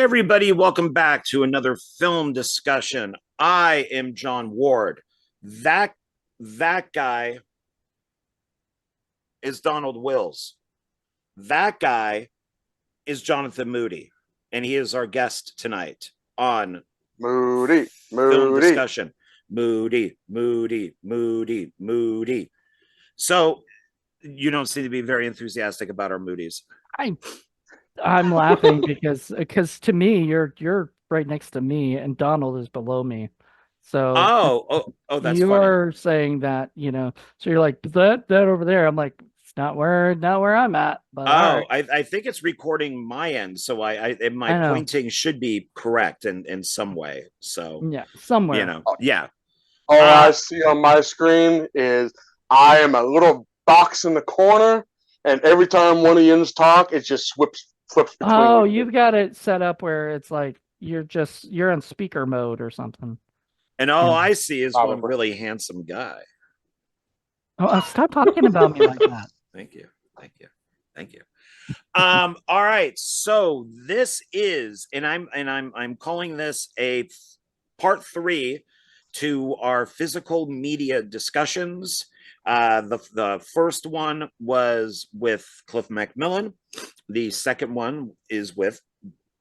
everybody, welcome back to another film discussion. I am John Ward. That guy is Donald Wills. That guy is Jonathan Moody, and he is our guest tonight on Moody. film discussion. Moody. So you don't seem to be very enthusiastic about our Moodies. I'm laughing because to me you're right next to me and Donald is below me. So that's you're funny. saying that, so you're like that over there. I'm like, it's not where I'm at. But I think it's recording my end, so I my I pointing should be correct in some way. So yeah, somewhere. Yeah. All I see on my screen is I am a little box in the corner, and every time one of you talk, it just flips between. Oh, you've got it set up where it's like you're on speaker mode or something. And all I see is one really handsome guy. Oh, stop talking about me like that. Thank you. All right. So this is, and I'm calling this a part 3 to our physical media discussions. The first one was with Cliff Macmillan. The second one is with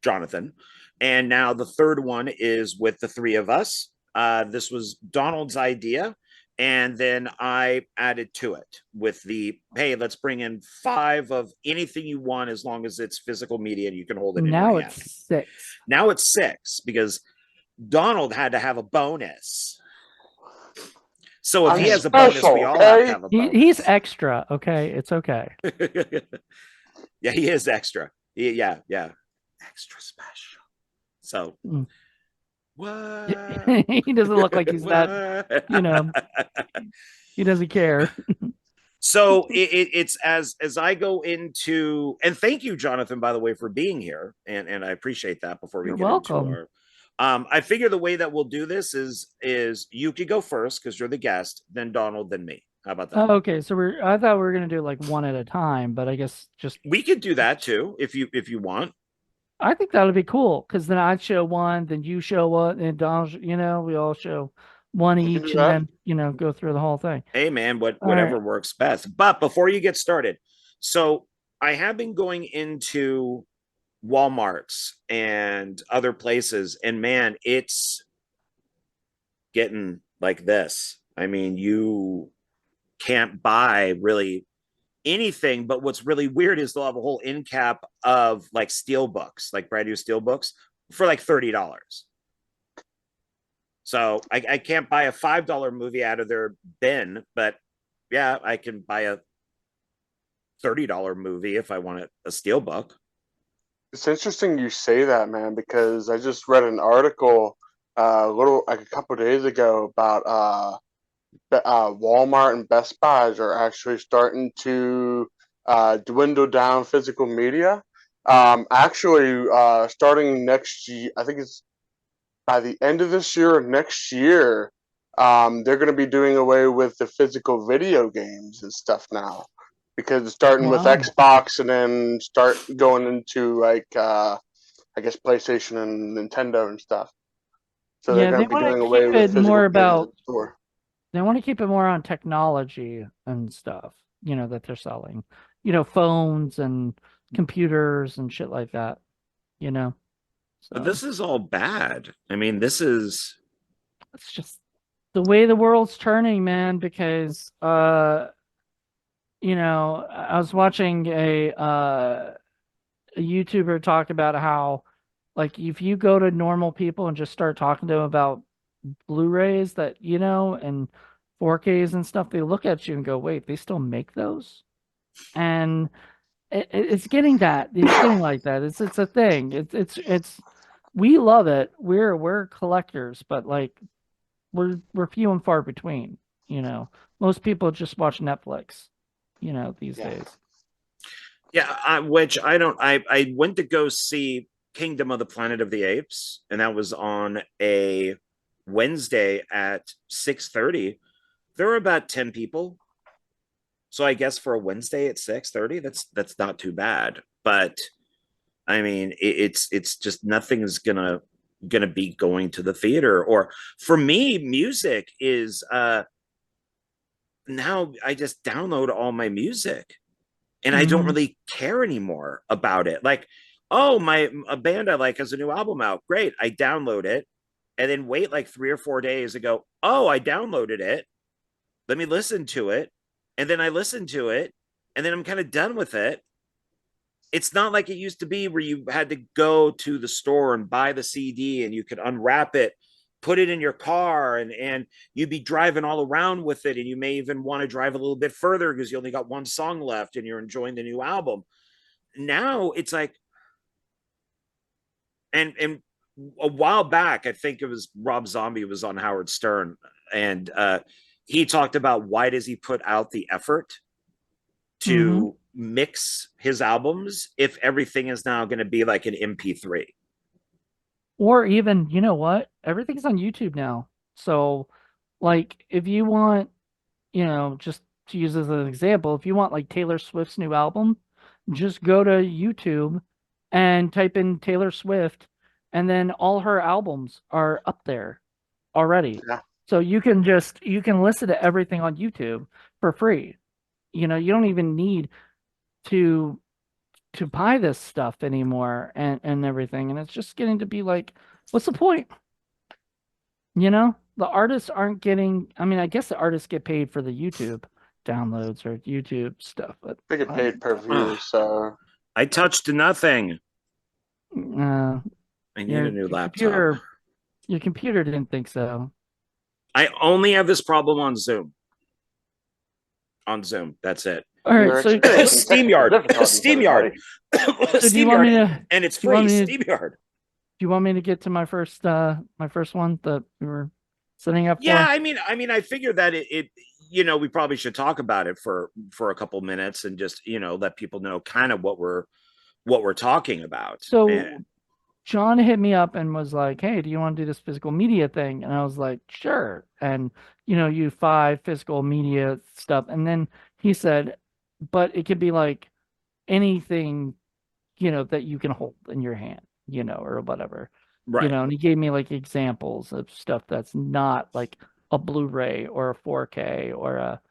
Jonathan. And now the third one is with the three of us. This was Donald's idea. And then I added to it with the, hey, let's bring in 5 of anything you want as long as it's physical media and you can hold it in your hand. Now it's 6. Now it's 6 because Donald had to have a bonus. So if he has a bonus, we all have to have a bonus. He's extra, okay? It's okay. Yeah, he is extra. Yeah. Extra special. So... What? He doesn't look like he's that, he doesn't care. So it's as I go into, and thank you, Jonathan, by the way, for being here. And I appreciate that before we You're get welcome. into our, I figure the way that we'll do this is you could go first because you're the guest, then Donald, then me. How about that? Oh, okay. So I thought we were going to do like one at a time, but I guess we could do that too. If you want. I think that would be cool because then I'd show one, then you show one, and Donald, we all show one each, and then go through the whole thing. Hey man, whatever works best. But before you get started, so I have been going into Walmarts and other places, and man, it's getting like this. I mean, you can't buy really anything, but what's really weird is they'll have a whole end cap of like steel books, like brand new steel books for like $30. So I can't buy a $5 movie out of their bin, but yeah, I can buy a $30 movie if I want a steel book. It's interesting you say that, man, because I just read an article a couple days ago about Walmart and Best Buys are actually starting to dwindle down physical media. Starting next year, I think it's by the end of this year or next year, they're going to be doing away with the physical video games and stuff now, because it's starting with Xbox and then start going into like I guess PlayStation and Nintendo and stuff. So they're going to be doing away with physical games in the store. They want to keep it more on technology and stuff, that they're selling, phones and computers and shit like that, So. But this is all bad. I mean, it's just the way the world's turning, man, because, I was watching a YouTuber talk about how, like, if you go to normal people and just start talking to them about Blu-rays that and 4Ks and stuff, they look at you and go, wait, they still make those? And it's getting that. It's getting like that. It's a thing. It's we love it. We're collectors, but like we're few and far between. Most people just watch Netflix these days. Yeah, which I don't. I went to go see Kingdom of the Planet of the Apes, and that was on a Wednesday at 6:30. There were about 10 people. So I guess for a Wednesday at 6:30, that's not too bad. But I mean, it's just nothing is gonna be going to the theater. Or for me, music is now I just download all my music and I don't Mhm. really care anymore about it. Like, oh, a band I like has a new album out. Great. I download it and then wait like 3 or 4 days and go, oh, I downloaded it. Let me listen to it. And then I listen to it and then I'm kind of done with it. It's not like it used to be where you had to go to the store and buy the CD and you could unwrap it, put it in your car, and you'd be driving all around with it. And you may even want to drive a little bit further because you only got one song left and you're enjoying the new album. Now it's like, and a while back, I think it was Rob Zombie was on Howard Stern, and he talked about why does he put out the effort Mhm. to mix his albums if everything is now going to be like an MP3. Or even, you know what? Everything's on YouTube now. So, like, if you want, just to use as an example, if you want like Taylor Swift's new album, just go to YouTube and type in Taylor Swift, and then all her albums are up there already. Yeah. So you can listen to everything on YouTube for free. You don't even need to buy this stuff anymore and everything. And it's just getting to be like, what's the point? The artists aren't getting, I mean, I guess the artists get paid for the YouTube downloads or YouTube stuff, but They get paid per view, so I touched nothing. uh, I need your a new laptop. computer didn't think so. I only have this problem on Zoom. On Zoom, that's it. All right, you're so experiencing SteamYard, technical difficulties, SteamYard, everybody. so do you want me SteamYard, to and it's do you want free. me to SteamYard. do you want me to get to my first one that we were setting up Yeah, for? I figured that we probably should talk about it for a couple minutes and just let people know kind of what we're talking about. So And, John hit me up and was like, "Hey, do you want to do this physical media thing?" And I was like, "Sure." And you 5 physical media stuff, and then he said, "But it could be like anything, that you can hold in your hand, or whatever, right. And he gave me like examples of stuff that's not like a Blu-ray or a 4K or a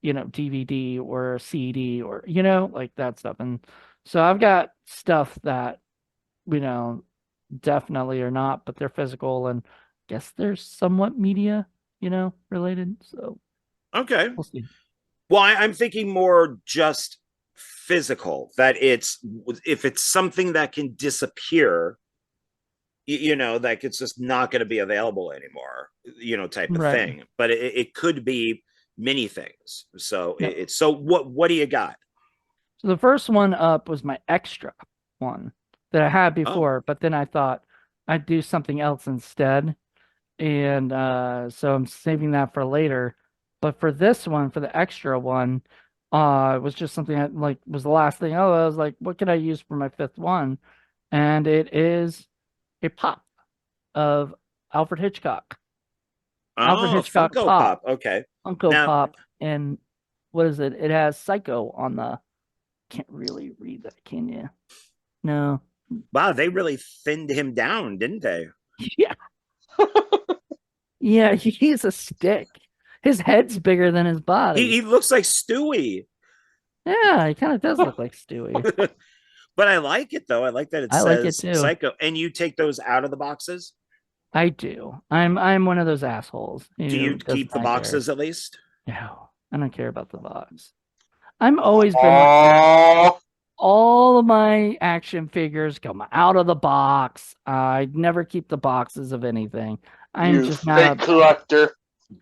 DVD or a CD or like that stuff. And so I've got stuff that you know definitely are not, but they're physical, and I guess they're somewhat media, related. So Okay. we'll see. Well, I'm thinking more just physical, that if it's something that can disappear, like it's just not going to be available anymore, type of Right. thing. But it could be many things. So Yep. so what do you got? So the first one up was my extra one that I had Oh, before, but then I thought I'd do something else instead. And so I'm saving that for later. But for this one, for the extra one, it was just something that like was the last thing. Oh, I was like, what can I use for my fifth one? And it is a pop of Alfred Hitchcock. Alfred Hitchcock Funko pop. Pop. Okay. Funko Now, Pop. And what is it? It has Psycho on the, can't really read that, can you? No. wow, they really thinned him down, didn't they? Yeah. Yeah, he's a stick. His head's bigger than his body. He looks like Stewie. Yeah, he kind of does look like Stewie. But I like it though. I like that it I like it says too. Psycho. And you take those out of the boxes? I do. I'm one of those assholes. Do you keep the boxes at least? No, I don't care about the box. I'm always been Oh, all of my action figures come out of the box. I never keep the boxes of anything. I'm you just fake not collector.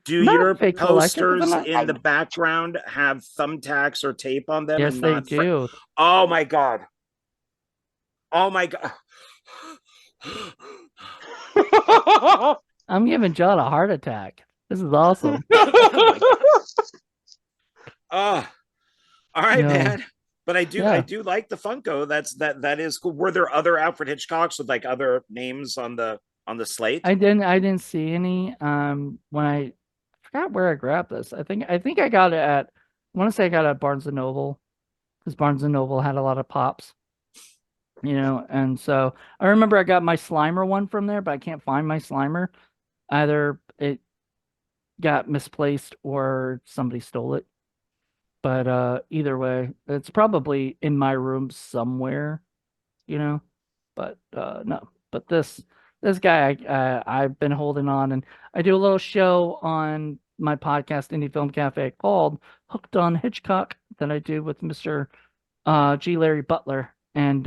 Do I'm not a your fake collector, 'cause posters I'm not- in the background have thumbtacks or tape on them? Yes, and they not do. Oh my god. Oh my god. I'm giving John a heart attack. This is awesome. Oh, all right, No. man. But I Yeah. do like the Funko. That is cool. Were there other Alfred Hitchcocks with like other names on the slate? I didn't see any. When I forgot where I grabbed this. I think I got it at, I want to say I got it at Barnes and Noble, because Barnes and Noble had a lot of pops. you know. And so I remember I got my Slimer one from there, but I can't find my Slimer. Either it got misplaced or somebody stole it. But either way, it's probably in my room somewhere, you know. But no, but this guy I've been holding on, and I do a little show on my podcast Indie Film Cafe called Hooked on Hitchcock that I do with Mr. G. Larry Butler, and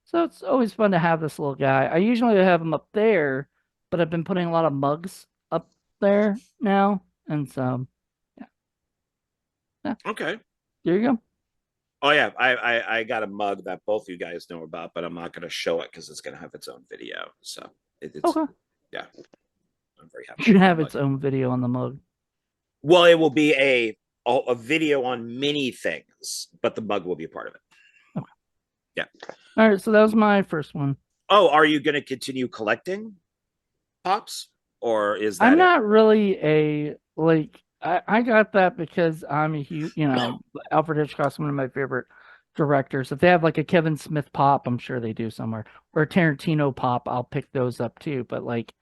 so it's always fun to have this little guy. I usually have him up there, but I've been putting a lot of mugs up there now, and so yeah, Okay. there you go. Oh yeah, I got a mug that both you guys know about, but I'm not going to show it because it's going to have its own video. So it's Okay, yeah, I'm very happy. it should with have the its mug. own video on the mug. Well, it will be a video on many things, but the mug will be a part of it. Okay. Yeah. All right, so that was my first one. Oh, are you going to continue collecting pops, or is that I'm it? not really a like I got that because I'm a huge, you know, Alfred Hitchcock's one of my favorite directors. If they have like a Kevin Smith pop, I'm sure they do somewhere, or a Tarantino pop, I'll pick those up too. But like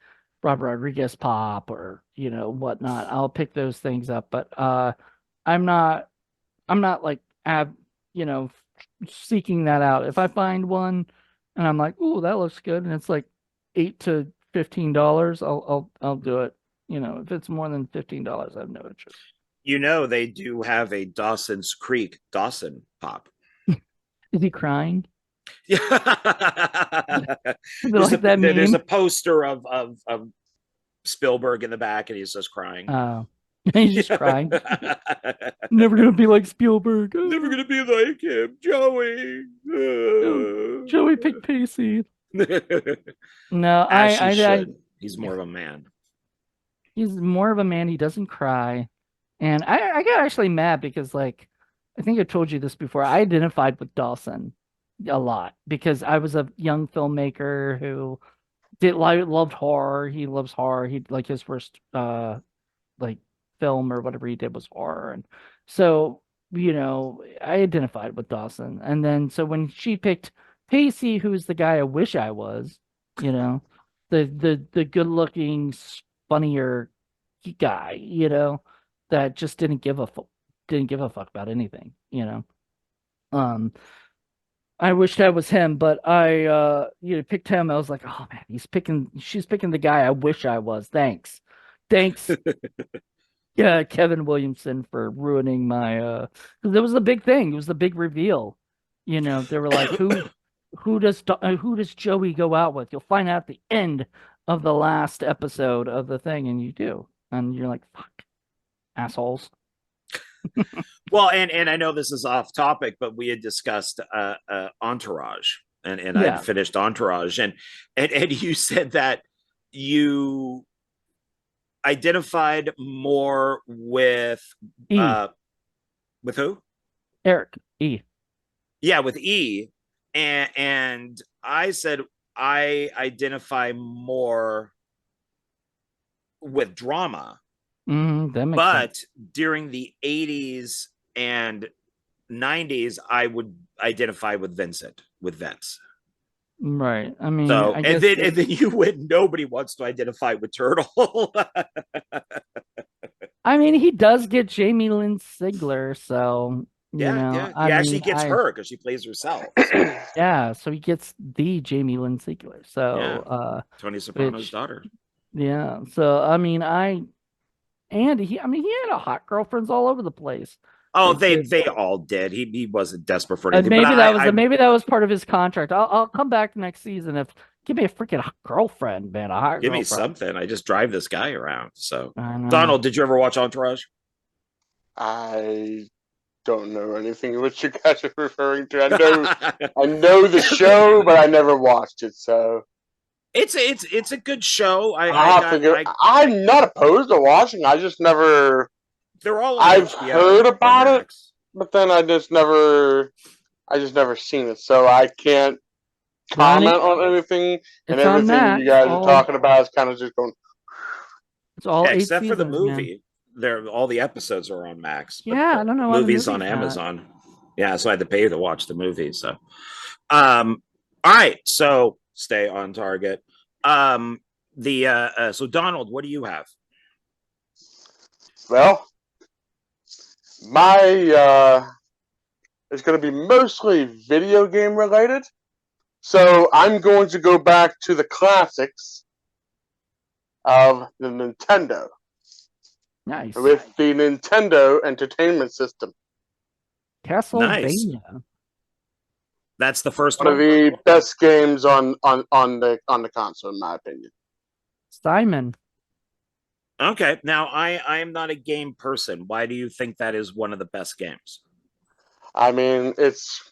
Robert Rodriguez pop or you know whatnot, I'll pick those things up. But I'm not like you know seeking that out. If I find one and I'm like, oh, that looks good, and it's like $8 to $15, I'll do it. You know, if it's more than $15, I have no interest. You know, they do have a Dawson's Creek Dawson pop. Is he crying? Yeah. Is it like that There's a meme? poster of Spielberg in the back, and he's just crying. He's just crying. Never gonna be like Spielberg. Never gonna be like him, Joey. Joey picked Pacey. No, As she I should. He's more of a man. he's more of a man. He doesn't cry. And I got actually mad because, like, I think I told you this before. I identified with Dawson a lot because I was a young filmmaker who loved horror. He loves horror. He like his first like film or whatever he did was horror, and so you know I identified with Dawson. And then so when she picked Pacey, who's the guy I wish I was, you know, the good looking funnier guy, you know, that just didn't give a fuck about anything, you know. Um, I wished I was him, but I you know picked him. I was like, oh man, she's picking the guy I wish I was. Thanks, yeah, Kevin Williamson for ruining my 'cause it was the big thing. It was the big reveal. You know, they were like, who does Joey go out with? You'll find out at the end of the last episode of the thing, and you do, and you're like, fuck, assholes. Well, and I know this is off topic, but we had discussed Entourage, and Yeah. I'd finished Entourage, and you said that you identified more E. With who? Eric E. Yeah, with E, and I said I identify more with drama, That makes but sense. during the 80s and 90s, I would identify with Vince. Right. I mean, So I and guess then you win. Nobody wants to identify with Turtle. I mean he does get Jamie Lynn Sigler, so you Yeah, know, yeah. I He actually mean, gets her because she plays herself. So yeah, so he gets the Jamie Lynn Sigler. yeah, So Tony Soprano's which daughter. yeah, so I mean I mean he had a hot girlfriends all over the place. Oh, Like they all did. He wasn't desperate for anything. But maybe that was part of his contract. I'll come back next season if give me a freaking girlfriend, man, a hot give me girlfriend. something. I just drive this guy around. So I know. Donald, did you ever watch Entourage? I don't know anything what you guys are referring to. I know the show, but I never watched it. So it's a good show. I'm not opposed to watching. I just never. They're all on I've HBO heard or about it, Max. but then I just never seen it, so I can't comment on anything. And It's on everything Max. you guys are talking about is kind of just going. It's all Yeah, 8 except for the seasons, man. movie. All the episodes are on Max. But Yeah, I don't know why the movies on movie's not. Amazon. Yeah, so I had to pay to watch the movie. So All right, so stay on target. So Donald, what do you have? Well, my it's going to be mostly video game related. So I'm going to go back to the classics of the Nintendo Nice. with the Nintendo Entertainment System. Nice. Castlevania. That's the first One of one. the best games on the console, in my opinion. Simon. Okay. Now I am not a game person. Why do you think that is one of the best games? I mean, it's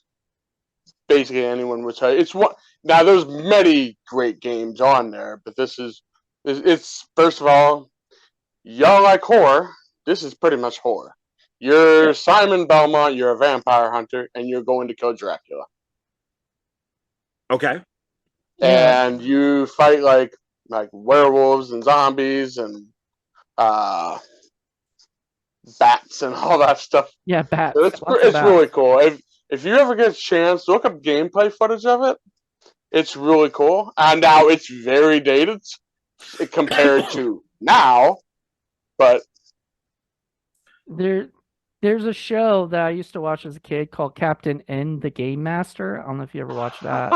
basically anyone would say it's one. Now, there's many great games on there, but this is it's first of all, y'all like horror. This is pretty much horror. You're Simon Belmont. You're a vampire hunter, and you're going to kill Dracula. Okay. Yeah. And you fight like werewolves and zombies and uh, bats and all that stuff. Yeah, bats. So Lots of it's bats. really cool. If you ever get a chance, look up gameplay footage of it. It's really cool. And now it's very dated compared to now, but There's a show that I used to watch as a kid called Captain N, the Game Master. I don't know if you ever watched that.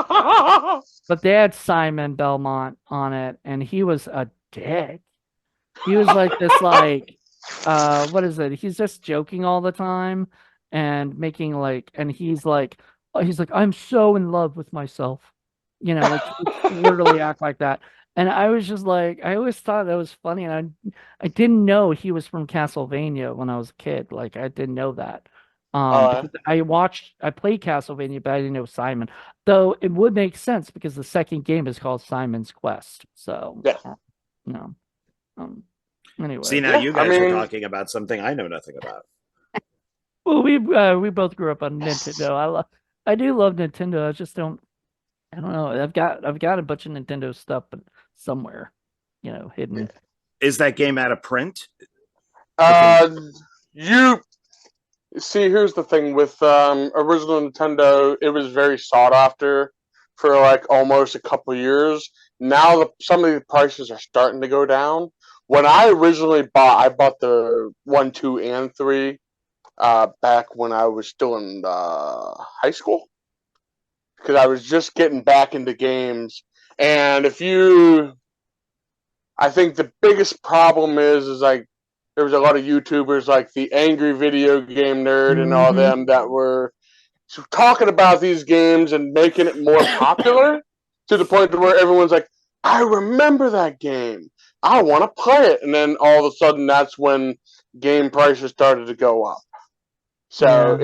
But they had Simon Belmont on it, and he was a dick. He was like this, what is it? He's just joking all the time and making and he's like, I'm so in love with myself. Like he literally act like that. And I was just like, I always thought that was funny, and I didn't know he was from Castlevania when I was a kid. Like I didn't know that. Because I played Castlevania, but I didn't know Simon. Though it would make sense because the second game is called Simon's Quest. So yeah. No. Anyway. See, now Yeah, you guys are talking about something I know nothing about. Well, we both grew up on Nintendo. I do love Nintendo. I just don't. I don't know. I've got a bunch of Nintendo stuff, but somewhere, hidden. Is that game out of print? You see, here's the thing with original Nintendo. It was very sought after for like almost a couple years. Now some of the prices are starting to go down. When I originally I bought the 1, 2, and 3 back when I was still in high school because I was just getting back into games. And I think the biggest problem is like there was a lot of YouTubers like the Angry Video Game Nerd and all them that were talking about these games and making it more popular to the point where everyone's like, I remember that game. I want to play it. And then all of a sudden, that's when game prices started to go up. So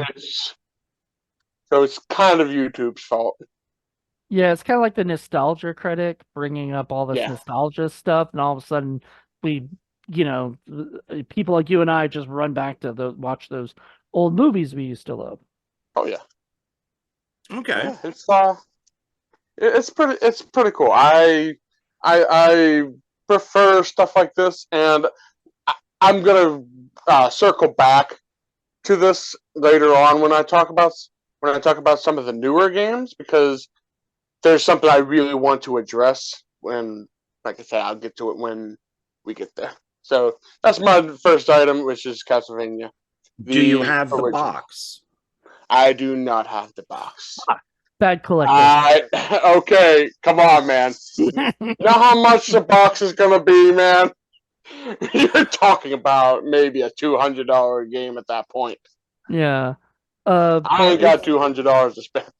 it's kind of YouTube's fault. Yeah, it's kind of like the nostalgia critic bringing up all this nostalgia stuff, and all of a sudden we, people like you and I just run back to watch those old movies we used to love. Oh yeah. Okay. Yeah, it's pretty cool. I prefer stuff like this, and I'm gonna circle back to this later on when I talk about some of the newer games because there's something I really want to address when, like I said, I'll get to it when we get there. So that's my first item, which is Castlevania. Do you have the box? I do not have the box. Bad collector. Okay, come on, man. You know how much the box is gonna be, man? You're talking about maybe a $200 game at that point. Yeah. I ain't got $200 to spend.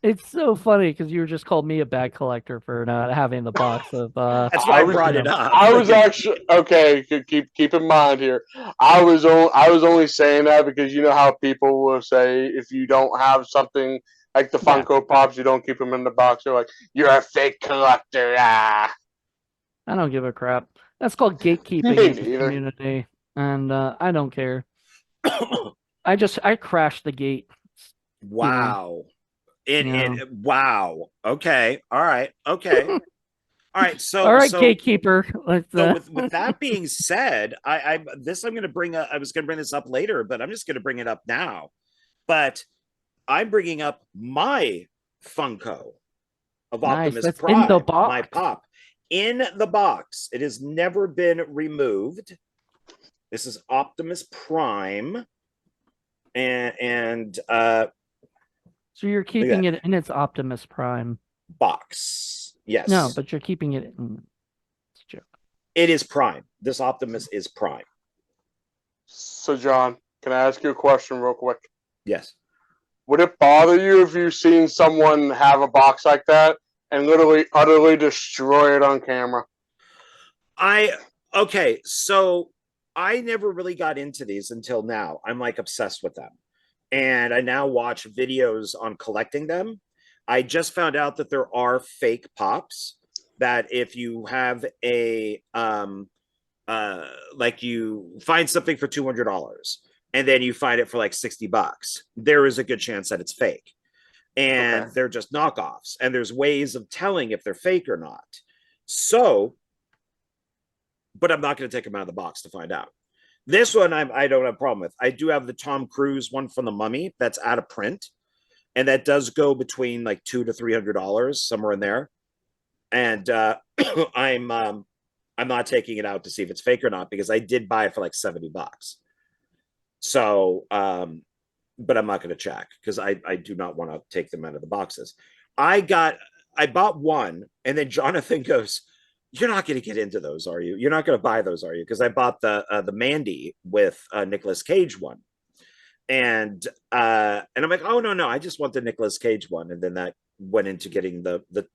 It's so funny because you just called me a bad collector for not having the box of. That's why I brought it up. I was actually okay. Keep in mind here. I was only saying that because you know how people will say if you don't have something like the Funko Pops, you don't keep them in the box. They're like, you're a fake collector. Ah. I don't give a crap. That's called gatekeeping in the community, and I don't care. I crashed the gate. Wow. Wow. Okay. All right. Okay. All right. So all right, gatekeeper. With that being said, I was going to bring this up later, but I'm just going to bring it up now. But I'm bringing up my Funko of Nice. Optimus That's Prime, in the my box. pop. In the box. It has never been removed. This is Optimus Prime. And So you're keeping it in its Optimus Prime box. Yes. No, but you're keeping it in. It's a joke. It is Prime. This Optimus is Prime. So, John, can I ask you a question real quick? Yes. Would it bother you if you seen someone have a box like that and literally utterly destroy it on camera? Okay, so I never really got into these until now. I'm like obsessed with them. And I now watch videos on collecting them. I just found out that there are fake pops that if you have a like you find something for $200 and then you find it for like $60, there is a good chance that it's fake. And they're just knockoffs. And there's ways of telling if they're fake or not. So, but I'm not going to take them out of the box to find out. This one I don't have a problem with. I do have the Tom Cruise one from the Mummy that's out of print, and that does go between like $200 to $300, somewhere in there. And I'm not taking it out to see if it's fake or not because I did buy it for like $70. So, but I'm not going to check because I do not want to take them out of the boxes. I bought one, and then Jonathan goes, "You're not going to get into those, are you? You're not going to buy those, are you?" Because I bought the Mandy with Nicolas Cage one, and I'm like, "Oh no, I just want the Nicolas Cage one." And then that went into getting the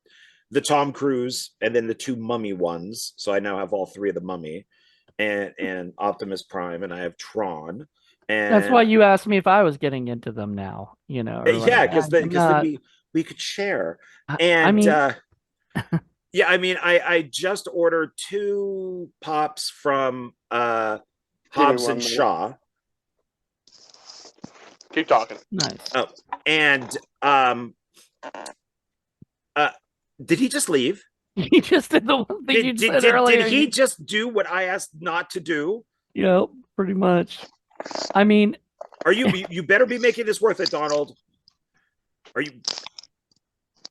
Tom Cruise and then the two Mummy ones. So I now have all three of the Mummy and Optimus Prime, and I have Tron. And that's why you asked me if I was getting into them now, you know. Yeah, because then we could share. And I mean, yeah, I mean, I just ordered 2 pops from Hobbs and Shaw. Keep talking. Nice. Oh, and did he just leave? He just did the one thing you said earlier. Did he just do what I asked not to do? Yep, pretty much. I mean, are you better be making this worth it, Donald?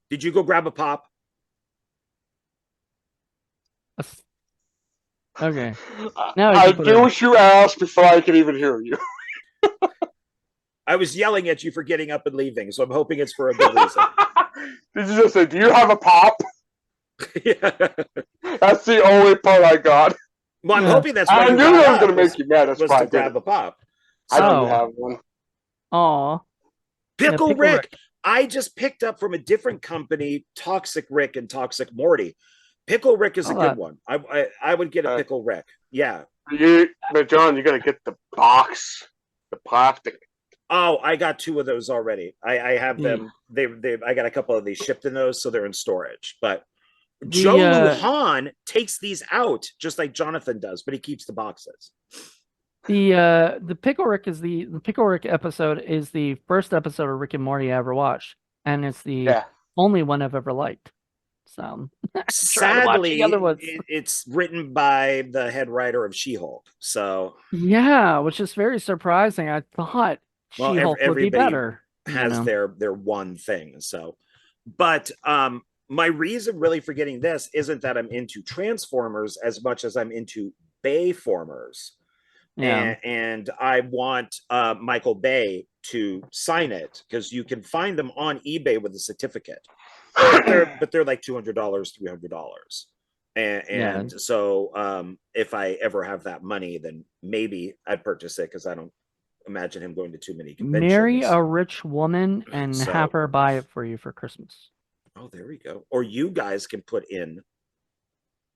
Did you go grab a pop? Okay. Now I do what you asked before I could even hear you. I was yelling at you for getting up and leaving, so I'm hoping it's for a good reason. Did you just say, "Do you have a pop"? Yeah. That's the only part I got. Well, I'm hoping that's why I knew that was going to make you mad. That's why to grab a pop. I don't have one. Aw. Pickle Rick. I just picked up from a different company, Toxic Rick and Toxic Morty. Pickle Rick is a good one. I would get a Pickle Rick. Yeah. But John, you got to get the box, the plastic. Oh, I got 2 of those already. I have them. I got a couple of these shipped in those, so they're in storage. But Joe Lujan takes these out just like Jonathan does, but he keeps the boxes. The Pickle Rick is the Pickle Rick episode is the first episode of Rick and Morty I ever watched, and it's the only one I've ever liked. So sadly, it's written by the head writer of She-Hulk. So yeah, which is very surprising. I thought She-Hulk would be better. Has their one thing. So, but my reason really for getting this isn't that I'm into Transformers as much as I'm into Bayformers. Yeah. And I want Michael Bay to sign it because you can find them on eBay with a certificate. But they're like $200, $300. And so if I ever have that money, then maybe I'd purchase it because I don't imagine him going to too many conventions. Marry a rich woman and have her buy it for you for Christmas. Oh, there we go. Or you guys can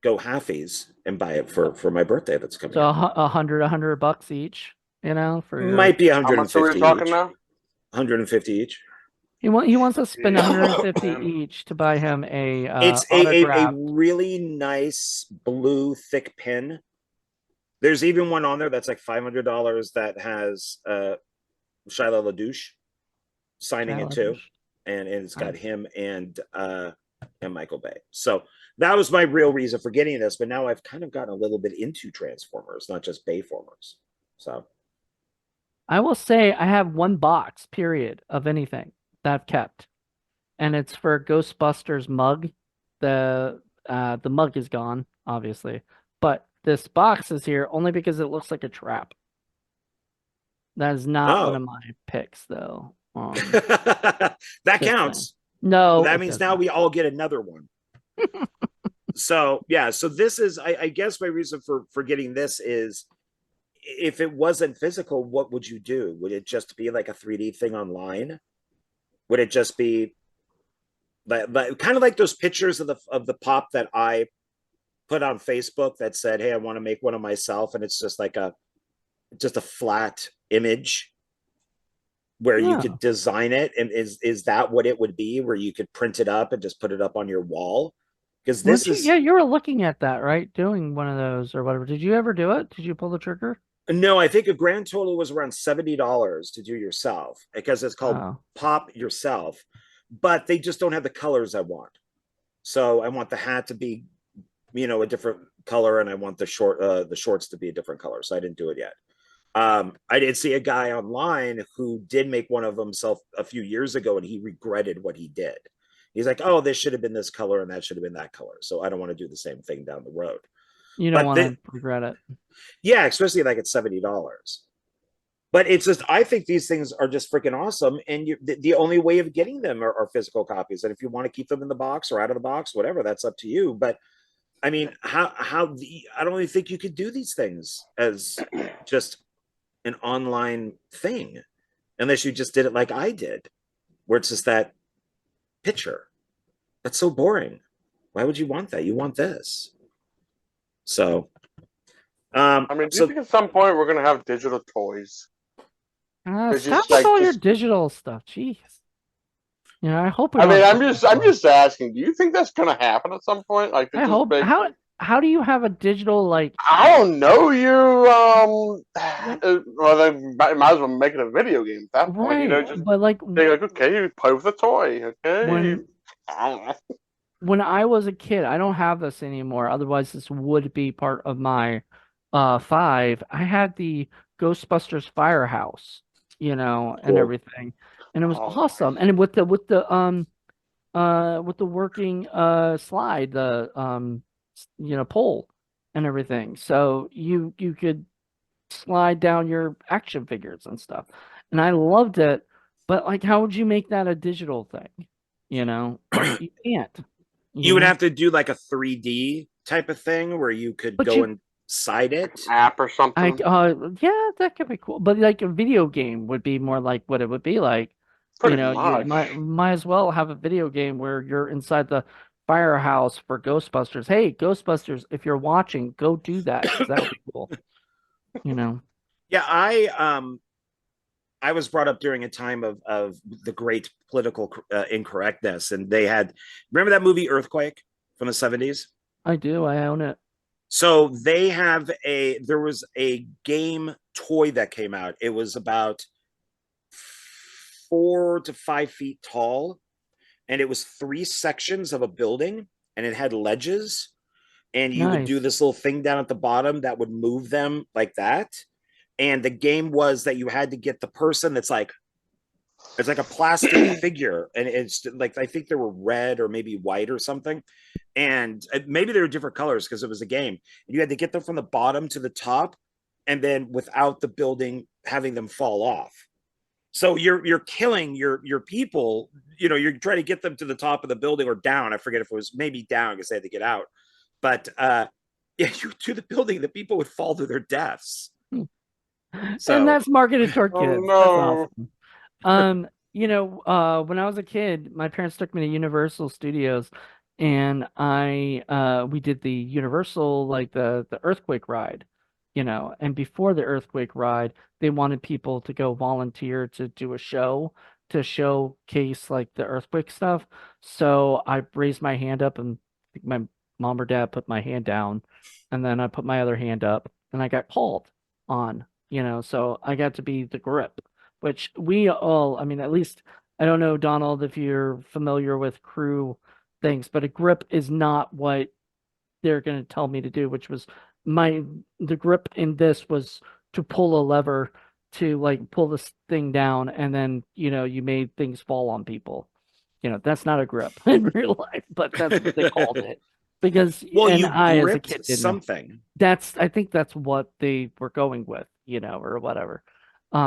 go halfies and buy it for my birthday that's coming. So $100 each, you know, for might be 150. How much are we talking each. Now? 150 each. He wants to spend 150 each to buy him it's a really nice blue thick pin. There's even one on there that's like $500 that has Shia LaDouche signing it too, and it's got him and Michael Bay. So that was my real reason for getting this. But now I've kind of gotten a little bit into Transformers, not just Bayformers. So I will say I have one box period of anything that I've kept, and it's for Ghostbusters mug. The mug is gone, obviously, but this box is here only because it looks like a trap. That is not one Oh, of my picks, though. that Just saying. counts. No, That it means now doesn't. we all get another one. So yeah, so this is, I guess my reason for getting this is, if it wasn't physical, what would you do? Would it just be like a 3D thing online? Would it just be like kind of like those pictures of the pop that I put on Facebook that said, "Hey, I want to make one of myself," and it's just like a flat image where you Yeah. could design it, and is that what it would be, where you could print it up and just put it up on your wall? Because this Weren't you? Yeah, is, you were looking at that, right? Doing one of those or whatever. Did you ever do it? Did you pull the trigger? no, I think a grand total was around $70 to do yourself, because it's called Oh, Pop Yourself, but they just don't have the colors I want. So I want the hat to be, a different color, and I want the shorts to be a different color. So I didn't do it yet. I did see a guy online who did make one of himself a few years ago, and he regretted what he did. He's like, "Oh, this should have been this color, and that should have been that color." So I don't want to do the same thing down the road. you don't But want to regret it. yeah, especially like it's $70. But it's just, I think these things are just freaking awesome, and the only way of getting them are physical copies. And if you want to keep them in the box or out of the box, whatever, that's up to you. But I mean, I don't even think you could do these things as just an online thing, unless you just did it like I did, where it's just that picture. That's so boring. Why would you want that? You want this. So, I mean, do you so think at some point we're gonna have digital toys? It's Stop just with like all your just. digital stuff. Jeez. I hope we I don't mean, have I'm just asking. Do you think that's gonna happen at some point? Like, to I just hope. make. How do you have a digital like? I don't know. Like Well, then might as well make it a video game at that point. right, Just but like be like, okay, you play with a toy. Okay. when I don't know. when I was a kid, I don't have this anymore. Otherwise, this would be part of my five. I had the Ghostbusters Firehouse, and cool. everything, and it was Oh, awesome. And with the working slide, the pole and everything. So you could slide down your action figures and stuff. And I loved it, but like how would you make that a digital thing? Like you can't, You you would know? have to do like a 3D type of thing where you could But go you inside it. app or I something. yeah, that could be cool. But like a video game would be more like what it would be like. Pretty You much. might as well have a video game where you're inside the firehouse for Ghostbusters. Hey, Ghostbusters, if you're watching, go do that because that would be cool. You know. Yeah, I was brought up during a time of the great political incorrectness, and they had, remember that movie Earthquake from the 70s? I do. I own it. So there was a game toy that came out. It was about 4 to 5 feet tall, and it was 3 sections of a building, and it had ledges, and you would do Nice. this little thing down at the bottom that would move them like that. And the game was that you had to get the person that's like, it's like a plastic figure, and it's like, I think they were red or maybe white or something, and maybe they were different colors because it was a game. And you had to get them from the bottom to the top, and then without the building having them fall off. So you're killing your people. You're trying to get them to the top of the building or down. I forget if it was maybe down because they had to get out. But yeah, you to the building, the people would fall to their deaths. And So that's marketed toward Oh kids. That's no. awesome. When I was a kid, my parents took me to Universal Studios and we did the Universal like the earthquake ride, and before the earthquake ride, they wanted people to go volunteer to do a show to showcase like the earthquake stuff. So I raised my hand up and I think my mom or dad put my hand down and then I put my other hand up and I got called on, so I got to be the grip, which we all, I mean, at least I don't know, Donald, if you're familiar with crew things, but a grip is not what they're going to tell me to do, which was the grip in this was to pull a lever to like pull this thing down and then, you made things fall on people. That's not a grip in real life, but that's what they called it. Because, Well, and you I, as a gripped kid, didn't know. something. I think that's what they were going with, or whatever.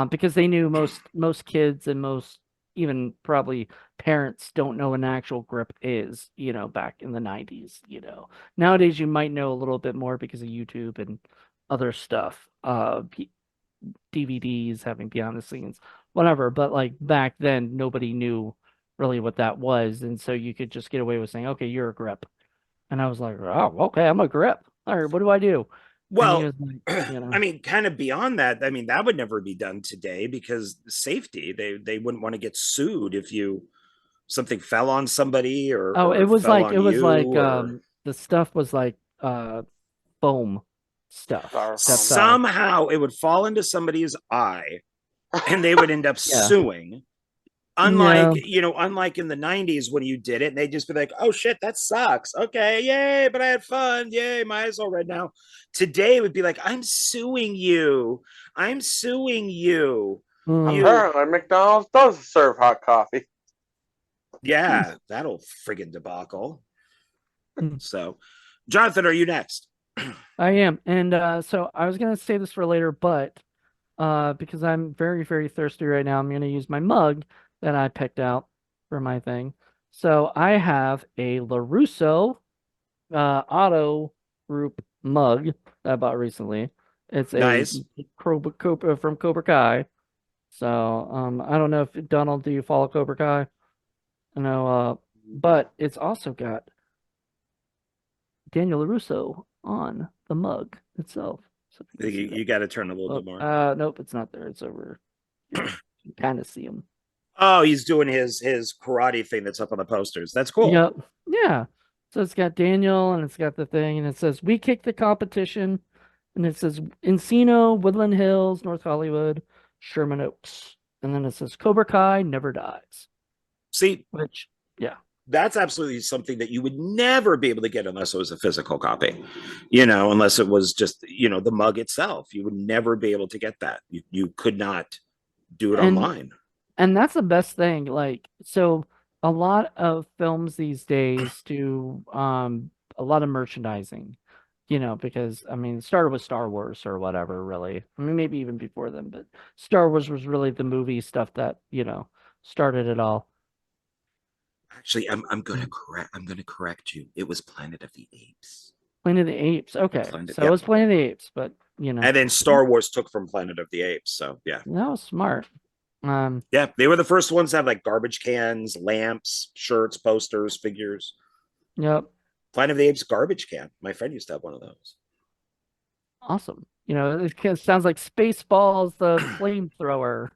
Because they knew most kids and most even probably parents don't know an actual grip is, back in the 90s. Nowadays you might know a little bit more because of YouTube and other stuff. DVDs having behind the scenes, whatever. But like back then, nobody knew really what that was, and so you could just get away with saying, "Okay, you're a grip," and I was like, "Oh, okay, I'm a grip. All right, what do I do?" And he Well, was like, I mean, kind of beyond that, I mean, that would never be done today because safety, they wouldn't want to get sued if something fell on somebody "Oh, or fell on it was you like or the stuff was like foam stuff. That's Styrofoam. somehow it would fall into somebody's eye and they would end up yeah, suing. yeah, Unlike in the 90s when you did it, and they'd just be like, oh shit, that sucks. Okay, yay, but I had fun. Yay, my eyes all red now. Today it would be like, I'm suing you. I'm suing you. mm, You, Apparently, McDonald's does serve hot coffee. yeah, that'll friggin' debacle. mm. So, Jonathan, are you next? I am, and so I was gonna save this for later, but because I'm very, very thirsty right now, I'm gonna use my mug that I picked out for my thing. So I have a LaRusso Auto Group mug that I bought recently. It's a Nice. Cobra from Cobra Kai. So I don't know if Donald, do you follow Cobra Kai? I know, but it's also got Daniel LaRusso on the mug itself. So if You, you can see that. you got to turn a little Oh, bit more. nope, it's not there. It's over here. You kind of see him. Oh, he's doing his karate thing that's up on the posters. That's cool. Yep. Yeah. So it's got Daniel and it's got the thing and it says we kick the competition and it says Encino, Woodland Hills, North Hollywood, Sherman Oaks. And then it says Cobra Kai never dies. See, Which, yeah. that's absolutely something that you would never be able to get unless it was a physical copy, unless it was just, the mug itself. You would never be able to get that. You could not do it And online. and that's the best thing. Like, so a lot of films these days do a lot of merchandising, because I mean, it started with Star Wars or whatever, really. I mean, maybe even before then, but Star Wars was really the movie stuff that, started it all. Actually, I'm gonna correct you. It was Planet of the Apes. Planet of the Apes. Okay. Planet, So it yep. was Planet of the Apes, but And then Star Wars took from Planet of the Apes. So yeah. that was smart. Yeah, they were the first ones to have like garbage cans, lamps, shirts, posters, figures. Yep. Planet of the Apes garbage can. My friend used to have one of those. Awesome. It kind of sounds like Spaceballs, the flamethrower,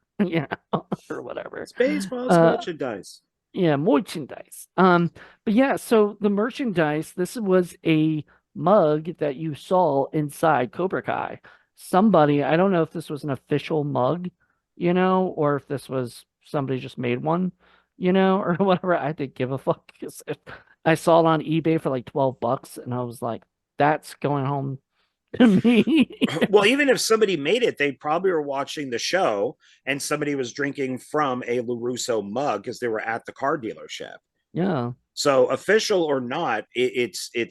or whatever. Spaceballs merchandise. Yeah, merchandise. But yeah, so the merchandise, this was a mug that you saw inside Cobra Kai. Somebody, I don't know if this was an official mug, or if this was somebody just made one, or whatever. I didn't give a fuck because I saw it on eBay for like $12 and I was like, that's going home to me. Well, even if somebody made it, they probably were watching the show and somebody was drinking from a LaRusso mug because they were at the car dealership. Yeah. So official or not, it's I think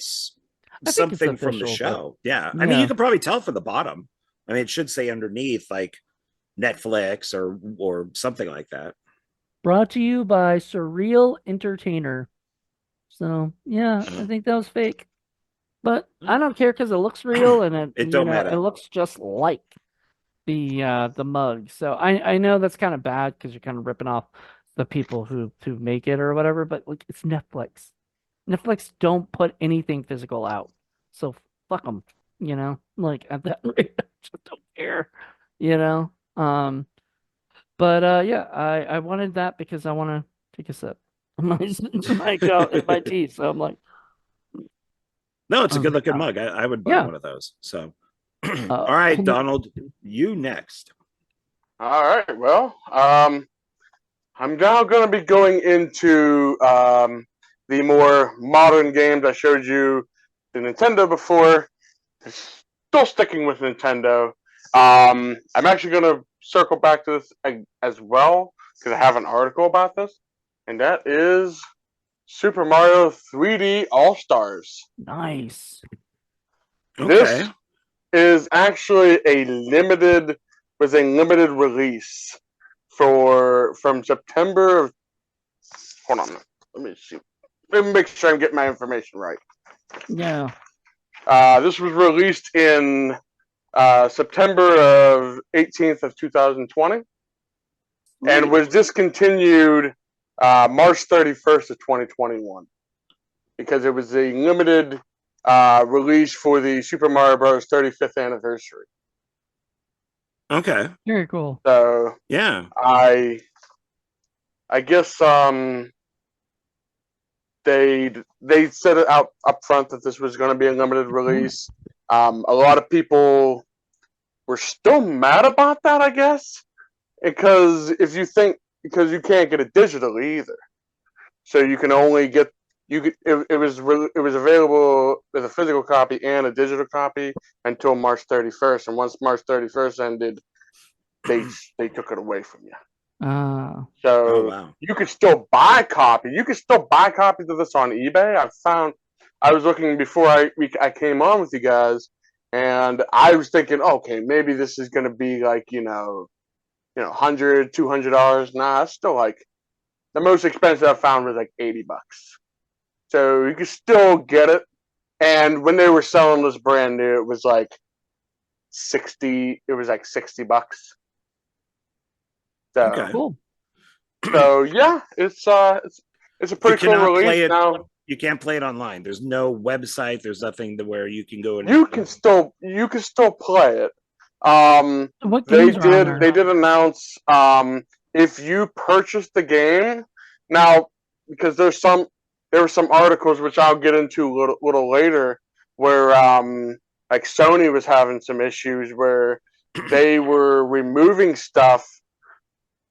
it's something from the official, but show. Yeah. I mean, you yeah. could probably tell from the bottom. I mean, it should say underneath like Netflix or something like that. Brought to you by Surreal Entertainer. So yeah, I think that was fake. But I don't care because it looks real and It don't matter. it looks just like the mug. So I know that's kind of bad because you're kind of ripping off the people who make it or whatever, but like it's Netflix. Netflix don't put anything physical out. So fuck them, like at that rate, I just don't care, you know. But yeah, I wanted that because I want to take a sip. My tea. So I'm like, No, it's a good looking yeah. mug. I would buy Yeah. one of those. So, all right, Donald, you next. All right. Well, I'm now going to be going into the more modern games. I showed you the Nintendo before. Still sticking with Nintendo. I'm actually going to circle back to this as well because I have an article about this. and that is Super Mario 3D All Stars. Nice. This Okay. is actually a limited release from September of. Hold on, let me see. Let me make sure I'm getting my information right. Yeah. This was released in September of 18th of 2020, and was discontinued March 31st of 2021 because it was a limited release for the Super Mario Bros. 35th anniversary. Okay. Very cool. So Yeah. I guess they said it out up front that this was going to be a limited release. A lot of people were still mad about that, I guess, because because you can't get it digitally either, so you can only get it was available as a physical copy and a digital copy until March 31st, and once March 31st ended, they took it away from you. Oh So wow. you could still buy a copy. You could still buy copies of this on eBay. I was looking before I came on with you guys, and I was thinking, okay, maybe this is gonna be like $100, $200. Nah, it's still like the most expensive I found was like $80. So you could still get it. And when they were selling this brand new, it was like 60. It was like $60. Okay. Cool. So yeah, it's a You pretty cool cannot release. play it. Now You can't play it online. There's no website. There's nothing to where you can go and you can still play it. What games are on there? They did announce if you purchase the game now, because there were some articles which I'll get into a little later where like Sony was having some issues where they were removing stuff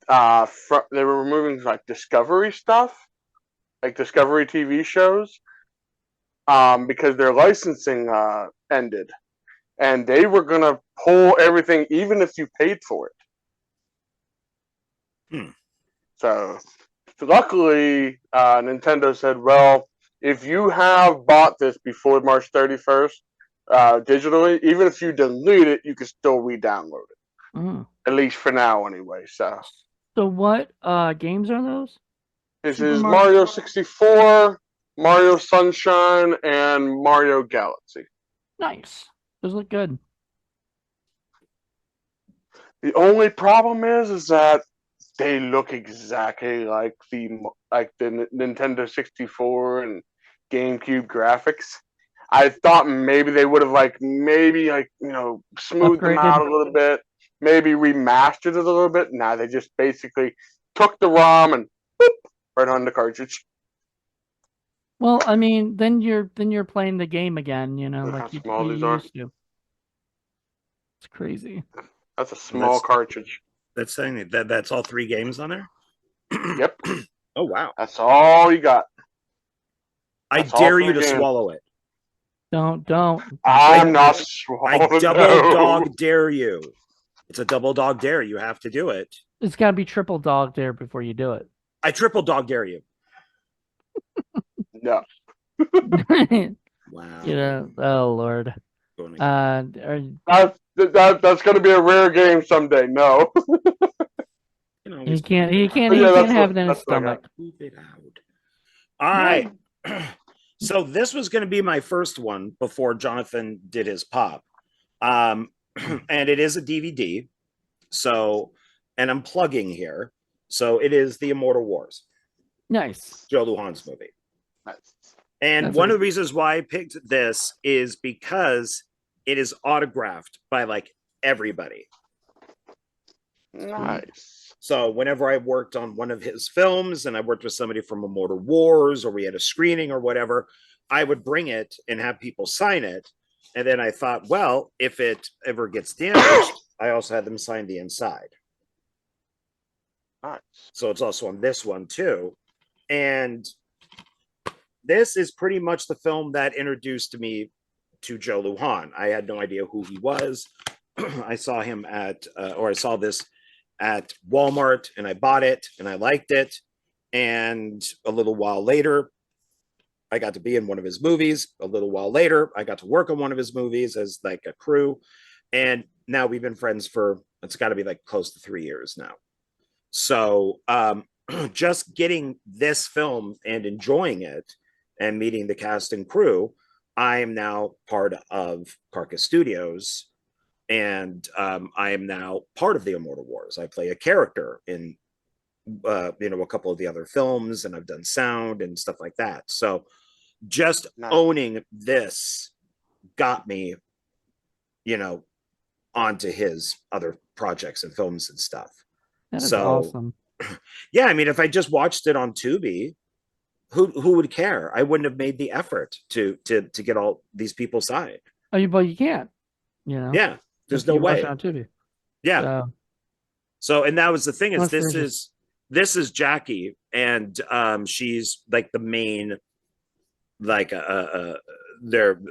they were removing like Discovery stuff, like Discovery TV shows, because their licensing ended, and they were gonna pull everything even if you paid for it. So luckily, Nintendo said, well, if you have bought this before March 31st digitally, even if you delete it, you can still re-download it. At least for now anyway. So what games are those? this Super is Mario- Mario 64, Mario Sunshine, and Mario Galaxy. Nice. Those look good. The only problem is that they look exactly like the Nintendo 64 and GameCube graphics. I thought maybe they would have smoothed them out a Upgraded. little bit, maybe remastered it a little bit. Nah, they just basically took the ROM and boop, right on the cartridge. Well, I mean, then you're playing the game again, Look like how you small these are. used to. It's crazy. That's a small cartridge. That's saying that's all 3 games on there. Yep. Oh wow. That's all you got. I That's all dare 3 you to games. swallow it. Don't. I'm not I swallowing. double dog dare you. It's a double dog dare. You have to do it. It's got to be triple dog dare before you do it. I triple dog dare you. No. Wow. Oh Lord. That's going to be a rare game someday. No. He can't have it in his stomach. Keep it out. All right. So this was going to be my first one before Jonathan did his pop. And it is a DVD. So, and I'm plugging here. So it is The Immortal Wars. Nice. Joe Lujan's movie. Nice. And one of the reasons why I picked this is because it is autographed by like everybody. Nice. So whenever I worked on one of his films and I worked with somebody from Immortal Wars or we had a screening or whatever, I would bring it and have people sign it. And then I thought, well, if it ever gets damaged, I also had them sign the inside. Nice. So it's also on this one too. And this is pretty much the film that introduced me to Joe Lujan. I had no idea who he was. I saw him I saw this at Walmart and I bought it and I liked it. And a little while later, I got to be in one of his movies. A little while later, I got to work on one of his movies as like a crew. And now we've been friends for, it's got to be like close to 3 years now. So just getting this film and enjoying it and meeting the cast and crew, I am now part of Carcass Studios, and I am now part of the Immortal Wars. I play a character in a couple of the other films, and I've done sound and stuff like that. So just owning this got me, onto his other projects and films and stuff. That is awesome. Yeah, I mean, if I just watched it on Tubi, who would care? I wouldn't have made the effort to get all these people signed. Oh, but you can't. Yeah, there's no way. On Tubi. Yeah. So, and that was the thing is this is Jackie, and she's like the main, like they're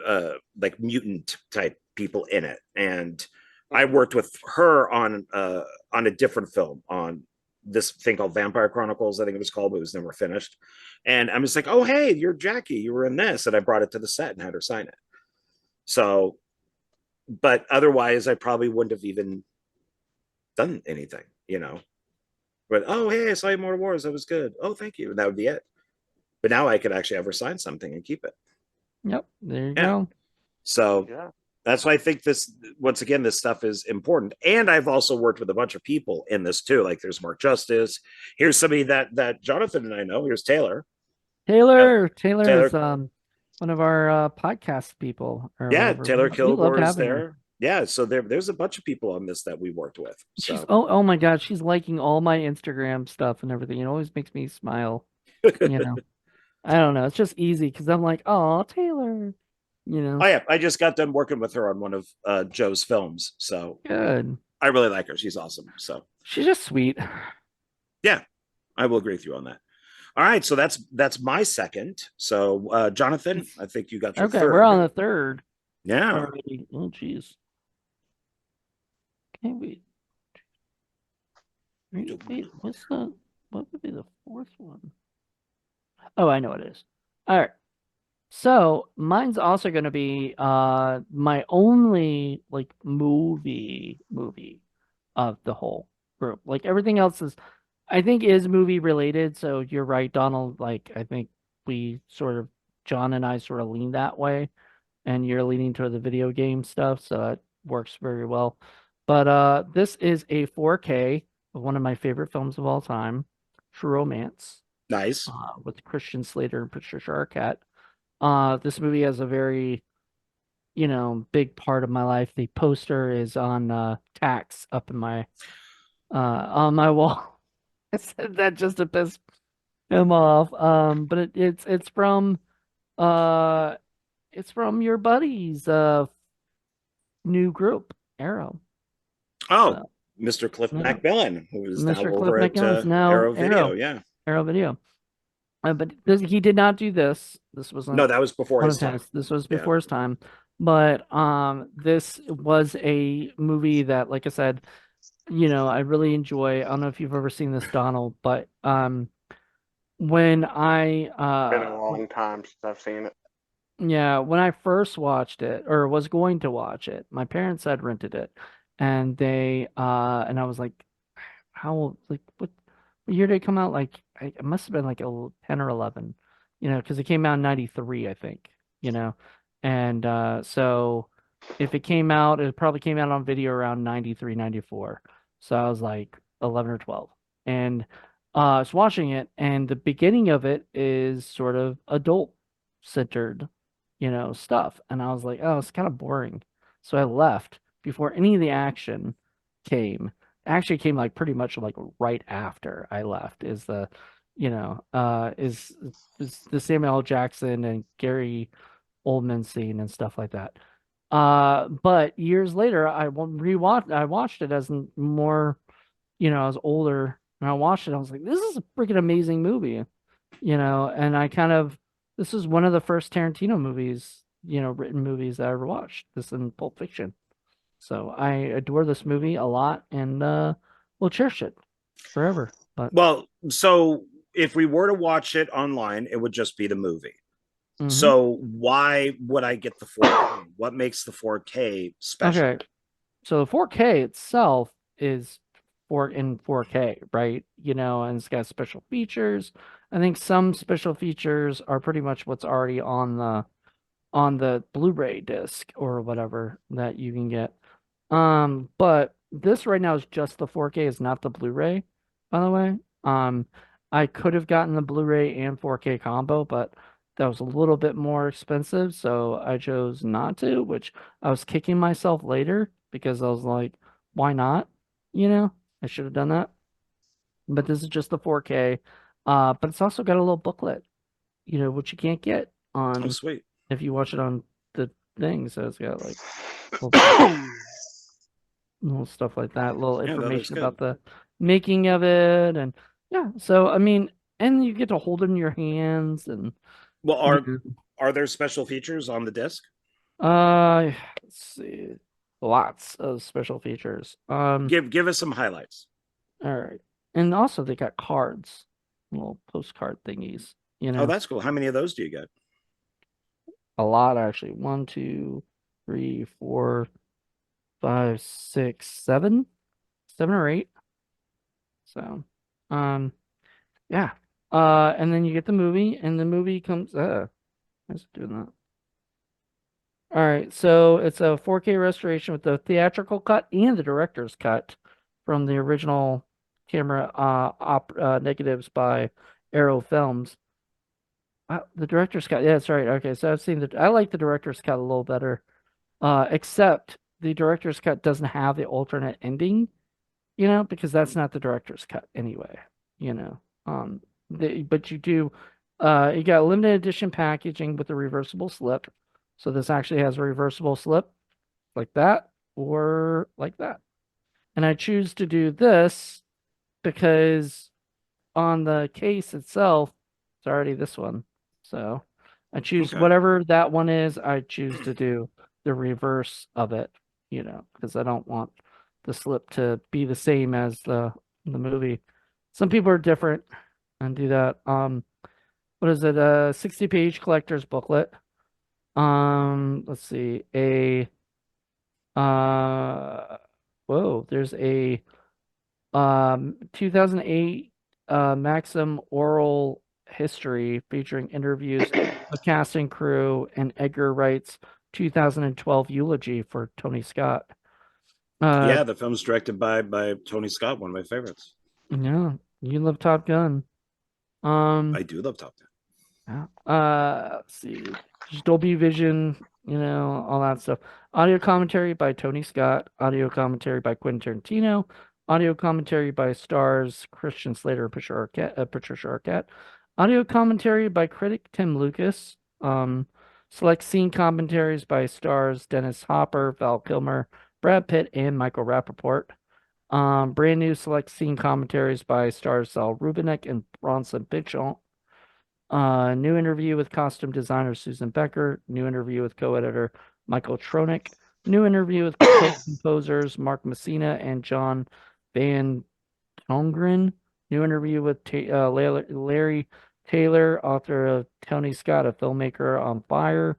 like mutant type people in it, and I worked with her on a different film, on this thing called Vampire Chronicles, I think it was called, but it was never finished. And I'm just like, oh, hey, you're Jackie, you were in this. And I brought it to the set and had her sign it. So, but otherwise I probably wouldn't have even done anything, But, oh, hey, I saw Immortal Wars, that was good. Oh, thank you. And that would be it. But now I could actually have her sign something and keep it. Yep, there you go. So that's why I think this, once again, this stuff is important. And I've also worked with a bunch of people in this too. Like there's Mark Justice. Here's somebody that Jonathan and I know. Here's Taylor. Taylor is one of our podcast people. Taylor Kilgore is there. Her. Yeah, so there's a bunch of people on this that we worked with. So. She's oh my God, she's liking all my Instagram stuff and everything. It always makes me smile. I don't know. It's just easy because I'm like, oh, Taylor. Oh yeah, I just got done working with her on one of Joe's films, so good. I really like her. She's awesome. So she's just sweet. Yeah, I will agree with you on that. All right, so that's my second. So Jonathan, I think you got your third. We're on the third. Yeah. Already. Oh jeez. Okay, wait. What would be the fourth one? Oh, I know what it is. All right. So mine's also going to be my only like movie of the whole group. Like everything else is, I think, is movie related. So you're right, Donald. Like I think John and I sort of lean that way, and you're leaning toward the video game stuff. So that works very well. But this is a 4K of one of my favorite films of all time, True Romance. Nice. With Christian Slater and Patricia Arquette. This movie has a very, big part of my life. The poster is on tacks up in my on my wall. I said that just to piss him off. But it's from your buddy's new group, Arrow. Oh, Mr. Cliff McMillan, who is now over at Arrow Video. Yeah, Arrow Video. But he did not do this. This was that was before his time. This was before his time. But this was a movie that, like I said, I really enjoy. I don't know if you've ever seen this, Donald, but when I been a long time since I've seen it. Yeah, when I first watched it or was going to watch it, my parents had rented it, and they and I was like, what year did it come out? Like it must have been like 10 or 11, because it came out in 93, I think, and so if it came out, it probably came out on video around 93, 94. So I was like 11 or 12, and I was watching it, and the beginning of it is sort of adult centered, stuff, and I was like, oh, it's kind of boring. So I left before any of the action came. Actually came like pretty much like right after I left is the is the Samuel L. Jackson and Gary Oldman scene and stuff like that. But years later I watched it as more, I was older, and I watched it, I was like, this is a freaking amazing movie, and this is one of the first Tarantino movies, written movies that I ever watched, this and Pulp Fiction. So I adore this movie a lot, and will cherish it forever. But so if we were to watch it online, it would just be the movie. Mhm. So why would I get the 4K? What makes the 4K special? Okay. So the 4K itself is in 4K, right? You know, and it's got special features. I think some special features are pretty much what's already on the Blu-ray disc or whatever that you can get. But this right now is just the 4K, is not the Blu-ray, by the way. I could have gotten the Blu-ray and 4K combo, but that was a little bit more expensive, so I chose not to, which I was kicking myself later because I was like, why not? You know, I should have done that. But this is just the 4K. But it's also got a little booklet, you know, which you can't get Oh, on sweet. if you watch it on the thing. So it's got like little stuff like that, little Yeah, that looks information good. about the making of it, and yeah. So I mean, and you get to hold it in your hands, and Well, you are there special features on the disc? let's see, lots of special features. Give us some highlights. All right, and also they got cards, little postcard thingies. You Oh, know, that's cool. How many of those do you get? a lot actually. One, two, three, four, five, six, seven, 7 or 8. So, um. Yeah. And then you get the movie, and the movie comes. I was doing that. All right, so it's a 4K restoration with the theatrical cut and the director's cut from the original camera negatives by Arrow Films. The director's cut, yeah, that's right. Okay, so I've seen I like the director's cut a little better. Except the director's cut doesn't have the alternate ending, you know, because that's not the director's cut anyway, you know. But you do, you got limited edition packaging with a reversible slip. So this actually has a reversible slip like that or like that. And I choose to do this because on the case itself, it's already this one. So I choose Okay. whatever that one is, I choose to do the reverse of it, you know, because I don't want the slip to be the same as the movie. Some people are different and do that. What is it? A 60-page collector's booklet. Let's see. Uh whoa, there's a 2008 Maxim oral history featuring interviews with cast and crew and Edgar Wright's 2012 eulogy for Tony Scott. Yeah, the film's directed by Tony Scott, one of my favorites. Yeah, you love Top Gun. I do love Top Gun. Yeah. Let's see. Just Dolby Vision, you know, all that stuff. Audio commentary by Tony Scott. Audio commentary by Quentin Tarantino. Audio commentary by stars Christian Slater, Patricia Arquette. Audio commentary by critic Tim Lucas. Select scene commentaries by stars Dennis Hopper, Val Kilmer, Brad Pitt, and Michael Rappaport. Brand new select scene commentaries by stars Sal Rubinek and Bronson Pinchot. New interview with costume designer Susan Becker. New interview with co-editor Michael Tronick. New interview with co-composers Mark Messina and John Van Tongren. New interview with Larry Taylor, author of Tony Scott, a filmmaker on fire.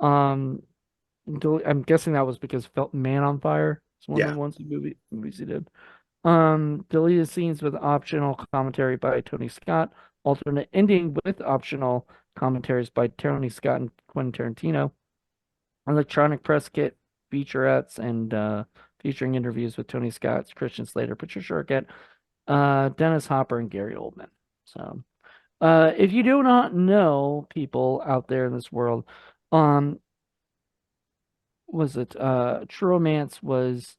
I'm guessing that was because Man on Fire. It's one of the ones movies he did. Deleted scenes with optional commentary by Tony Scott. Alternate ending with optional commentaries by Tony Scott and Quentin Tarantino. Electronic press kit featurettes and featuring interviews with Tony Scott, Christian Slater, Patricia Arquette, Dennis Hopper, and Gary Oldman. So, if you do not know, people out there in this world, was it True Romance was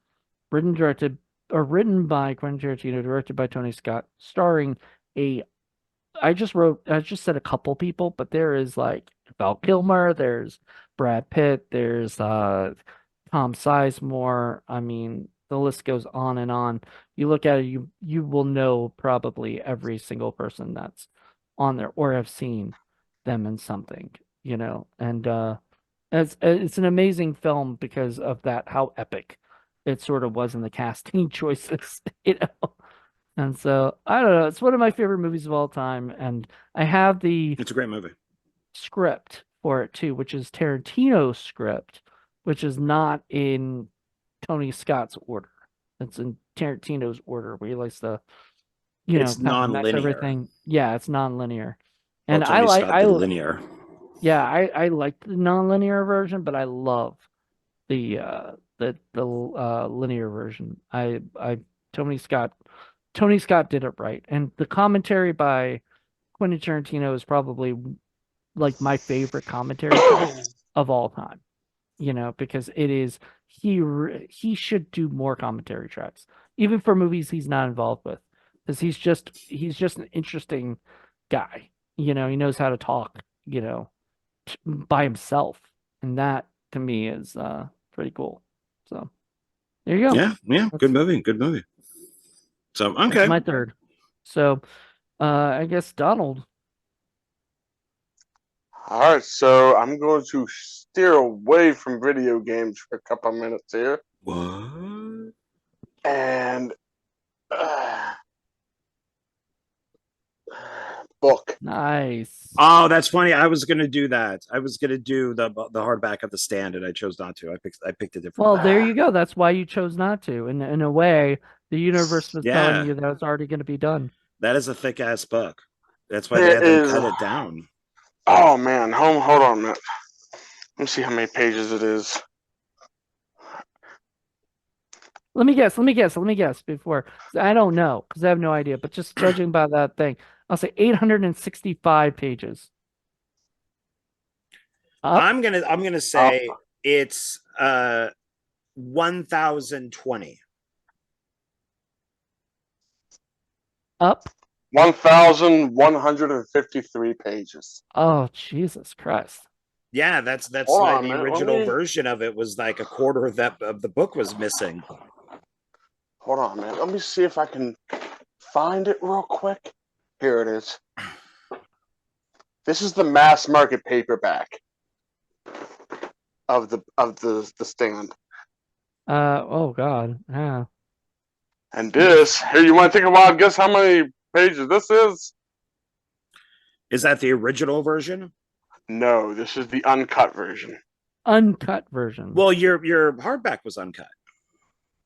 written written by Quentin Tarantino, directed by Tony Scott, starring I just said a couple people, but there is like Val Kilmer, there's Brad Pitt, there's Tom Sizemore. I mean, the list goes on and on. You look at it, you will know probably every single person that's on there or have seen them in something, you know. And it's an amazing film because of that, how epic it sort of was in the casting choices, you know. And so I don't know. It's one of my favorite movies of all time, and I have the It's a great movie. script for it too, which is Tarantino's script, which is not in Tony Scott's order. It's in Tarantino's order, where he likes to, It's kind of mess non-linear. everything. Yeah, it's non-linear. Well, And Tony Scott did linear. yeah, I like the non-linear version, but I love the linear version. Tony Scott Tony Scott did it right. And the commentary by Quentin Tarantino is probably like my favorite commentary track of all time. Because it is he should do more commentary tracks, even for movies he's not involved with, because he's just an interesting guy. He knows how to talk, by himself, and that to me is pretty cool. So there you go. Yeah, good movie, good movie. So That's okay, my third. So I guess Donald. All right, so I'm going to steer away from video games for a couple of minutes here, what? and book. Nice. Oh, that's funny. I was gonna do that. I was gonna do the hardback of The Stand, and I chose not to. I picked a different. Well, there you go. That's why you chose not to. In a way, the universe was telling Yeah, you that it's already going to be done. that is a thick ass book. That's why they It had them is. cut it down. Oh man, hold on a minute. Let me see how many pages it is. Let me guess before. I don't know because I have no idea, but just judging by that thing, I'll say 865 pages. Up? I'm gonna say it's 1020. Up? 1,153 pages. Oh, Jesus Christ. Yeah, that's Hold why on, the man. original version of it was like a quarter of that of the book was missing. Hold on, man. Let me see if I can find it real quick. Here it is. This is the mass market paperback of the Stand. Oh God. Yeah. And this, here, you want to take a while? Guess how many pages this is? Is that the original version? No, this is the uncut version. Uncut version. Well, your hardback was uncut.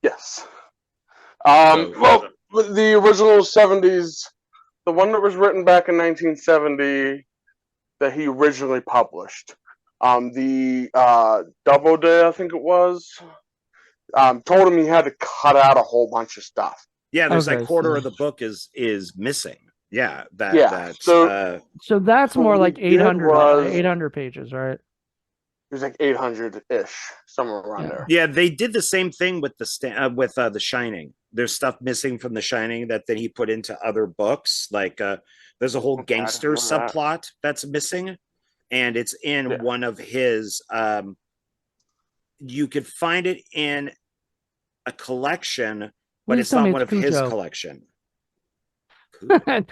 Yes. So- Well, the original 70s, the one that was written back in 1970 that he originally published. The Doubleday, I think it was, told him he had to cut out a whole bunch of stuff. Yeah, there's Okay, like quarter so- of the book is missing. Yeah, Yeah, that's so- So that's So more what like we did 800 was- 800 pages, right? It was like 800-ish, somewhere around Yeah. there. yeah, they did the same thing with the Shining. There's stuff missing from The Shining that then he put into other books. Like there's a whole Okay, I didn't gangster know that. subplot that's missing, and it's in Yeah. one of his. You could find it in a collection, but Please it's tell not me one it's of his Cujo. collection. I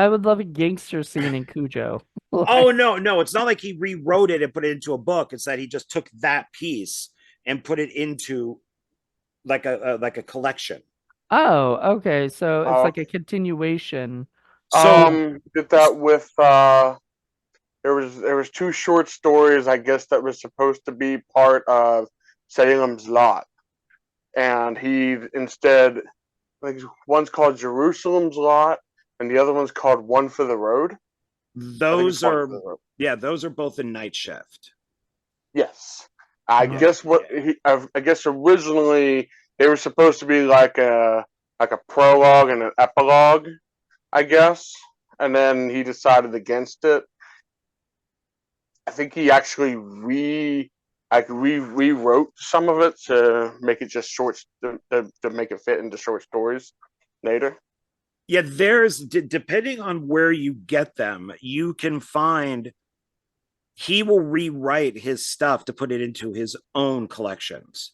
would love a gangster scene in Cujo. Oh no, it's not like he rewrote it and put it into a book. It's that he just took that piece and put it into like a collection. Oh, okay. So it's Oh. like a continuation. So Did that with there was two short stories, I guess, that was supposed to be part of Salem's Lot, and he instead, like, one's called Jerusalem's Lot, and the other one's called One for the Road. I think those it's One are for the Road. yeah, those are both in Night Shift. Yes, I Yeah. guess I guess originally they were supposed to be like a prologue and an epilogue, I guess, and then he decided against it. I think he actually rewrote some of it to make it just short to make it fit into short stories later. Yeah, there's depending on where you get them, you can find he will rewrite his stuff to put it into his own collections.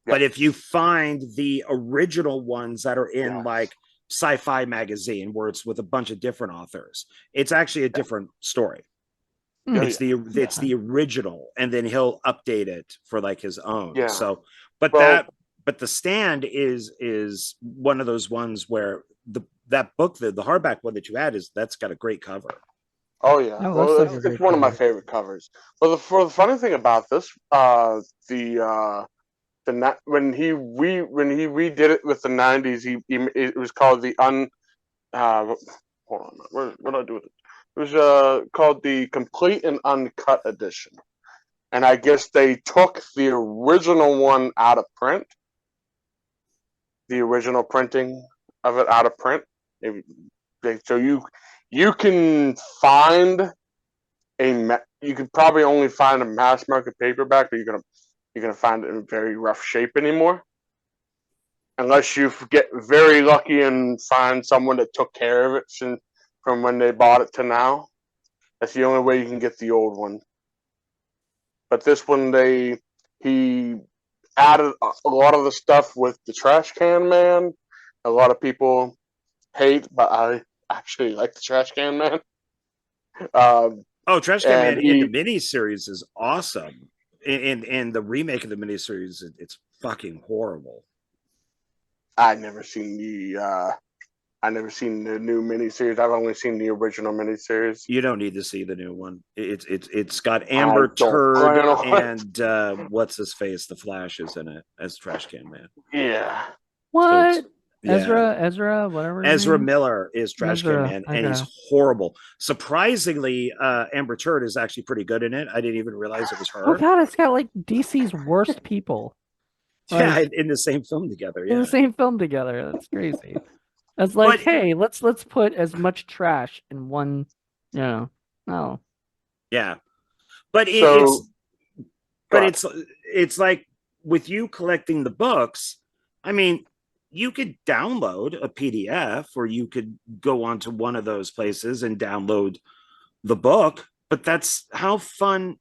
But if you find the original ones that are in like Sci-Fi magazine where it's with a bunch of different authors, it's actually a different story. It's the original, and then he'll update it for like his own. Yeah. So, but Well, but The Stand is one of those ones where that book, the hardback one that you had, that's got a great cover. Oh yeah, Oh, well, looks like a it's great one of my cover. favorite covers. Well, the funny thing about this, when he redid it with the '90s, it was called the hold on, what did I do with it? It was called the Complete and Uncut Edition, and I guess they took the original one out of print, the original printing of it out of print. So you can find you could probably only find a mass market paperback, but you're gonna find it in very rough shape anymore, unless you get very lucky and find someone that took care of it from when they bought it to now. That's the only way you can get the old one. But this one, he added a lot of the stuff with the Trash Can Man. A lot of people hate, but I actually like the Trash Can Man. Oh, Trash Can And Man in the he, miniseries is awesome. In the remake of the miniseries, it's fucking horrible. I never seen the new miniseries. I've only seen the original miniseries. You don't need to see the new one. It's got I Amber don't Turd plan on it. and what's his face? The Flash is in it as Trash Can Man. Yeah. So What? yeah. Ezra, whatever. his Ezra name? Miller is Trash Can Ezra. Man, and Okay. he's horrible. Surprisingly, Amber Turd is actually pretty good in it. I didn't even realize it was Oh her. God, it's got like DC's worst people. Yeah, Like in the same film together. in the Yeah, same film together. That's crazy. It's like, but hey, let's put as much trash in one, you know. No. yeah, but So, but God, it's like with you collecting the books. I mean, you could download a PDF, or you could go onto one of those places and download the book. But that's how fun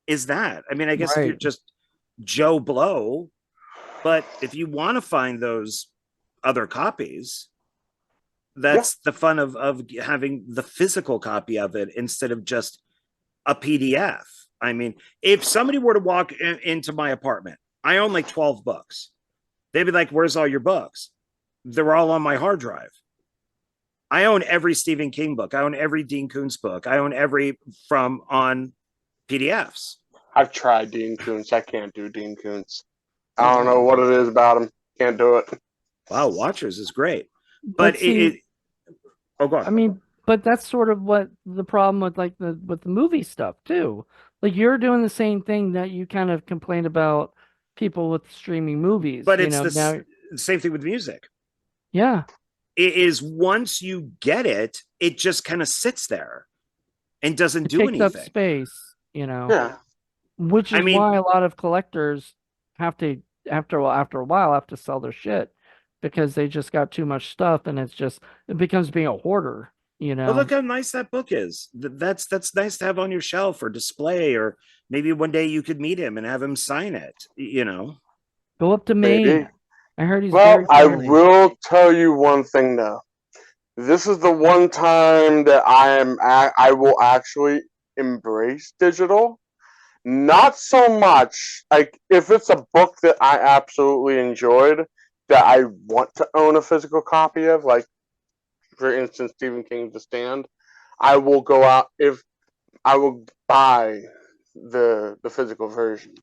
is that? I mean, I guess if you're Right. just Joe Blow, but if you want to find those other copies, yeah, that's the fun of having the physical copy of it instead of just a PDF. I mean, if somebody were to walk into my apartment, I own like 12 books. They'd be like, "Where's all your books?" They're all on my hard drive. I own every Stephen King book. I own every Dean Koontz book. I own every from on PDFs. I've tried Dean Koontz. I can't do Dean Koontz. Oh I don't know wow, what it is about him. Can't do it. wow, Watchers is great, but But see, oh, go I on. mean, but that's sort of what the problem with like the movie stuff too. Like you're doing the same thing that you kind of complained about people with streaming movies, But it's now. the same thing with music. Yeah. It is once you get it, it just kind of sits there and doesn't It do takes up anything. space, Yeah. which I is mean, why a lot of collectors have to after a while have to sell their shit because they just got too much stuff and it becomes being a hoarder, but look how nice that book is. That's nice to have on your shelf or display, or maybe one day you could meet him and have him sign it. Go up to Maine. Maybe. I heard he's Well, very I friendly. will tell you one thing though. This is the one time that I will actually embrace digital. Not so much like if it's a book that I absolutely enjoyed that I want to own a physical copy of, like for instance Stephen King's The Stand. I will go out if I will buy the physical version.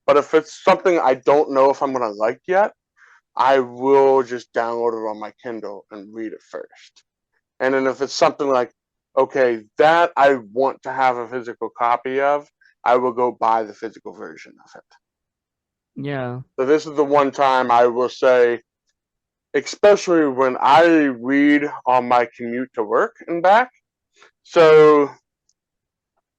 But if it's something I don't know if I'm gonna like yet, I will just download it on my Kindle and read it first. And then if it's something like, okay, that I want to have a physical copy of, I will go buy the physical version of it. Yeah. So this is the one time I will say, especially when I read on my commute to work and back. So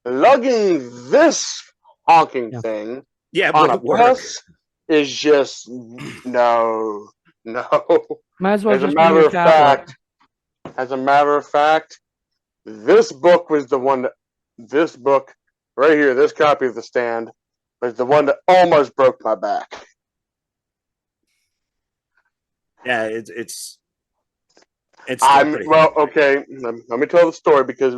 lugging this honking Yeah. thing Yeah, on a will work. bus is just no, no. Might as well As a just bring matter your of tablet. fact, as a matter of fact, this book was the one that this book right here, this copy of The Stand, was the one that almost broke my back. Yeah, it's still pretty Well, funny. okay. Let me tell the story because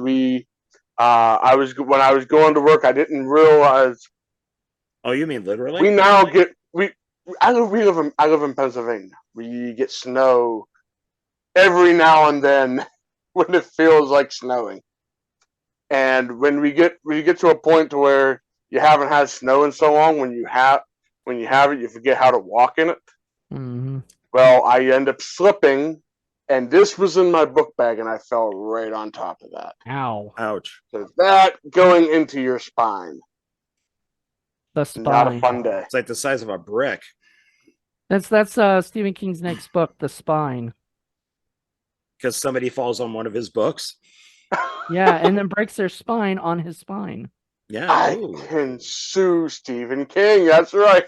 I was when I was going to work, I didn't realize Oh, you mean we literally? now get we I live in Pennsylvania. We get snow every now and then when it feels like snowing. And when we get to a point to where you haven't had snow in so long, when you have it, you forget how to walk in it. Mm-hmm. Well, I end up slipping, and this was in my book bag, and I fell right on top of that. Ow. Ouch. So that going into your spine, The not a Spine. fun day. It's like the size of a brick. That's Stephen King's next book, The Spine. Because somebody falls on one of his books. Yeah, and then breaks their spine on his spine. Yeah. I Ooh. can sue Stephen King. That's right.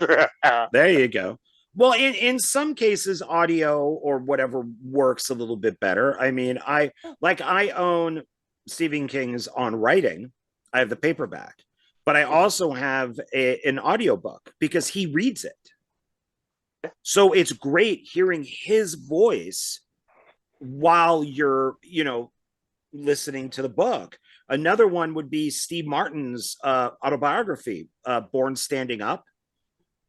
There you go. Well, in some cases, audio or whatever works a little bit better. I mean, I own Stephen King's On Writing. I have the paperback, but I also have an audiobook because he reads it. So it's great hearing his voice while you're, listening to the book. Another one would be Steve Martin's autobiography, Born Standing Up,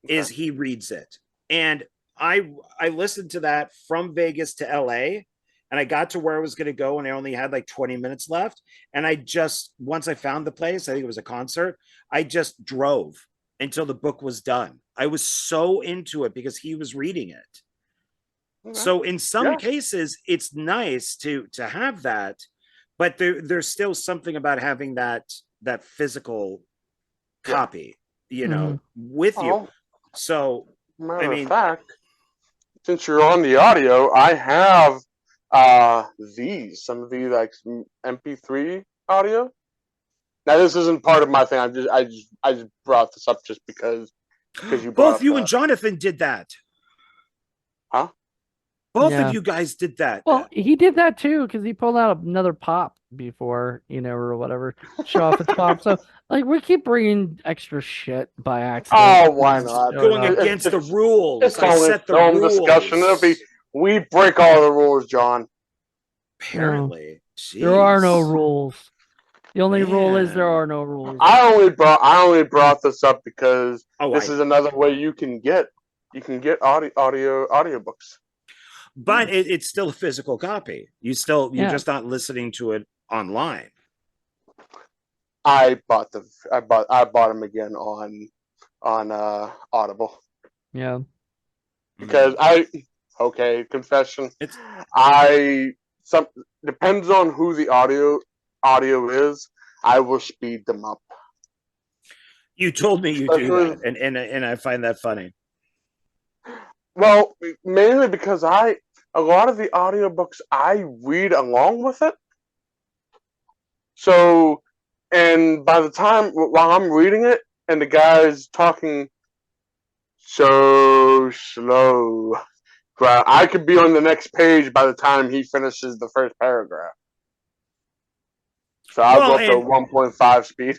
is he reads it. And I listened to that from Vegas to LA, and I got to where I was going to go, and I only had like 20 minutes left. And once I found the place, I think it was a concert, I just drove until the book was done. I was so into it because he was reading it. Okay. So in some cases, it's nice to have that, but there's still something about having that physical copy, with you. So matter of fact, since you're on the audio, I have some of the like MP3 audio. Now this isn't part of my thing. I just brought this up just because you brought both you and Jonathan did that. Huh? Both of you guys did that. Well, he did that too because he pulled out another pop before, or whatever, show off its pop. So, like, we keep bringing extra shit by accident. Oh, why not? Going against the rules. It's only film discussion. We break all the rules, John. Apparently, there are no rules. The only rule is there are no rules. I only brought this up because this is another way you can get audiobooks. But it's still a physical copy. You're just not listening to it online. I bought them again on Audible. Yeah. Because confession. Depends on who the audio is. I will speed them up. You told me you do that, and I find that funny. Well, mainly because a lot of the audiobooks I read along with it. So, and by the time while I'm reading it and the guy's talking so slow, I could be on the next page by the time he finishes the first paragraph. So I'll go up to 1.5 speed.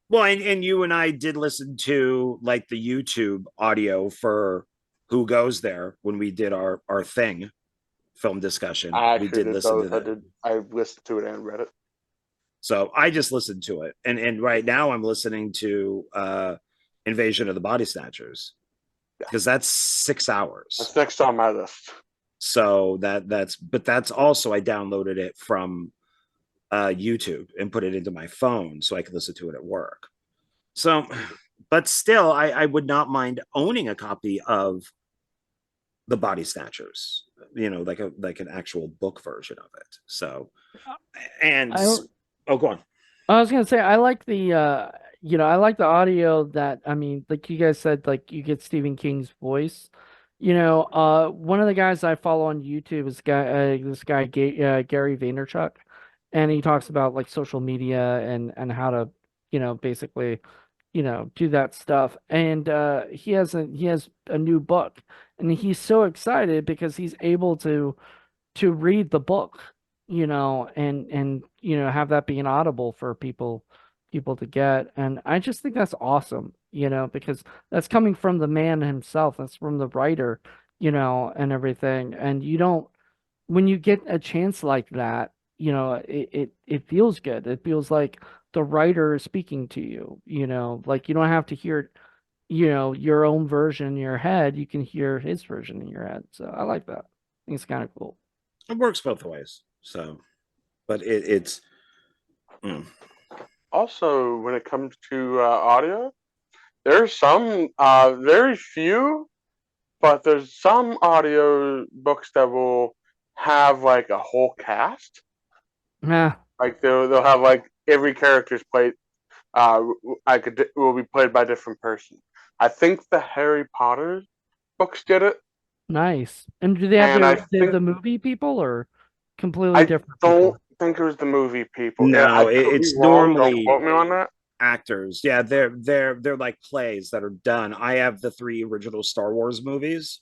Well, and you and I did listen to like the YouTube audio for Who Goes There when we did our thing film discussion. We did listen to that. I listened to it and read it. So I just listened to it. And right now I'm listening to Invasion of the Body Snatchers. Because that's 6 hours. That's next on my list. So that's also I downloaded it from YouTube and put it into my phone so I could listen to it at work. So, but still, I would not mind owning a copy of the Body Snatchers, like an actual book version of it. So, go on. I was gonna say I like the I like the audio that, like you guys said, like you get Stephen King's voice. One of the guys I follow on YouTube is this guy Gary Vaynerchuk, and he talks about like social media and how to basically do that stuff. And he has a new book, and he's so excited because he's able to read the book, and have that be an audible for people to get. And I just think that's awesome, because that's coming from the man himself. That's from the writer, and everything. And when you get a chance like that, it feels good. It feels like the writer is speaking to you, like you don't have to hear it, you know, your own version in your head, you can hear his version in your head. So I like that. I think it's kind of cool. It works both ways. So, but it's mm. Also, when it comes to audio, there's some very few, but there's some audio books that will have like a whole cast. Yeah, Like they'll have like every character's played. Will be played by a different person. I think the Harry Potter books did it, nice. And do they have and I the think movie people or completely I different don't people? think it was the movie people. I No, could be it's wrong. Don't normally quote me on that. actors. Yeah, they're like plays that are done. I have the 3 original Star Wars movies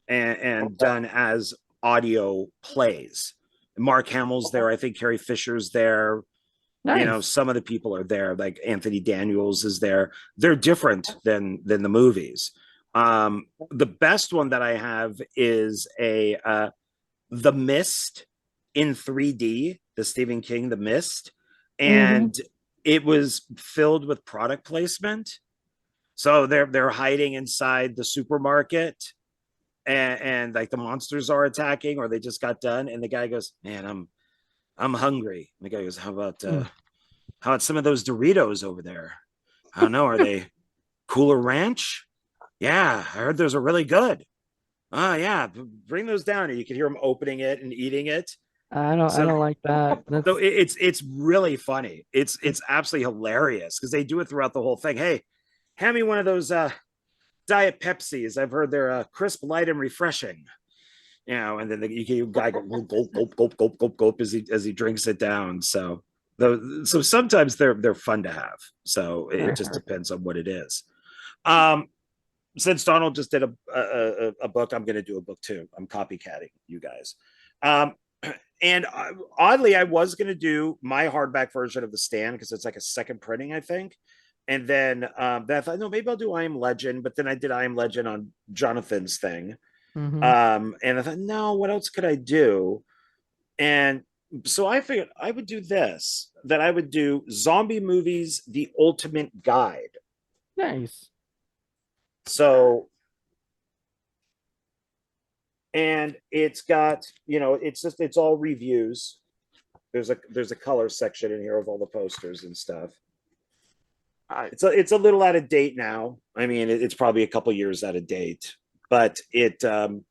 and Okay. done as audio plays. Mark Hamill's there. I think Carrie Fisher's there. You know, Nice. some of the people are there. Like Anthony Daniels is there. They're different than the movies. The best one that I have is a The Mist in 3D, the Stephen King The Mist, Mm-hmm. and it was filled with product placement. So they're hiding inside the supermarket, and like the monsters are attacking, or they just got done, and the guy goes, "Man, I'm hungry." And the guy goes, how about some of those Doritos over there? I don't know. Are they Cooler Ranch? Yeah, I heard those are really good. Oh yeah, bring those down. And you can hear him opening it and eating it. I So don't like that. so That's it's really funny. It's absolutely hilarious because they do it throughout the whole thing. Hey, hand me one of those Diet Pepsis. I've heard they're crisp, light, and refreshing. You know, and then you guy go gulp, gulp, gulp, gulp, gulp, gulp, gulp as he drinks it down. So sometimes they're fun to have. So it just depends on what it is. Um, since Donald just did a book, I'm going to do a book too. I'm copycatting you guys. Um, and oddly, I was going to do my hardback version of The Stand because it's like a second printing, I think. And then I thought, no, maybe I'll do I Am Legend. But then I did I Am Legend on Jonathan's thing. mm-hmm. And I thought, no, what else could I do? And so I figured I would do this, that I would do Zombie Movies, The Ultimate Guide. Nice. So, and it's got, you know, it's all reviews. There's a color section in here of all the posters and stuff. It's a little out of date now. I mean, it's probably a couple years out of date, but and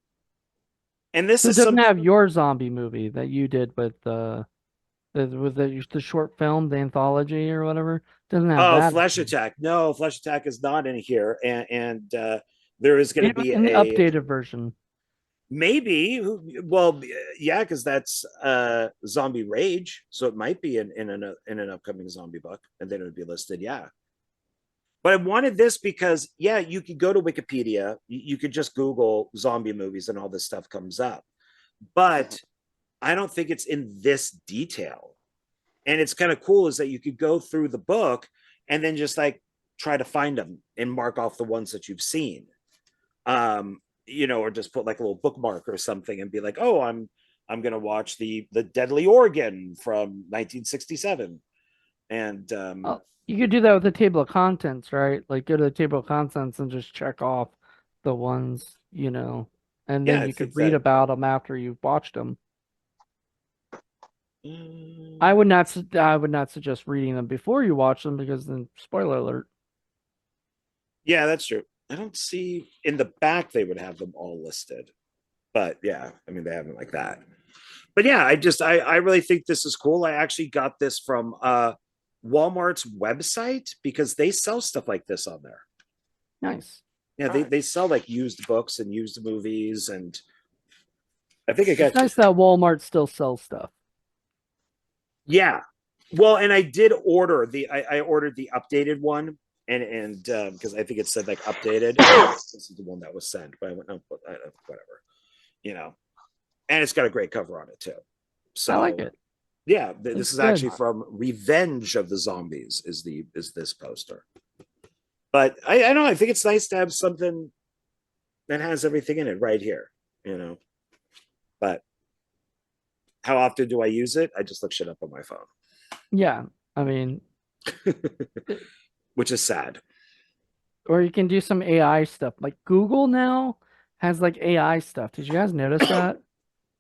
this So it is doesn't some. have your zombie movie that you did with the short film, the anthology or whatever. Doesn't have Oh, that Flesh Attack. No, Flesh Attack is not in here, and there is going to be in the a updated version. maybe. Well, yeah, because that's Zombie Rage, so it might be in an upcoming zombie book, and then it would be listed. Yeah, but I wanted this because yeah, you could go to Wikipedia, you could just Google zombie movies, and all this stuff comes up. But I don't think it's in this detail. And it's kind of cool is that you could go through the book and then just like try to find them and mark off the ones that you've seen. You know, or just put like a little bookmark or something and be like, oh, I'm gonna watch the Deadly Organ from 1967. And Oh, you could do that with the table of contents, right? Like go to the table of contents and just check off the ones, you know, and yeah, then I you could think read that about them after you've watched them. mm, I would not suggest reading them before you watch them because then spoiler alert. yeah, that's true. I don't see in the back they would have them all listed. But yeah, I mean they have them like that. But yeah, I really think this is cool. I actually got this from Walmart's website because they sell stuff like this on there. Nice. Yeah, they sell like used books and used movies, and I think I It's got nice that Walmart still sells stuff. yeah. Well, and I did order I ordered the updated one, and because I think it said like updated. This is the one that was sent, but I went no, whatever, you know. And it's got a great cover on it too. I So like it. yeah, this It's is good. actually from Revenge of the Zombies is this poster. But I don't know, I think it's nice to have something that has everything in it right here, you know. But how often do I use it? I just look shit up on my phone. Yeah. I mean, Which is sad. or you can do some AI stuff. Like Google now has like AI stuff. Did you guys notice that?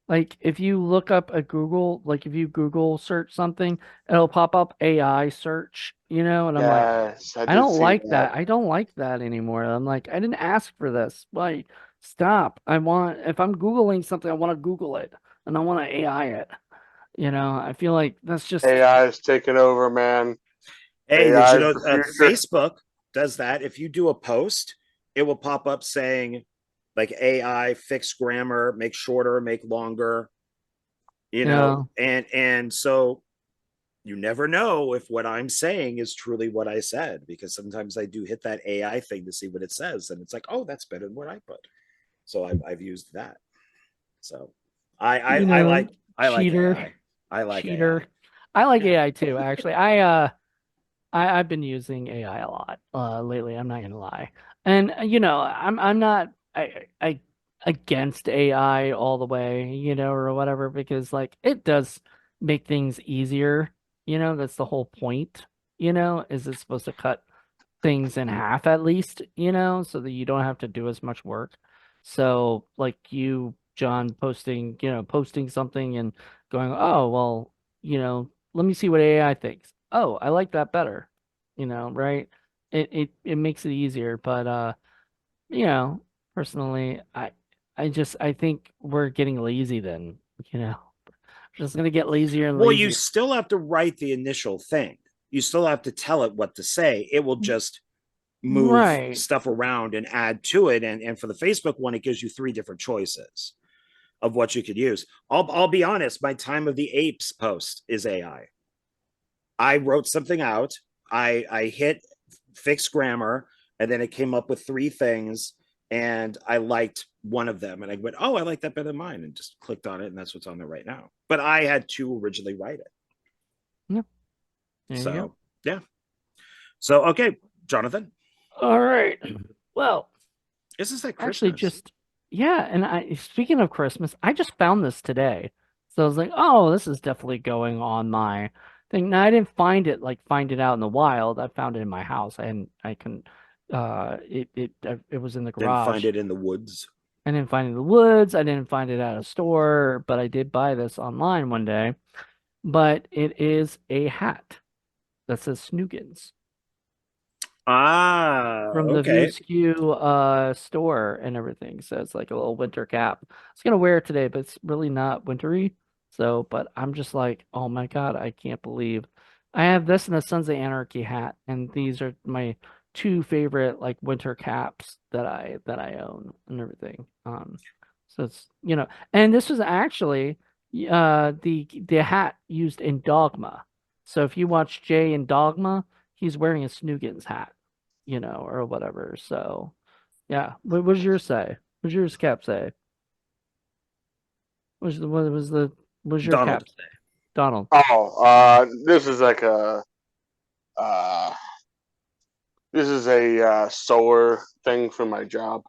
Like if you look up a Google, like if you Google search something, it'll pop up AI search, and I'm like, Yes, I I did don't see like that. that. I don't like that anymore. I'm like, I didn't ask for this. Like, stop. If I'm Googling something, I want to Google it and I want to AI it. I feel like that's just AI is taking over, man. Hey, did AI you is know the future. Facebook does that? If you do a post, it will pop up saying like AI fix grammar, make shorter, make longer, Yeah. and so you never know if what I'm saying is truly what I said, because sometimes I do hit that AI thing to see what it says, and it's like, oh, that's better than what I put. So I've used that. So I I, You I know, like I like cheater, AI. I like cheater. AI. I like Yeah. AI too, actually. I've been using AI a lot lately, I'm not gonna lie. And I'm not I against AI all the way, or whatever, because like it does make things easier, that's the whole point, is it's supposed to cut things in half at least, so that you don't have to do as much work. So like you, John, posting something and going, oh, well, let me see what AI thinks. Oh, I like that better, right? It makes it easier, but you know, personally, I think we're getting lazy then, you know. Just gonna get lazier and Well, you lazier. still have to write the initial thing. You still have to tell it what to say. It will just move Right. stuff around and add to it. And for the Facebook one, it gives you three different choices of what you could use. I'll be honest, my Time of the Apes post is AI. I wrote something out. I hit fix grammar, and then it came up with three things, and I liked one of them, and I went, "Oh, I like that better than mine," and just clicked on it, and that's what's on there right now. But I had to originally write it, Yeah, there you go. so yeah. So okay, Jonathan, All right. Well, this is like actually, Christmas. yeah, and speaking of Christmas, I just found this today. So I was like, oh, this is definitely going on my thing. Now I didn't find it out in the wild. I found it in my house. I couldn't it was in the Didn't find garage. it in the woods. I didn't find it in the woods. I didn't find it at a store, but I did buy this online one day. But it is a hat that says Snoogans Ah, from the View okay. Askew store and everything. So it's like a little winter cap. I was gonna wear it today, but it's really not wintry. So, but I'm just like, oh my God, I can't believe I have this and a Sons of Anarchy hat, and these are my two favorite like winter caps that I own and everything. So it's and this was actually the hat used in Dogma. So if you watch Jay in Dogma, he's wearing a Snoogans hat, or whatever. So, yeah. What does yours say? What does yours cap say? What was your Donald. cap say? Donald. Oh, this is like uh, this is a solar thing for my job.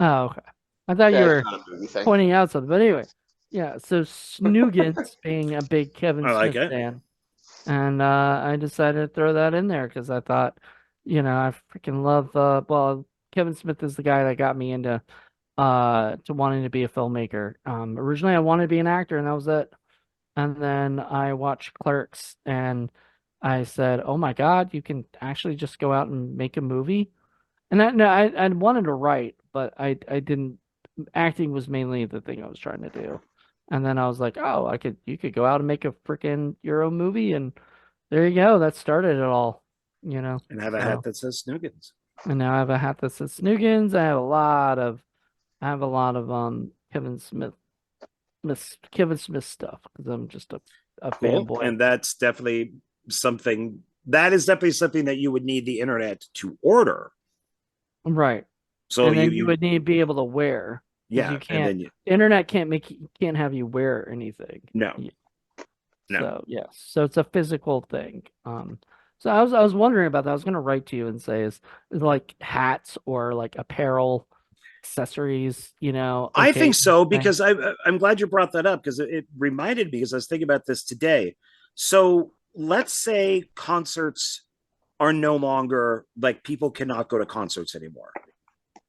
Oh, okay. I thought you Yeah, it's were not a movie thing. pointing out something, but anyway, yeah. So Snoogans being a big Kevin I like Smith it. fan, and I decided to throw that in there because I thought, I freaking love well, Kevin Smith is the guy that got me into to wanting to be a filmmaker. Originally I wanted to be an actor and that was it. And then I watched Clerks and I said, "Oh my God, you can actually just go out and make a movie." And no, I wanted to write, but I didn't. Acting was mainly the thing I was trying to do. And then I was like, "Oh, you could go out and make a freaking your own movie," and there you go. That started it all, And have a hat So, that says Snoogans. and now I have a hat that says Snoogans. I have a lot of Kevin Smith stuff because I'm just a Cool. fanboy. And that's definitely something that you would need the internet to order. Right. So And you then you you would need to be able to wear because yeah, you and can't then you the internet can't have you wear anything. no, Yeah. no. So yes. So it's a physical thing. So I was wondering about that. I was gonna write to you and say is like hats or like apparel accessories, I okay think so thing. because I'm glad you brought that up because it reminded me because I was thinking about this today. So let's say concerts are no longer like people cannot go to concerts anymore.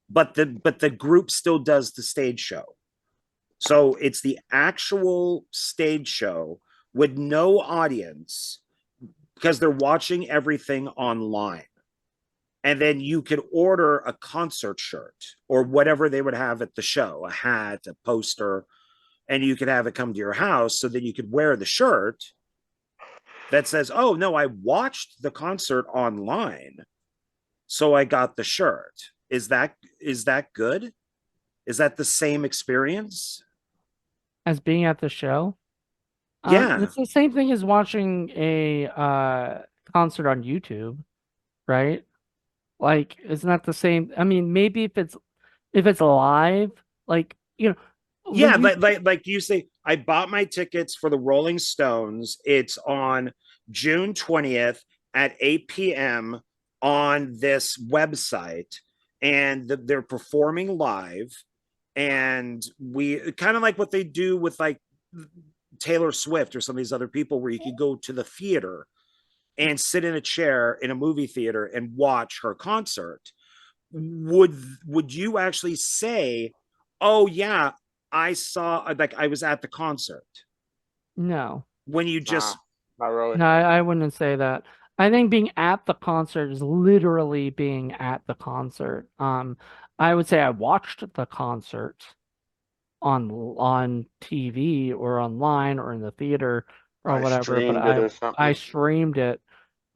But the group still does the stage show. So it's the actual stage show with no audience because they're watching everything online. And then you could order a concert shirt or whatever they would have at the show, a hat, a poster, and you could have it come to your house so that you could wear the shirt that says, "Oh no, I watched the concert online, so I got the shirt." Is that good? Is that the same experience? As being at the show. Yeah. It's the same thing as watching a concert on YouTube, right? Like, it's not the same. I mean, maybe if it's live, like, you know, Yeah, when you, like you say, I bought my tickets for the Rolling Stones. It's on June 20th at 8 p.m. on this website, and they're performing live. And we kind of like what they do with like Taylor Swift or some of these other people, where you could go to the theater and sit in a chair in a movie theater and watch her concert. Would you actually say, "Oh yeah, I saw, like I was at the concert," no, when you just Not really. no, I wouldn't say that. I think being at the concert is literally being at the concert. I would say I watched the concert on TV or online or in the theater or I whatever, but streamed it or something. I streamed it.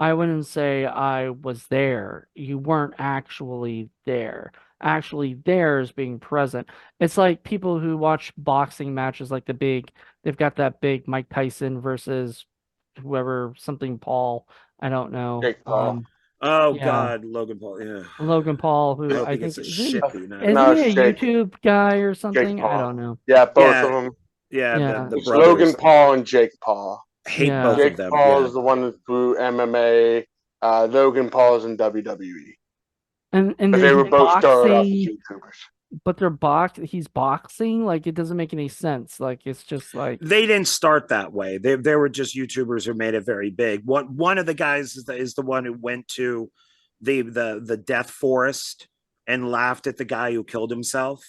I wouldn't say I was there. You weren't actually there. Actually there is being present. It's like people who watch boxing matches, like they've got that big Mike Tyson versus whoever, something Paul. I don't know. Jake Paul. oh Yeah. god, Logan Paul. Yeah. Logan Paul, I who hope I he gets think a shit beaten out of isn't No, he it's a Jake. YouTube guy or Jake something? I Paul. don't know. Yeah, both Yeah. of them. Yeah, Yeah. the It's brothers. Logan Paul and Jake Paul. Hate both Yeah. Jake of them. Paul Yeah. is the one that threw MMA. Logan Paul is in WWE. And But then they were he's both started off as boxing, YouTubers. but he's boxing, like it doesn't make any sense. Like it's just like They didn't start that way. They were just YouTubers who made it very big. One of the guys is the one who went to the death forest and laughed at the guy who killed himself.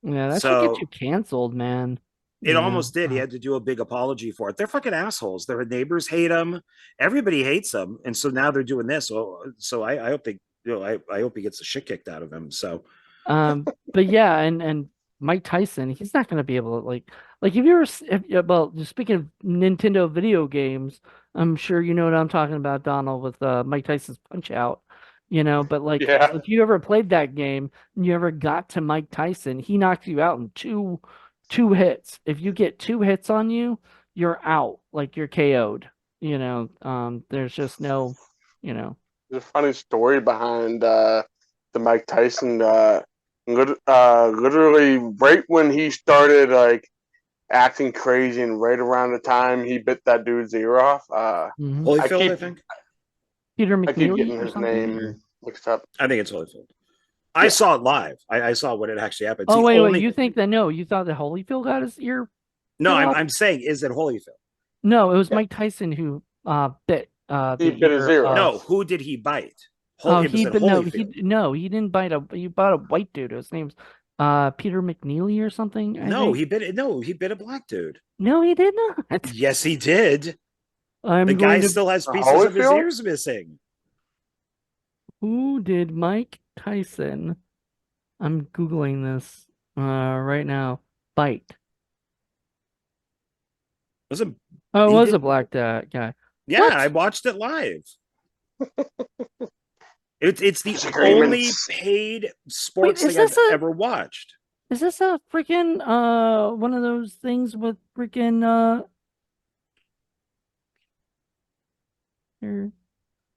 yeah, that should get So you canceled, man. it You almost know? did. He had to do a big apology for it. They're fucking assholes. Their neighbors hate them. Everybody hates them, and so now they're doing this. So I hope they, I hope he gets the shit kicked out of him. So But yeah, and Mike Tyson, he's not going to be able to like if you were well, just speaking of Nintendo video games, I'm sure you know what I'm talking about, Donald, with Mike Tyson's Punch Out. But like Yeah. if you ever played that game and you ever got to Mike Tyson, he knocks you out in two hits. If you get two hits on you, you're out, like you're KO'd. There's just no, you know. There's a funny story behind the Mike Tyson. Literally, right when he started like acting crazy, and right around the time he bit that dude's ear off. Mhm. Holyfield, I think. Peter I keep McNeely getting or his something. name mixed up. I think it's Holyfield. I saw it live. I saw when it actually happened. Oh, wait. you think that? No, you thought that Holyfield got his ear? No, cut off? I'm saying, is it Holyfield? No, it was Yeah. Mike Tyson who bit He the bit his ear off. No, who did he bite? Oh, It was at no, Holyfield. he didn't bite he bought a white dude. His name's Peter McNeely or something. I No, think. he bit a black dude. No, he did not. Yes, he did. I'm The guy going to. still has pieces of his Holyfield? ears missing. Who did Mike Tyson? I'm googling this right now. Bite. Was it? Oh, it He was did- a black guy. Yeah, What? I watched it live. It's the Screaming. only paid sports Wait, is thing I've this a- ever watched. Is this a freaking one of those things with freaking here?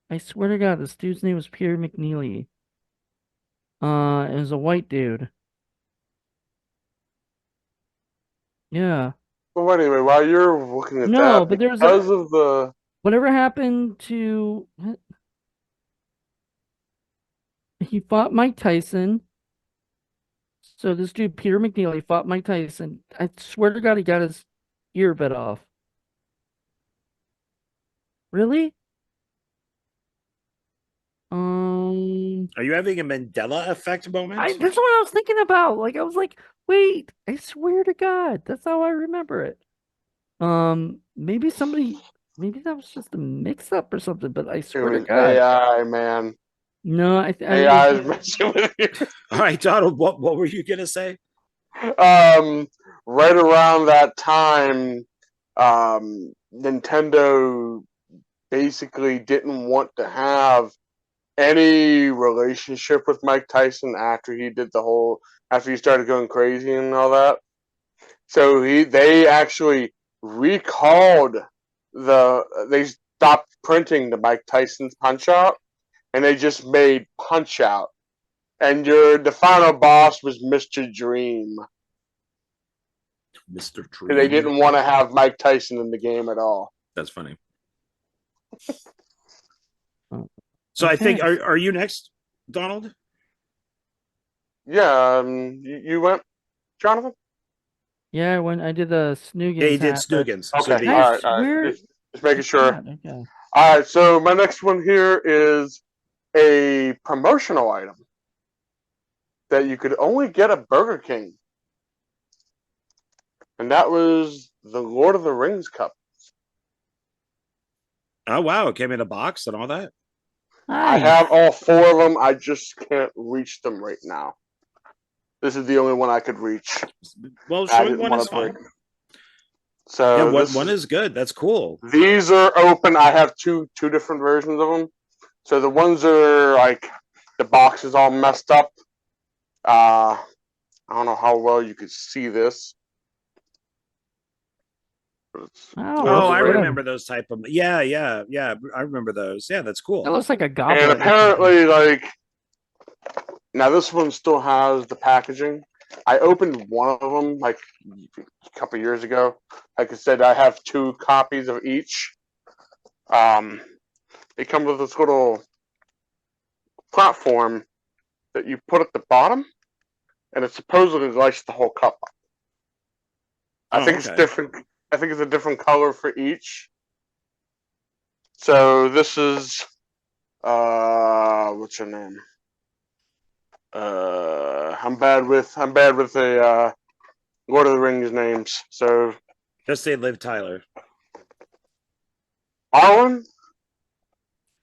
I swear to God, this dude's name was Peter McNeely. It was a white dude. Yeah. Well, anyway, while you're looking at No, that, but there's because of the whatever happened to he fought Mike Tyson. So this dude Peter McNeely fought Mike Tyson. I swear to God, he got his ear bit off. Really? Are you having a Mandela effect moment? That's what I was thinking about. Like, I was like, wait, I swear to God, that's how I remember it. Maybe maybe that was just a mix-up or something, but I It swear to was God, AI, man. no, it AI was is messing with you. All right, Donald, what were you gonna say? Right around that time, Nintendo basically didn't want to have any relationship with Mike Tyson after after he started going crazy and all that. So they actually recalled they stopped printing the Mike Tyson's Punch Out, and they just made Punch Out. And the final boss was Mr. Dream. Mr. They Dream. didn't want to have Mike Tyson in the game at all. That's funny. Oh, So I think okay. are you next, Donald? Yeah, you went, Jonathan? Yeah, when I did the Yeah, he Snoogans did hat, but Snoogans. So Okay, the I all right. swear, Just making sure. God, okay. All right, so my next one here is a promotional item that you could only get at Burger King, and that was the Lord of the Rings cup. oh wow, it came in a box and all that. I Nice. have all 4 of them. I just can't reach them right now. This is the only one I could reach. Well, I showing didn't one want is to break. fine. So Yeah, this one is good. That's cool. these are open. I have two different versions of them. So the ones are like the box is all messed up. I don't know how well you could see this. Oh, Oh, looks I good. remember those type of. Yeah, yeah, yeah. I remember those. Yeah, that's It cool. looks like a And goblet. apparently, like now, this one still has the packaging. I opened one of them like a couple years ago. Like I said, I have 2 copies of each. They come with this little platform that you put at the bottom, and it supposedly lights the whole cup up. I Oh, think it's okay. different. I think it's a different color for each. So this is what's her name? I'm bad with the Lord of the Rings names. So Just say Liv Tyler. Arwen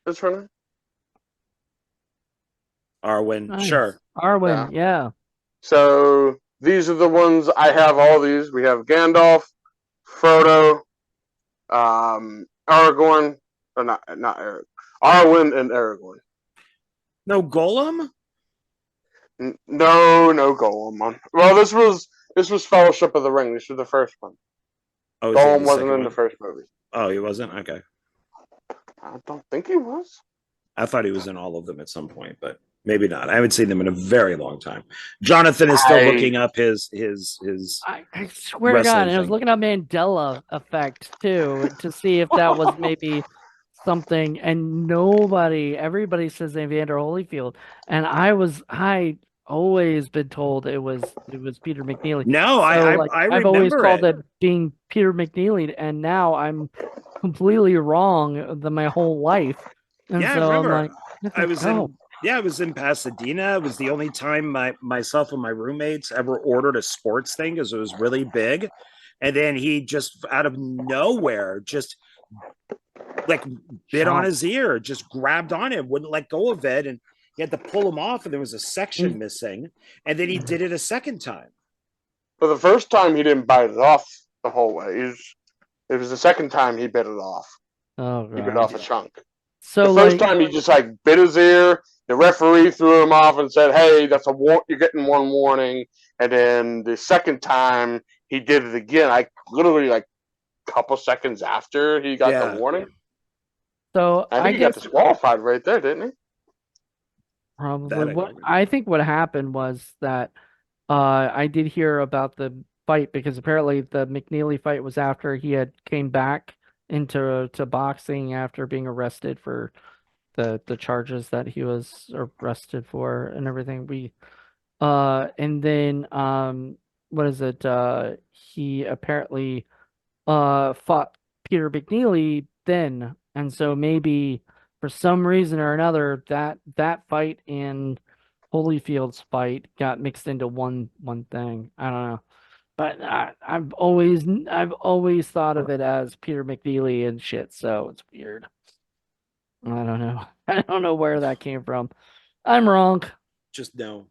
is her name. Arwen. Nice. Sure. Arwen, yeah. So these are the ones I have. All these we have Gandalf, Frodo, Aragorn, or not Aragorn, Arwen and Aragorn. No Golem. No Golem one. Well, this was Fellowship of the Ring. This was the first one. Oh, is it Golem the wasn't second in the one? first movie. Oh, he wasn't. Okay. I don't think he was. I thought he was in all of them at some point, but maybe not. I haven't seen them in a very long time. Jonathan is still looking up his I swear to God, wrestling and I was thing. looking at Mandela effect too to see if that was maybe something, and everybody says Evander Holyfield, and I always been told it was Peter McNeely. No, So like I I've always remember called it. it being Peter McNeely, and now I'm completely wrong my whole life, and Yeah, I so I'm remember. like, I was oh, I was in Pasadena. It was the only time myself and my roommates ever ordered a sports thing because it was really big. And then he just out of nowhere just like bit on Chomp. his ear, just grabbed on it, wouldn't let go of it, and he had to pull him off, and there was a section missing. And then he did it a second time. But the first time he didn't bite it off the whole way. It was the second time he bit it off. Oh He bit God. off a chunk. The So first like, time he just like bit his ear. The referee threw him off and said, "Hey, that's you're getting one warning." And then the second time he did it again. I literally like a couple seconds after he got the Yeah. warning. so I I think he got guess disqualified right there, didn't he? probably I what don't I think what happened was that I did hear about the fight because apparently the McNeely fight was after he had came back into boxing after being arrested for the charges that he was arrested for and everything. And then what is it? He apparently fought Peter McNeely then, and so maybe for some reason or another, that fight and Holyfield's fight got mixed into one thing. I don't know. But I've always thought of it as Peter McNeely and shit, so it's weird. I don't know. I don't know where that came from. I'm wrong. Just no.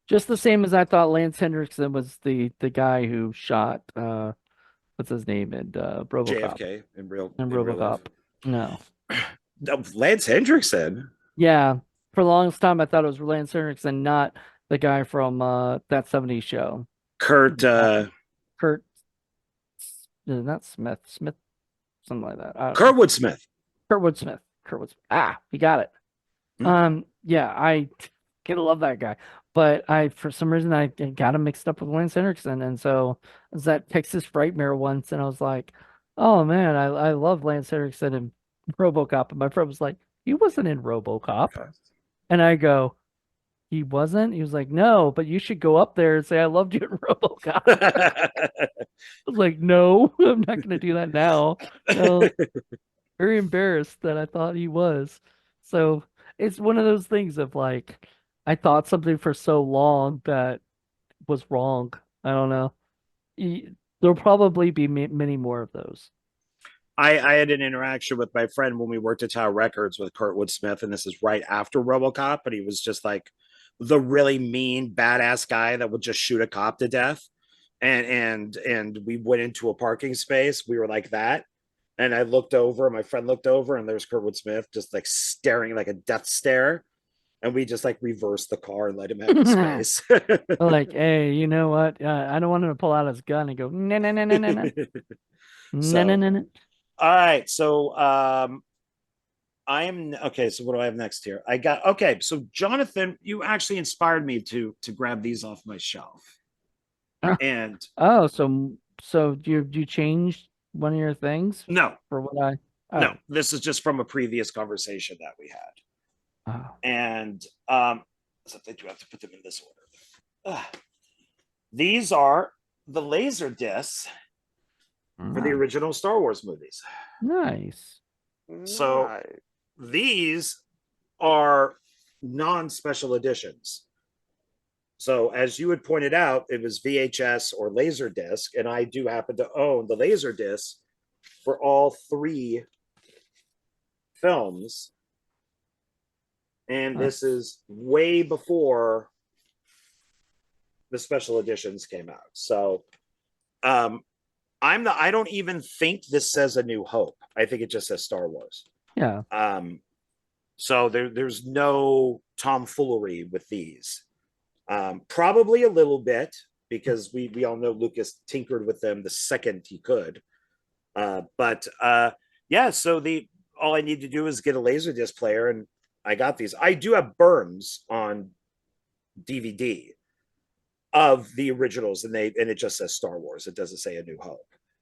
Just the same as I thought Lance Hendrickson was the guy who shot what's his name in RoboCop. JFK in real RoboCop. life. No. Lance Hendrickson. Yeah. For the longest time I thought it was Lance Hendrickson, not the guy from that 70s show. Kurt not Smith. Something like that. Kurtwood Smith. Kurtwood Smith. Ah, you got it. Yeah, I gotta love that guy. But for some reason, I got him mixed up with Lance Hendrickson. And so I was at Texas Frightmare once, and I was like, oh man, I love Lance Hendrickson in RoboCop. And my friend was like, he wasn't in RoboCop. Okay. And I go, he wasn't? He was like, no, but you should go up there and say, I loved you in RoboCop. I was like, no, I'm not going to do that now. Very embarrassed that I thought he was. So it's one of those things of like, I thought something for so long that was wrong. I don't know. There'll probably be many more of those. I had an interaction with my friend when we worked at Tower Records with Kurtwood Smith, and this is right after RoboCop, but he was just like the really mean, badass guy that would just shoot a cop to death. And we went into a parking space. We were like that. And I looked over, my friend looked over, and there's Kurtwood Smith just like staring like a death stare. And we just like reversed the car and let him have his space. Like, hey, you know what? I don't want him to pull out his gun and go, no, no, no, no, no, no. No, no, no, no. All right. So I am okay. So what do I have next here? I got okay. So Jonathan, you actually inspired me to grab these off my shelf. And oh, so you changed one of your things? No. For what No, this is just from a previous conversation that we had. Oh. And so they do have to put them in this order. These are the laser discs for the original Star Wars movies. Nice. So these are non-special editions. So as you had pointed out, it was VHS or laser disc, and I do happen to own the laser disc for all 3 films. And this is way before the special editions came out. So I don't even think this says A New Hope. I think it just says Star Wars. Yeah. So there's no tomfoolery with these. Probably a little bit, because we all know Lucas tinkered with them the second he could. But yeah, so all I need to do is get a Laserdisc player, and I got these. I do have burns on DVD of the originals, and it just says Star Wars. It doesn't say A New Hope.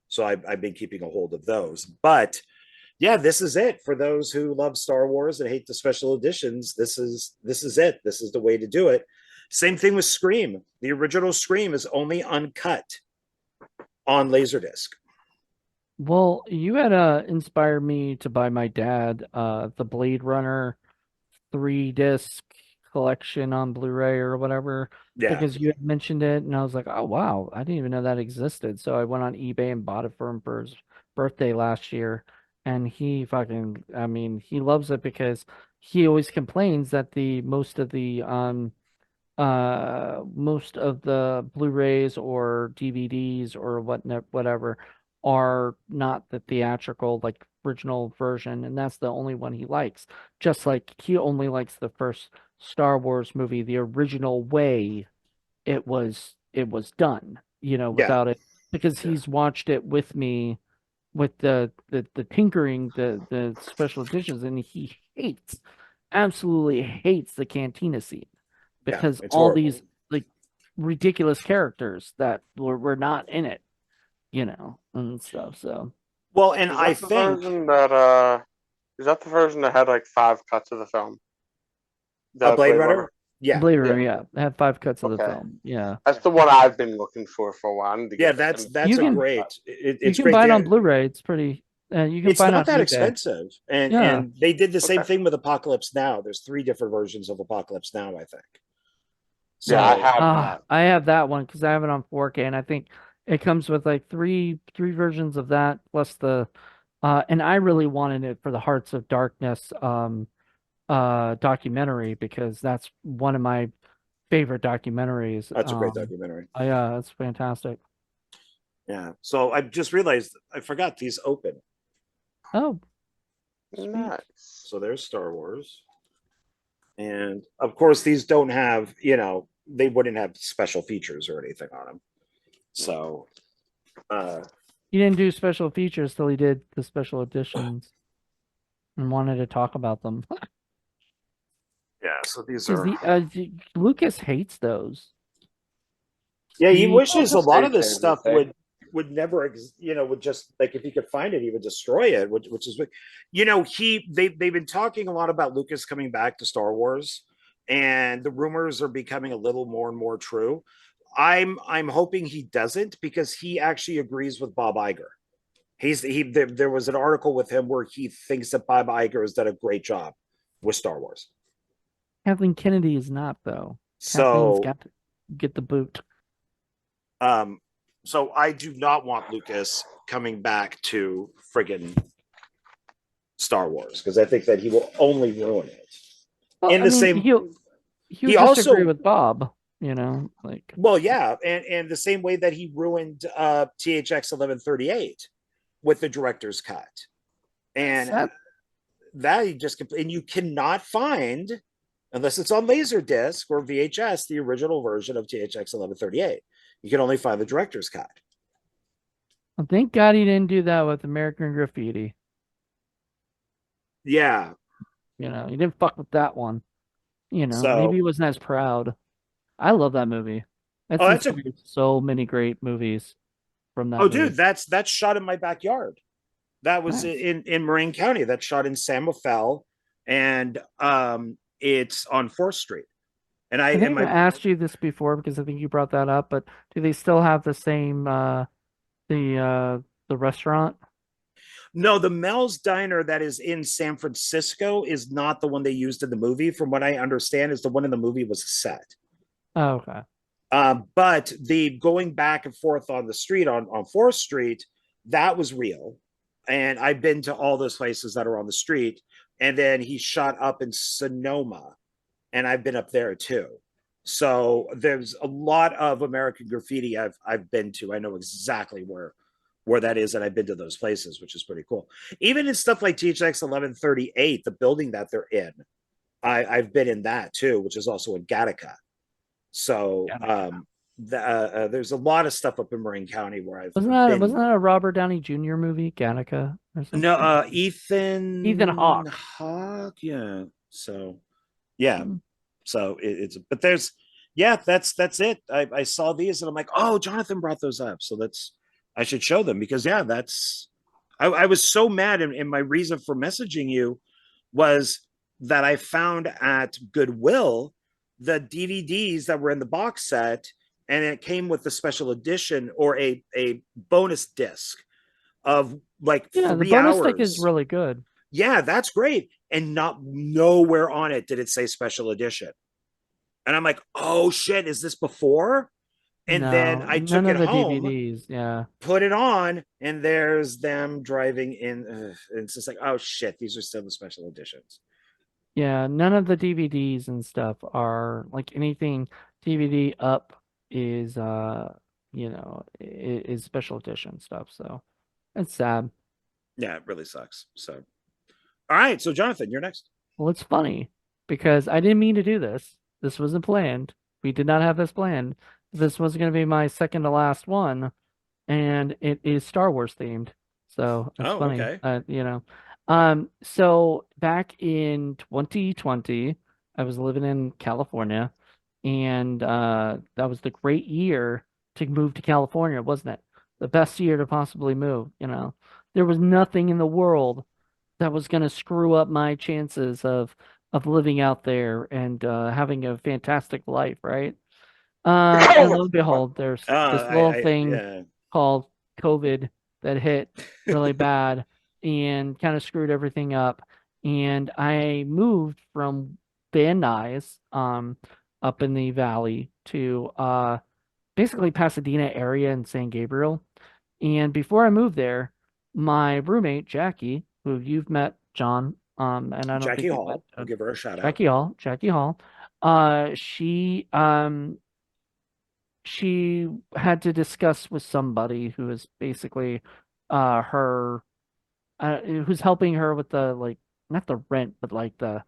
So I've been keeping a hold of those. But yeah, this is it for those who love Star Wars and hate the special editions. This is it. This is the way to do it. Same thing with Scream. The original Scream is only uncut on Laserdisc. Well, you had inspired me to buy my dad the Blade Runner 3-disc collection on Blu-ray or whatever. Yeah. Because you had mentioned it, and I was like, oh wow, I didn't even know that existed. So I went on eBay and bought it for him for his birthday last year. And he loves it because he always complains that most of the Blu-rays or DVDs or whatever are not the theatrical, like, original version, and that's the only one he likes. Just like he only likes the first Star Wars movie the original way it was done, without it, because he's watched it with me with the tinkering, the special editions, and he absolutely hates the cantina scene, because all horrible. These like ridiculous characters that were not in it, and stuff. So well, and I think is that the version that had like 5 cuts of the film? The Blade Runner? Yeah. Blade Runner, yeah. I have 5 cuts of the film. Yeah. That's the one I've been looking for a while. Yeah, that's great. You can buy it on Blu-ray. It's pretty You can It's find not on that eBay. expensive, and Yeah. they did the same Okay. thing with Apocalypse Now. There's 3 different versions of Apocalypse Now, I think. Yeah, I So have that. I have that one because I have it on 4K, and I think it comes with like three versions of that plus the and I really wanted it for the Hearts of Darkness documentary because that's one of my favorite documentaries. that's a great documentary. Yeah, it's fantastic. Yeah. So I just realized I forgot these open. Oh, sweet. Nice. So there's Star Wars. And of course, these don't have, they wouldn't have special features or anything on them. So, He didn't do special features till he did the special editions and wanted to talk about them. yeah, so these Is are. Lucas hates those. Yeah, he He- wishes a just lot of hate this stuff everything. would never, would just like if he could find it, he would destroy it, which is, they've been talking a lot about Lucas coming back to Star Wars, and the rumors are becoming a little more and more true. I'm hoping he doesn't because he actually agrees with Bob Iger. There was an article with him where he thinks that Bob Iger has done a great job with Star Wars. Kathleen Kennedy is not though. Kathleen's So got to get the boot. so I do not want Lucas coming back to friggin' Star Wars because I think that he will only ruin it. Well, In the same, he'll he disagree also with Bob. Like well, yeah, and the same way that he ruined THX 1138 with the director's cut, and that he just and you cannot find unless it's on Laserdisc or VHS the original version of THX 1138. You can only find the director's cut. thank God he didn't do that with American Graffiti. Yeah. He didn't fuck with that one. So Maybe he wasn't as proud. I love that movie. That's that's inspired so many great movies from that oh, movie. dude, that's shot in my backyard. That was Nice. in Marin County. That's shot in San Rafael, and it's on 4th Street. And I think I asked you this before because I think you brought that up, but do they still have the same the restaurant? No, the Mel's Diner that is in San Francisco is not the one they used in the movie. From what I understand, is the one in the movie was a set. Oh, okay. But the going back and forth on the street on 4th Street, that was real. And I've been to all those places that are on the street. And then he shot up in Sonoma, and I've been up there too. So there's a lot of American Graffiti I've been to. I know exactly where that is, and I've been to those places, which is pretty cool. Even in stuff like THX 1138, the building that they're in, I've been in that too, which is also in Gattaca. So there's a lot of stuff up in Marin County where I've wasn't that a Robert Downey Jr. movie, Gattaca or something? No, Ethan Hawke. Yeah. So yeah. So it's but there's that's it. I saw these and I'm like, oh, Jonathan brought those up. So I should show them because I was so mad, and my reason for messaging you was that I found at Goodwill the DVDs that were in the box set, and it came with the special edition or a bonus disc of like 3 the bonus hours. disc is really good. Yeah, that's great. And nowhere on it did it say special edition. And I'm like, oh shit, is this before? And then I took it home, DVDs, yeah, put it on, and there's them driving in. And it's just like, oh shit, these are still the special editions. Yeah, none of the DVDs and stuff are like anything DVD up is is special edition stuff. So it's sad. Yeah, it really sucks. So all right, so Jonathan, you're next. Well, it's funny because I didn't mean to do this. This wasn't planned. We did not have this planned. This was going to be my second to last one, and it is Star Wars themed. So it's funny. Okay. So back in 2020, I was living in California, and that was the great year to move to California, wasn't it? The best year to possibly move, There was nothing in the world that was going to screw up my chances of living out there and having a fantastic life, right? And lo and behold, there's this little thing called COVID that hit really bad. and kind of screwed everything up. And I moved from Van Nuys, up in the valley to basically Pasadena area in San Gabriel. And before I moved there, my roommate Jackie, who you've met, John, and I don't Jackie think you've met Hall. I'll give her a shout out. Jackie Hall, she had to discuss with somebody who is basically her who's helping her with the like not the rent but like the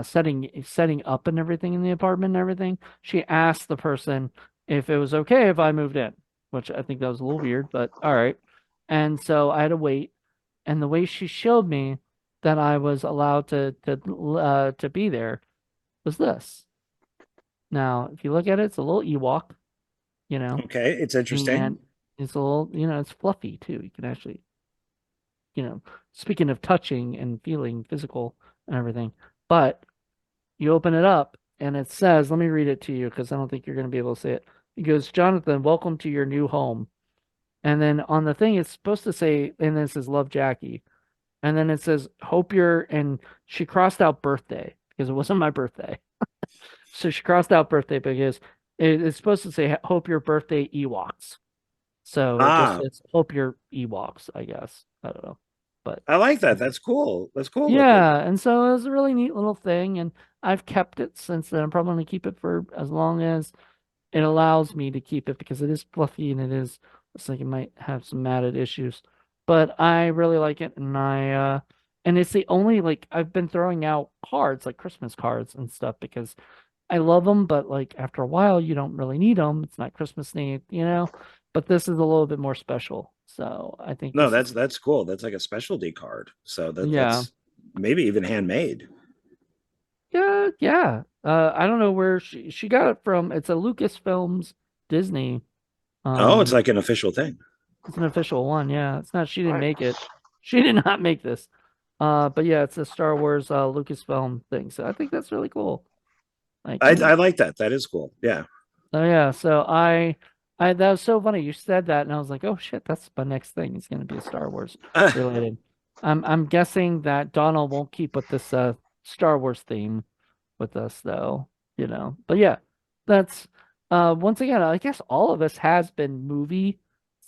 setting up and everything in the apartment and everything. She asked the person if it was okay if I moved in, which I think that was a little weird, but all right. And so I had to wait, and the way she showed me that I was allowed to be there was this. Now, if you look at it, it's a little Ewok, you know, Okay, it's interesting. and it's a little, it's fluffy too. You can actually, speaking of touching and feeling physical and everything, but you open it up and it says, let me read it to you because I don't think you're going to be able to say it. It goes, Jonathan, welcome to your new home. And then on the thing, it's supposed to say, and then it says, love Jackie. And then it says, hope you're, and she crossed out birthday because it wasn't my birthday. So she crossed out birthday because it's supposed to say, hope your birthday Ewoks. So it just says, hope your Ewoks, I guess. I don't know. But I like that. That's cool. That's cool. yeah, and so it was a really neat little thing, and I've kept it since then. I'm probably going to keep it for as long as it allows me to keep it because it is fluffy and it's like it might have some matted issues. But I really like it, and and it's the only like I've been throwing out cards, like Christmas cards and stuff because I love them, but like after a while you don't really need them. It's not Christmas themed. But this is a little bit more special. So I think No, this is that's cool. That's like a specialty card. So yeah. that's maybe even handmade. Yeah, yeah. I don't know where she got it from. It's a Lucasfilms Disney. Oh, it's Um, like an official thing. it's an official one. Yeah, it's not. She didn't make it. Nice. She did not make this. But yeah, it's a Star Wars Lucasfilm thing. So I think that's really cool. Like, I like that. That is cool. Yeah. oh yeah. So I that was so funny. You said that, and I was like, oh shit, that's my next thing. It's gonna be a Star Wars related. I'm guessing that Donald won't keep with this Star Wars theme with us though. But yeah, that's once again, I guess all of this has been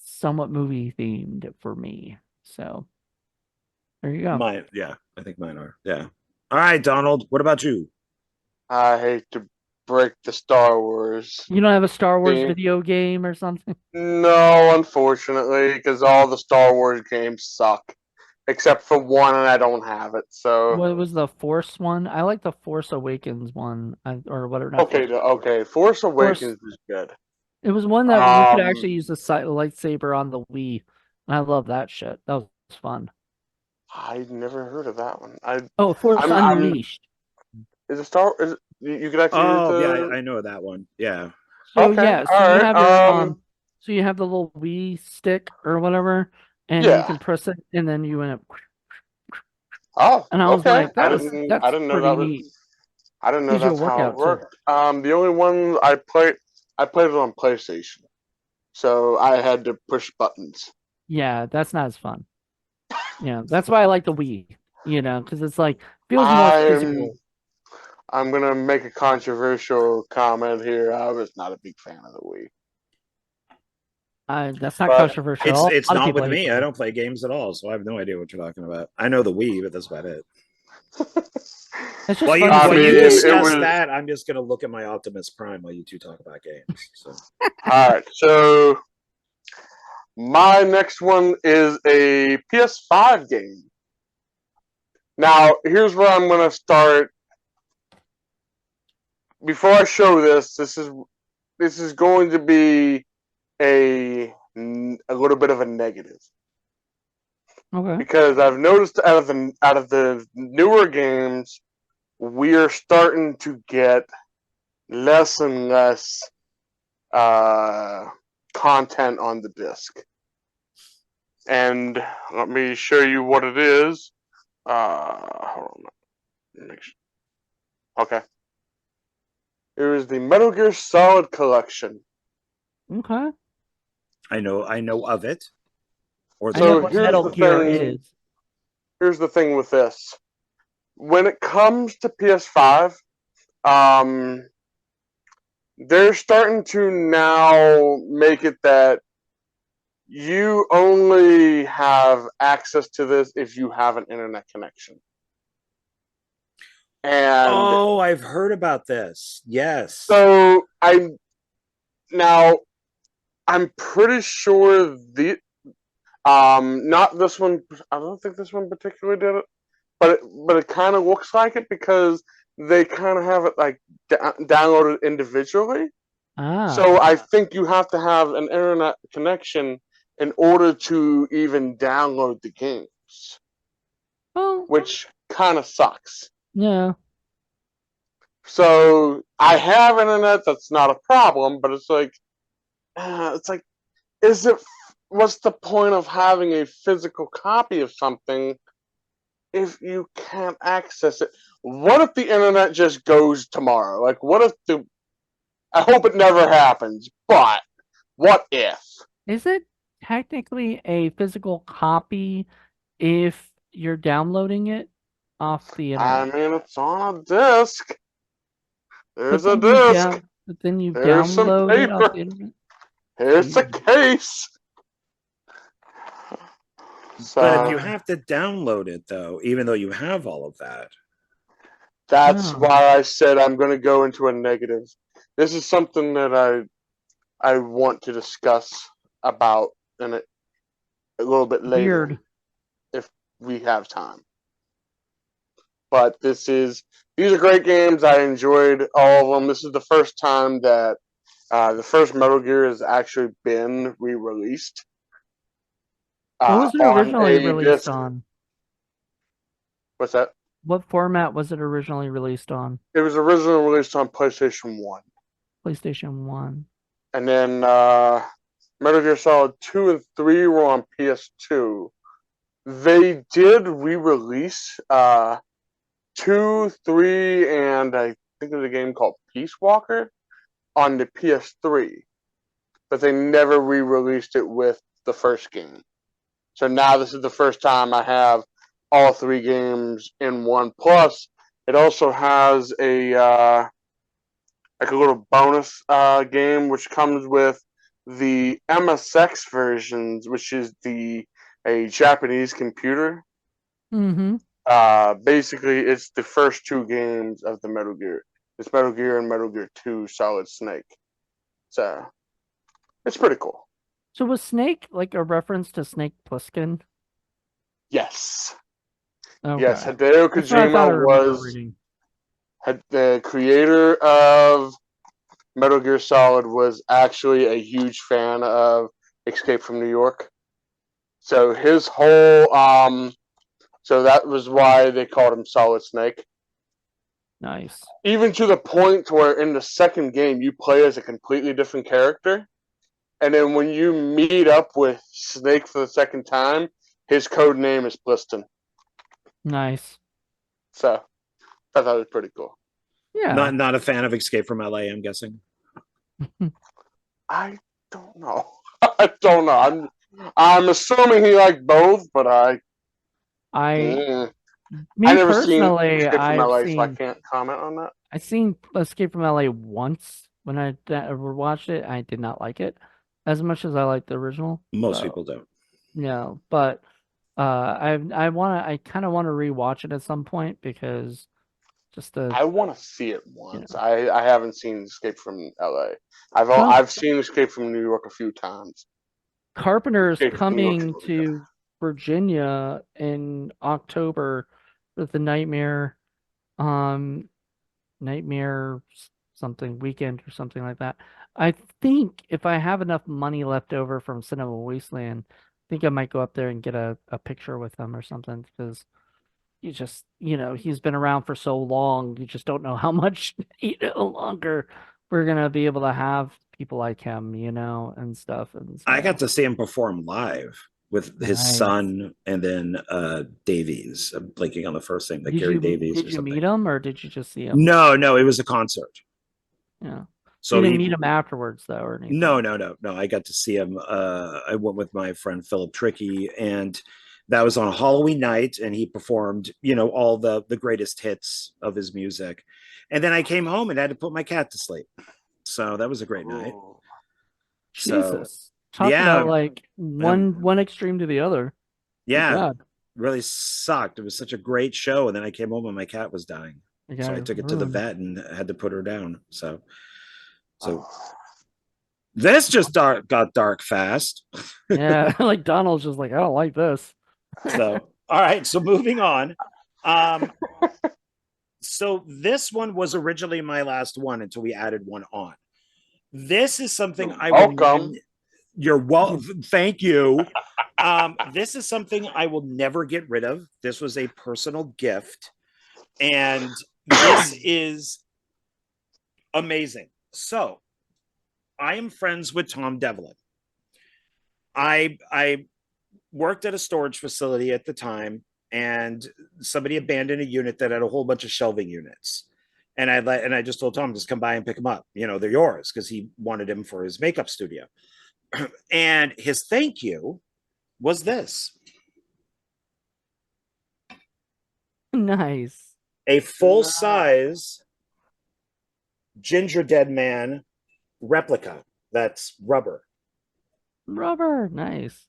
somewhat movie themed for me. So there you go. Mine, yeah, I think mine are. Yeah. All right, Donald. What about you? I hate to break the Star Wars You don't have a Star Wars theme. video game or something? No, unfortunately, because all the Star Wars games suck, except for one, and I don't have it. So What was the Force one? I like the Force Awakens one, or whatever. Not okay, Force. okay. Force Force. Awakens is good. It was one that you could Um, actually use the lightsaber on the Wii, and I love that shit. That was fun. I never heard of that one. Oh, Force I'm. Unleashed. Is it Star? Is it, you could actually use Oh, yeah, the. I know that one. Yeah. So Okay, yeah, so all you right. have your so you have the little Wii stick or whatever, and you Yeah. can press it, and then you end up. Oh, And I was okay. like, that's I didn't know pretty that was. neat. I didn't know Gives you a that's how it workout too. worked. The only one I played it on PlayStation, so I had to push buttons. Yeah, that's not as fun. Yeah, that's why I like the Wii. Because it's like feels more I'm physical. I'm gonna make a controversial comment here. I was not a big fan of the Wii, That's not but controversial. It's A it's lot of not people with hate me. the I Wii. don't play games at all, so I have no idea what you're talking about. I know the Wii, but that's about it. It's just While you fun to I while say you mean, Wii. it discuss was that, I'm just gonna look at my Optimus Prime while you two talk about games. So all right. So my next one is a PS5 game. Now, here's where I'm gonna start. Before I show this is going to be a little bit of a negative Okay. because I've noticed out of the newer games we are starting to get less and less uh, content on the disc. And let me show you what it is. Hold on. Okay. It was the Metal Gear Solid collection. Okay. I know of it. Or I know So what here's Metal the Gear thing. is. here's the thing with this. When it comes to PS5, they're starting to now make it that you only have access to this if you have an internet connection. And Oh, I've heard about this. Yes. so I'm pretty sure not this one. I don't think this one particularly did it, but it kind of looks like it because they kind of have it like downloaded individually. So I think you have to have an internet connection in order to even download the games, which kind of sucks. Yeah. So I have internet, that's not a problem, but it's like, what's the point of having a physical copy of something if you can't access it? What if the internet just goes tomorrow? Like, I hope it never happens, but what if? Is it technically a physical copy if you're downloading it off the I internet? mean, it's on a disc. There's a But then disc. but then you There's some download it off paper. the internet? Here's a case. But if you So have to download it, though, even though you have all of that, that's Oh. why I said I'm going to go into a negative. This is something that I want to discuss about in a little bit later, Weird. if we have time. But these are great games. I enjoyed all of them. This is the first time that the first Metal Gear has actually been re-released. What was it On originally a released disc. on? What's that? What format was it originally released on? It was originally released on PlayStation 1. PlayStation 1. And then Metal Gear Solid 2 and 3 were on PS2. They did re-release 2, 3, and I think there's a game called Peace Walker on the PS3. But they never re-released it with the first game. So now this is the first time I have all 3 games in one. Plus, it also has a little bonus game which comes with the MSX versions, which is a Japanese computer. Mm-hmm. Basically, it's the first 2 games of the Metal Gear. It's Metal Gear and Metal Gear 2 Solid Snake. So it's pretty cool. So was Snake like a reference to Snake Plissken? Yes. Okay. Yes, Hideo That's what I thought I Kojima remember was reading. the creator of Metal Gear Solid, was actually a huge fan of Escape from New York. So his whole so that was why they called him Solid Snake. Nice. Even to the point where in the second game you play as a completely different character, and then when you meet up with Snake for the second time, his code name is Pliston. Nice. So I thought it was pretty cool. Yeah. not a fan of Escape from LA, I'm guessing. I don't know. I don't know. I'm assuming he liked both, but Me I never seen personally, Escape from LA, I've so I seen can't comment on that. I've seen Escape from LA once when I watched it. I did not like it as much as I liked the original. Most So, people don't. yeah, but I kind of want to rewatch it at some point because just I want to see it once. Yeah. I haven't seen Escape from LA. Well- I've seen Escape from New York a few times. Carpenter's Escape from New York's coming really to good. Virginia in October with the Nightmare something weekend or something like that. I think if I have enough money left over from Cinema Wasteland, I think I might go up there and get a picture with him or something because he's been around for so long. You just don't know how much longer we're gonna be able to have people like him, and stuff. And so. I got to see him perform live with his Nice. son and then Davies. I'm blanking on the first name, Gary Davies. Did you meet him or did you just see him? No, it was a concert. Yeah. So you didn't meet him afterwards though, or anything? No. I got to see him. I went with my friend Philip Tricky, and That was on a Halloween night, and he performed, all the greatest hits of his music. And then I came home and had to put my cat to sleep. So that was a great night. Oh, So Jesus. Talk yeah, about like one extreme to the other. Good yeah, God. really sucked. It was such a great show, and then I came home and my cat was dying. You So got I it took it to the ruined. vet and had to put her down. So oh. this just got dark fast. Yeah, like Donald's just like, I don't like this. So all right, so moving on. So this one was originally my last one until we added one on. This is something I will. Welcome. You're well. Thank you. This is something I will never get rid of. This was a personal gift, and this is amazing. So, I am friends with Tom Devlin. I worked at a storage facility at the time, and somebody abandoned a unit that had a whole bunch of shelving units. And I just told Tom, just come by and pick them up. They're yours, because he wanted him for his makeup studio. And his thank you was this: Nice. a full size Ginger Dead Man replica that's rubber. Rubber. Nice.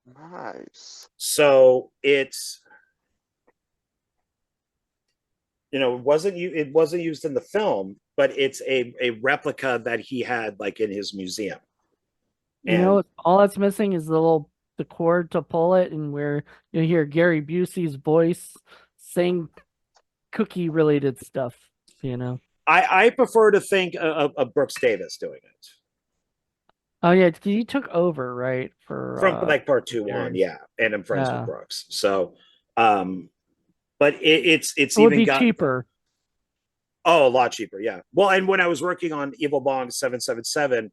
Nice. So it's, it wasn't used in the film, but it's a replica that he had like in his museum. You know, all that's missing is the cord to pull it, and where you hear Gary Busey's voice saying cookie related stuff. I prefer to think of Brooks Davis doing it. Oh yeah, he took over, right? From like part 2 on, yeah. And I'm friends with Brooks. So but it's it would even be got cheaper. Oh, a lot cheaper, yeah. Well, and when I was working on Evil Bong 777,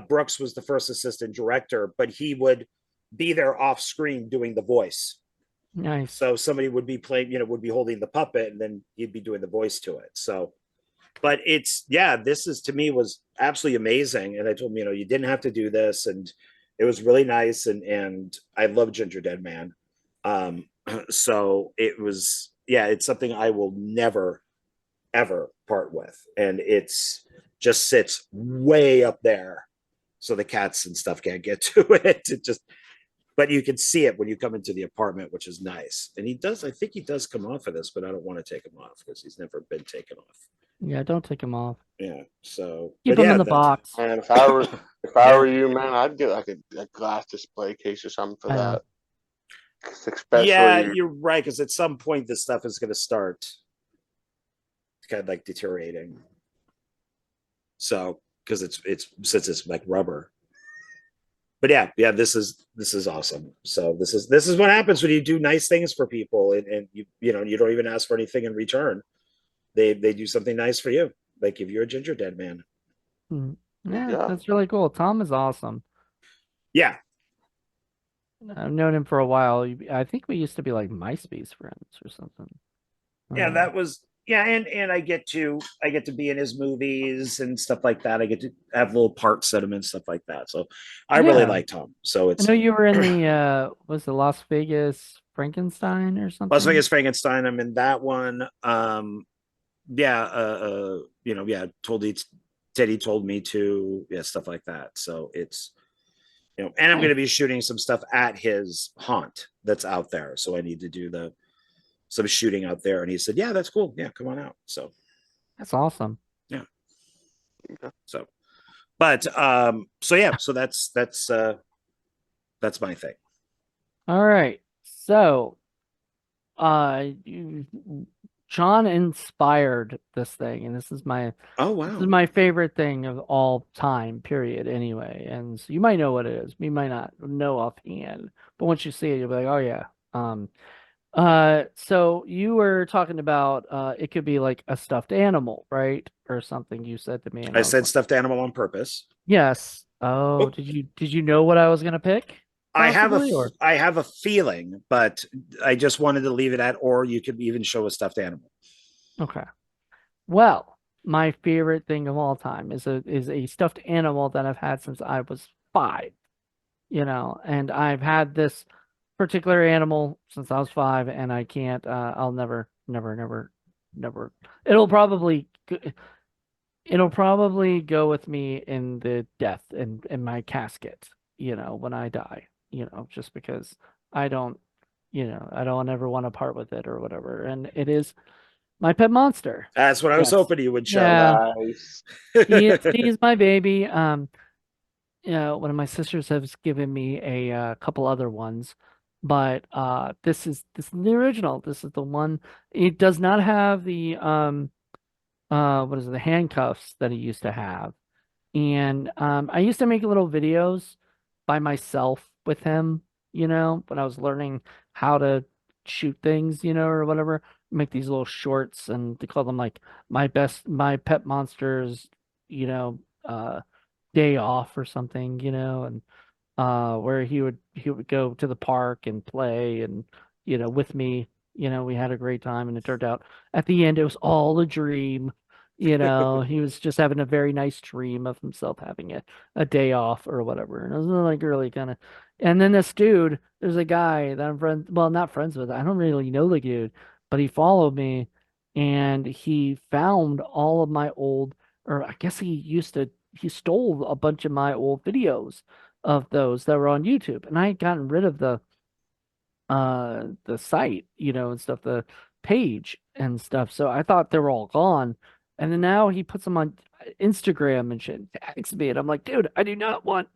Brooks was the first assistant director, but he would be there off screen doing the voice. Nice. So somebody would be playing, would be holding the puppet, and then he'd be doing the voice to it. So, but this is, to me, was absolutely amazing. And I told him, you didn't have to do this, and it was really nice. And I love Ginger Dead Man. So it was, it's something I will never, ever part with. And it's just sits way up there, so the cats and stuff can't get to it. But you can see it when you come into the apartment, which is nice. And I think he does come off of this, but I don't want to take him off because he's never been taken off. Yeah, don't take him off. Yeah, so keep him in the box. And if I were you, man, I'd get like a glass display case or something for that. Especially, you're right, because at some point this stuff is going to start kind of like deteriorating. So, because since it's like rubber. But yeah, this is awesome. So this is what happens when you do nice things for people, and you don't even ask for anything in return. They do something nice for you. They give you a Ginger Dead Man. Yeah, that's really cool. Tom is awesome. Yeah, I've known him for a while. I think we used to be like MySpace friends or something. Yeah, that was and I get to be in his movies and stuff like that. I get to have little parts in him and stuff like that. So I really like Tom. So I know you were in the was the Las Vegas Frankenstein or something? Las Vegas Frankenstein. I'm in that one. Teddy told me to, stuff like that. So it's, and I'm going to be shooting some stuff at his haunt that's out there. So I need to do some shooting out there. And he said, yeah, that's cool. Yeah, come on out. So that's awesome. Yeah. So, but so that's my thing. All right. So John inspired this thing, and this is my this is my favorite thing of all time, period, anyway. And so you might know what it is. You might not know offhand, but once you see it, you'll be like, oh yeah. So you were talking about it could be like a stuffed animal, right? Or something you said to me. I said stuffed animal on purpose. Yes. Oh, did you know what I was gonna pick? Possibly, I have a feeling, but I just wanted to leave it at, or you could even show a stuffed animal. Okay. Well, my favorite thing of all time is a stuffed animal that I've had since I was 5. And I've had this particular animal since I was 5, and I can't. I'll never. It'll probably it'll probably go with me in the death in my casket. You know, when I die. You know, just because I don't. You know, I don't ever want to part with it or whatever. And it is my pet monster. That's what I was Yes. hoping you would show. Yeah. Nice. He's my baby. You know, one of my sisters has given me a couple other ones, but this is the original. This is the one. It does not have the what is it, the handcuffs that it used to have. And I used to make little videos by myself with him, you know, when I was learning how to shoot things, you know, or whatever. Make these little shorts, and they call them like my pet monsters, you know, day off or something, you know, and where he would go to the park and play and you know with me, you know, we had a great time, and it turned out at the end it was all a dream. You know, he was just having a very nice dream of himself having a day off or whatever. And it was like really kind of, and then this dude, there's a guy that I'm friends, well, not friends with. I don't really know the dude, but he followed me and he found all of my old, or I guess he stole a bunch of my old videos of those that were on YouTube. And I had gotten rid of the site, you know, and stuff, the page and stuff. So I thought they were all gone. And then now he puts them on Instagram and shit, tags me, and I'm like, dude, I do not want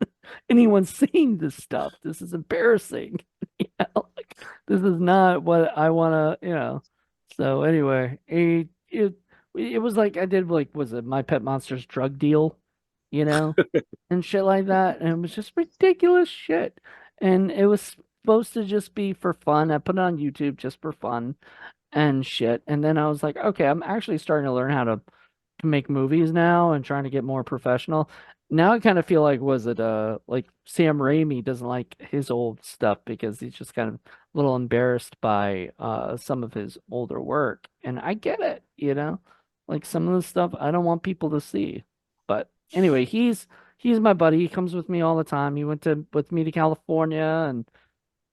anyone seeing this stuff. This is embarrassing. You know, like this is not what I want to, you know. So anyway, it was like I did like was it my pet monster's drug deal, you know, and shit like that, and it was just ridiculous shit. And it was supposed to just be for fun. I put it on YouTube just for fun and shit. And then I was like, okay, I'm actually starting to learn how to make movies now and trying to get more professional. Now I kind of feel like was it like Sam Raimi doesn't like his old stuff because he's just kind of a little embarrassed by some of his older work. And I get it, you know? Like some of the stuff I don't want people to see. But anyway, he's my buddy. He comes with me all the time. He went to with me to California and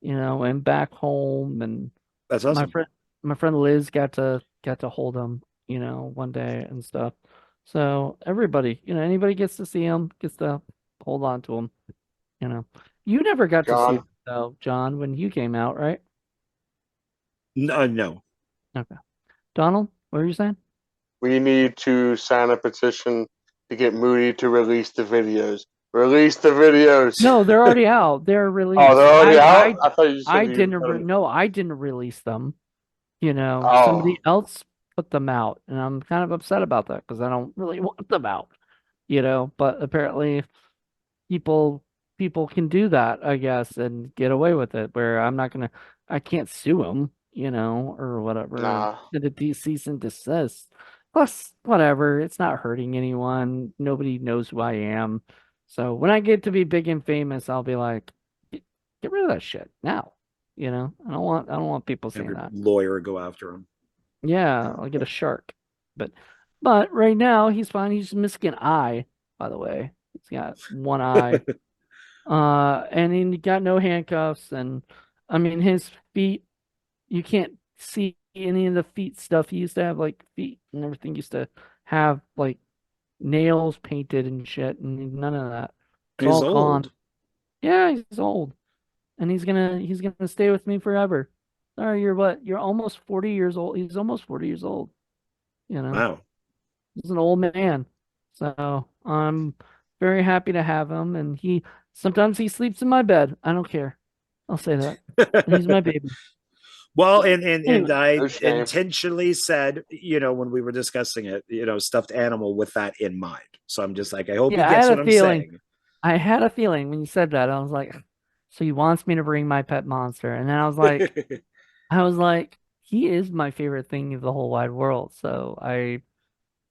you know, and back home and That's my awesome. friend Liz got to hold him, you know, one day and stuff. So everybody, you know, anybody gets to see him, gets to hold on to him, you know. You never got to see John, him though, John, when you came out, right? No, no. Okay. Donald, what were you saying? we need to sign a petition to get Moody to release the videos. Release the videos. No, they're already out. They're Oh, released. they're already out? I thought you said I you were didn't gonna. no, I didn't release them. You know, Oh, somebody else put them out, and I'm kind of upset about that because I don't really want them out, you know, but apparently people people can do that, I guess, and get away with it where I can't sue them, you know, or whatever. nah. Did a cease and desist. Plus, whatever, it's not hurting anyone. Nobody knows who I am. So when I get to be big and famous, I'll be like, get rid of that shit now. You know, I don't want people Have seeing your that. lawyer go after him. Yeah, I'll get a shark. But right now he's fine. He's missing an eye, by the way. He's got one eye. And he got no handcuffs, and I mean his feet, you can't see any of the feet stuff. He used to have like feet and everything used to have like nails painted and shit, and none of that. It's He's all gone. old. Yeah, he's old. And he's gonna stay with me forever. Sorry, you're what? You're almost 40 years old. He's almost 40 years old, you know. Wow. He's an old man. So I'm very happy to have him. And he sometimes he sleeps in my bed. I don't care. I'll say that. And he's my baby. Well, So and anyway, I No shame. intentionally said, you know, when we were discussing it, you know, stuffed animal with that in mind. So I'm just like, I hope he yeah, I gets had what a I'm feeling. saying. I had a feeling when you said that. I was like, so he wants me to bring my pet monster. And then I was like, he is my favorite thing of the whole wide world. So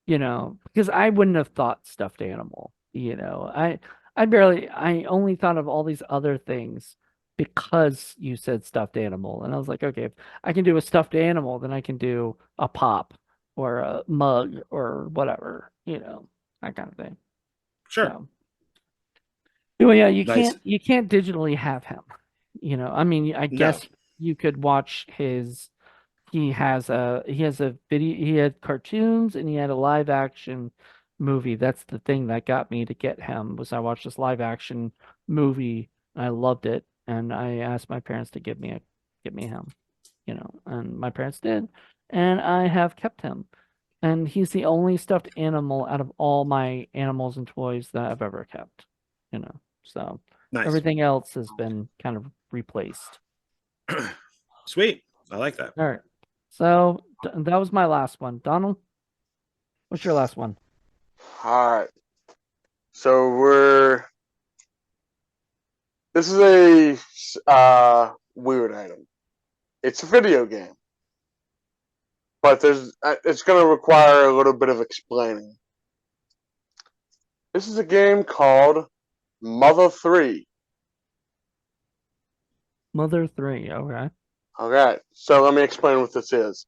you know, because I wouldn't have thought stuffed animal, you know. I only thought of all these other things because you said stuffed animal. And I was like, okay, if I can do a stuffed animal, then I can do a pop or a mug or whatever, you know, that kind of thing. Sure. So anyway, yeah, Nice. you can't digitally have him. You know, I mean, I No. guess you could watch his. He has a video. He had cartoons and he had a live action movie. That's the thing that got me to get him was I watched this live action movie and I loved it. And I asked my parents to get me him, you know, and my parents did, and I have kept him. And he's the only stuffed animal out of all my animals and toys that I've ever kept, you know. So Nice. everything else has been kind of replaced. Sweet. I like that. All right. So that was my last one. Donald, what's your last one? All right. So this is a weird item. It's a video game, but it's going to require a little bit of explaining. This is a game called Mother 3. Mother 3. Okay. Okay, so let me explain what this is.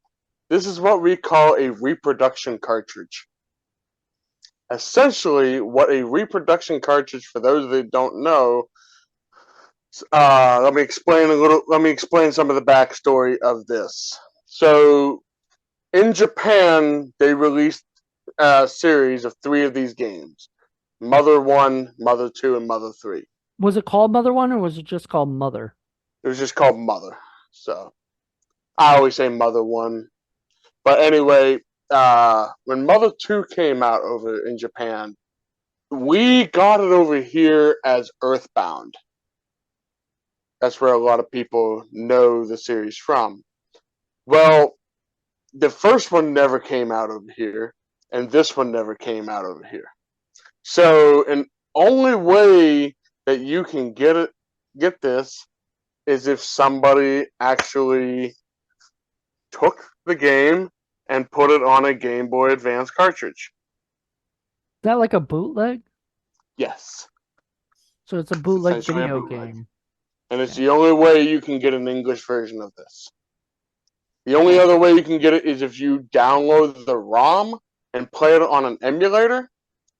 This is what we call a reproduction cartridge. Essentially, what a reproduction cartridge, for those that don't know, let me explain some of the backstory of this. So, in Japan, they released a series of 3 of these games: Mother 1, Mother 2, and Mother 3. Was it called Mother 1 or was it just called Mother? It was just called Mother. So, I always say Mother 1. But anyway, when Mother 2 came out over in Japan, we got it over here as Earthbound. That's where a lot of people know the series from. Well, the first one never came out over here, and this one never came out over here. So, an only way that you can get this is if somebody actually took the game and put it on a Game Boy Advance cartridge. Is that like a bootleg? Yes. So it's a bootleg Essentially a video bootleg. game. And it's the only way you can get an English version of this. The only other way you can get it is if you download the ROM and play it on an emulator.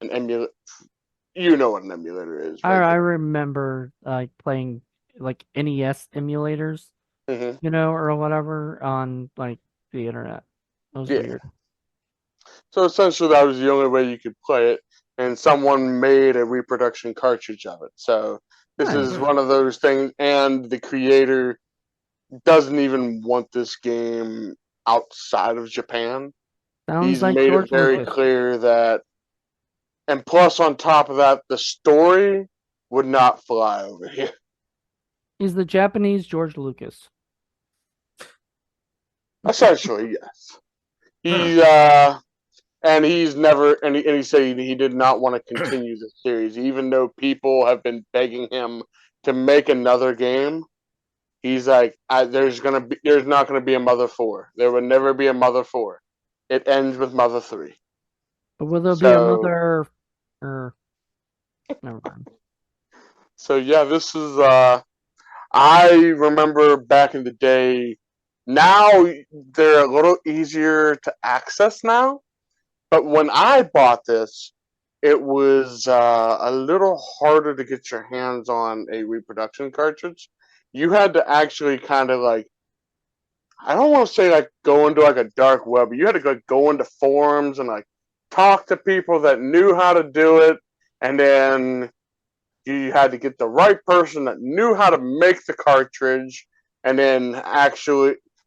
You know what an emulator is, I right? remember like playing like NES emulators, Mm-hmm. you know, or whatever on like the internet. That was weird. So essentially, that was the only way you could play it, and someone made a reproduction cartridge of it. So this is one of those things, and the creator doesn't even want this game outside of Japan. Sounds He's like made George it very Lucas. clear that, and plus on top of that, the story would not fly over here. He's the Japanese George Lucas. Essentially, yes. And he's never, and he said he did not want to continue the series, even though people have been begging him to make another game. He's like, there's not gonna be a Mother 4. There will never be a Mother 4. It ends with Mother 3. But will there be a Mother? Or never mind. So yeah, this is. I remember back in the day. Now they're a little easier to access now. But when I bought this, it was a little harder to get your hands on a reproduction cartridge. You had to actually kind of like, I don't want to say like go into like a dark web, but you had to like go into forums and like talk to people that knew how to do it, and then you had to get the right person that knew how to make the cartridge, and then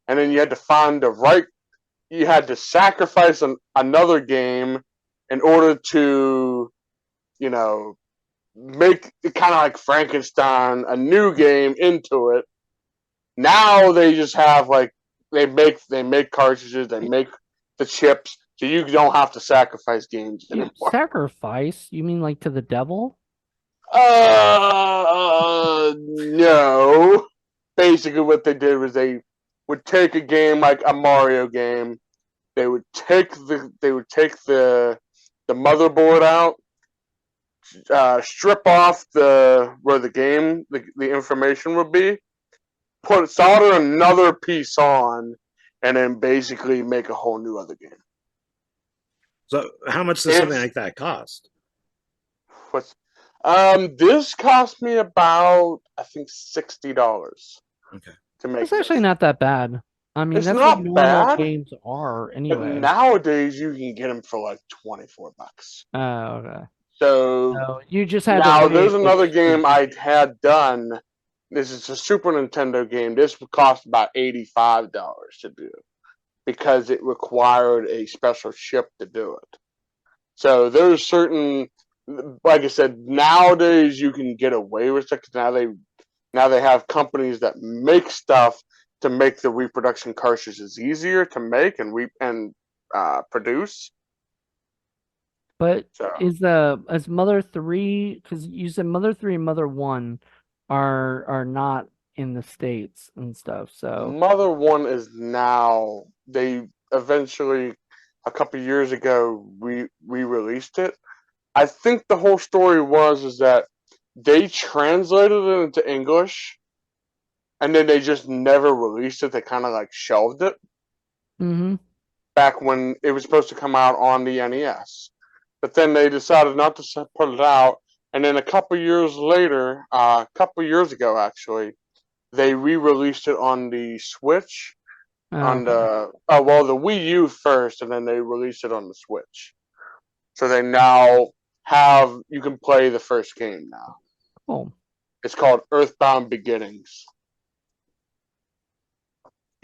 you had to find the right. You had to sacrifice another game in order to, you know, make it kind of like Frankenstein, a new game into it. Now they just have like they make cartridges, they make the chips, so you don't have to sacrifice games anymore. Sacrifice? You mean like to the devil? No. Basically, what they did was they would take a game like a Mario game. They would take the motherboard out, strip off where the information would be, solder another piece on, and then basically make a whole new other game. So how much does something like that cost? This cost me about I think $60 Okay. to make It's actually this. not that bad. I mean, It's that's what not normal bad, games are but anyway. nowadays you can get them for like $24. Oh, okay. So So you just had to now wait. there's another game I had done. This is a Super Nintendo game. This would cost about $85 to do because it required a special chip to do it. So there's certain, like I said, nowadays you can get away with it because now they have companies that make stuff to make the reproduction cartridges easier to make and produce. But So is Mother 3, because you said Mother 3 and Mother 1 are not in the States and stuff. So Mother One is now they eventually a couple years ago re-released it. I think the whole story was is that they translated it into English and then they just never released it. They kind of like shelved it mhm. back when it was supposed to come out on the NES. But then they decided not to put it out. And then a couple years later, a couple years ago actually, they re-released it on the Switch, on Okay. the the Wii U first, and then they released it on the Switch. So they now have you can play the first game now. Cool. It's called Earthbound Beginnings.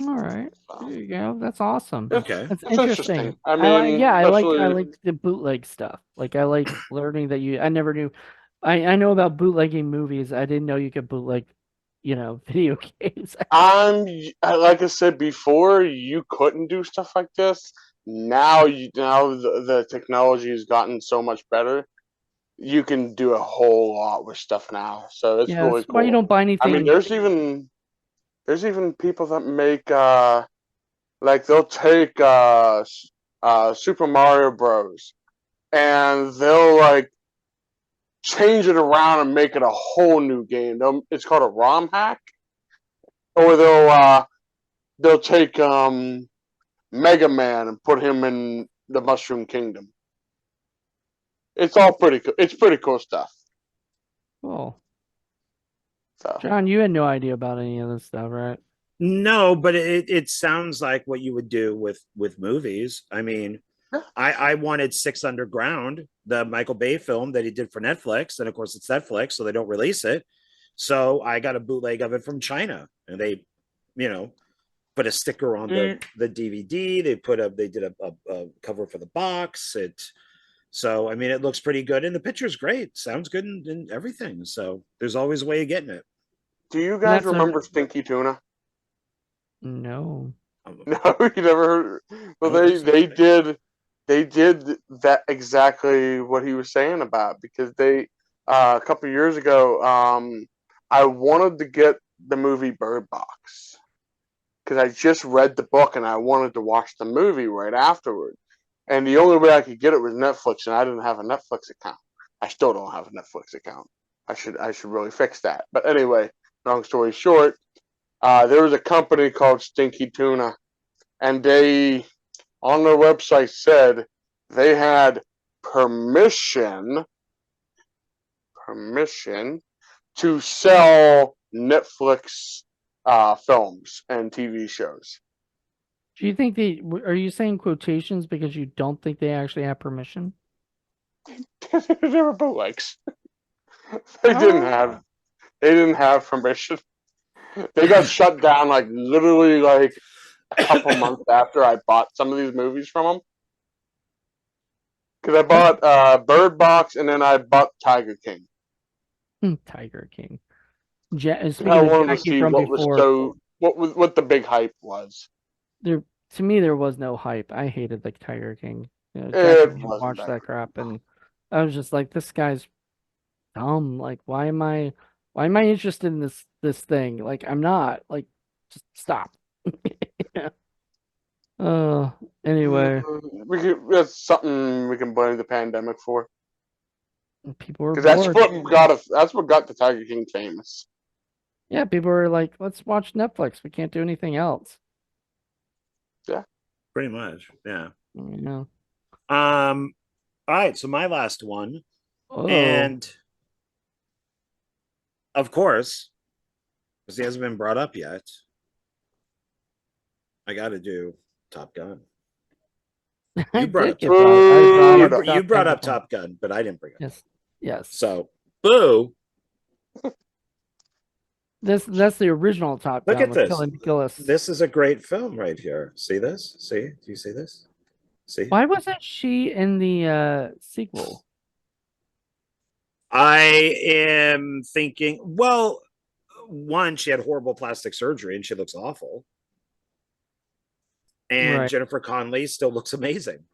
All right. There you go. That's awesome. Okay. That's It's interesting. interesting. I like, mean, yeah, I especially like the bootleg stuff. Like I like learning that I never knew. I know about bootlegging movies. I didn't know you could bootleg, video games. like I said before, you couldn't do stuff like this. Now the technology has gotten so much better. You can do a whole lot with stuff now, so it's Yeah, really that's why you cool. don't buy I mean, anything. there's even people that make like they'll take Super Mario Bros. And they'll like change it around and make it a whole new game. It's called a ROM hack, or they'll take Mega Man and put him in the Mushroom Kingdom. It's all pretty cool. It's pretty cool stuff. Oh, So John, you had no idea about any of this stuff, right? No, but it sounds like what you would do with movies. I mean, yeah. I wanted Six Underground, the Michael Bay film that he did for Netflix, and of course it's Netflix, so they don't release it. So I got a bootleg of it from China, and they, you know, put a sticker on the DVD. They did a cover for the box. So I mean it looks pretty good, and the picture's great, sounds good, and everything. So there's always a way of getting it. Do you And guys remember Stinky Tuna? No. No, you never heard. Well, I they did that exactly what he was saying about because they a couple years ago I wanted to get the movie Bird Box because I just read the book and I wanted to watch the movie right afterward. And the only way I could get it was Netflix, and I didn't have a Netflix account. I still don't have a Netflix account. I should really fix that. But anyway, long story short, there was a company called Stinky Tuna, and they on their website said they had permission to sell Netflix films and TV shows. Do you think are you saying quotations because you don't think they actually have permission? They were bootlegs. They didn't Oh. have they didn't have permission. They got shut down like literally like a couple months after I bought some of these movies from them. Because I bought Bird Box and then I bought Tiger King. Tiger King. I Speaking of wanted to Jackie see from what was before, what the big hype was. to me there was no hype. I hated the Tiger King. Jackie It didn't wasn't watch that that great. crap, and I was just like, this guy's dumb. Like, why am I interested in this thing? Like, I'm not. Like, just stop. Yeah. Anyway, That's something we can blame the pandemic for. people were Because that's bored. what got the Tiger King famous. Yeah, people were like, let's watch Netflix. We can't do anything else. Yeah. pretty much, yeah. You know. All right, so my last one, Oh. and of course, Because he hasn't been brought up yet. I got to do Top Gun. I You brought did up get Top brought. I brought Boo! up You brought Gun up before. Top Gun, but I didn't bring it up. Yes. Yes. So, boo. That's the original Top Look Gun at with this. Kelly McGillis. This is a great film right here. See this? See? Do you see this? See? Why wasn't she in the sequel? I am thinking, well, one, she had horrible plastic surgery and she looks awful. And Right. Jennifer Connelly still looks amazing.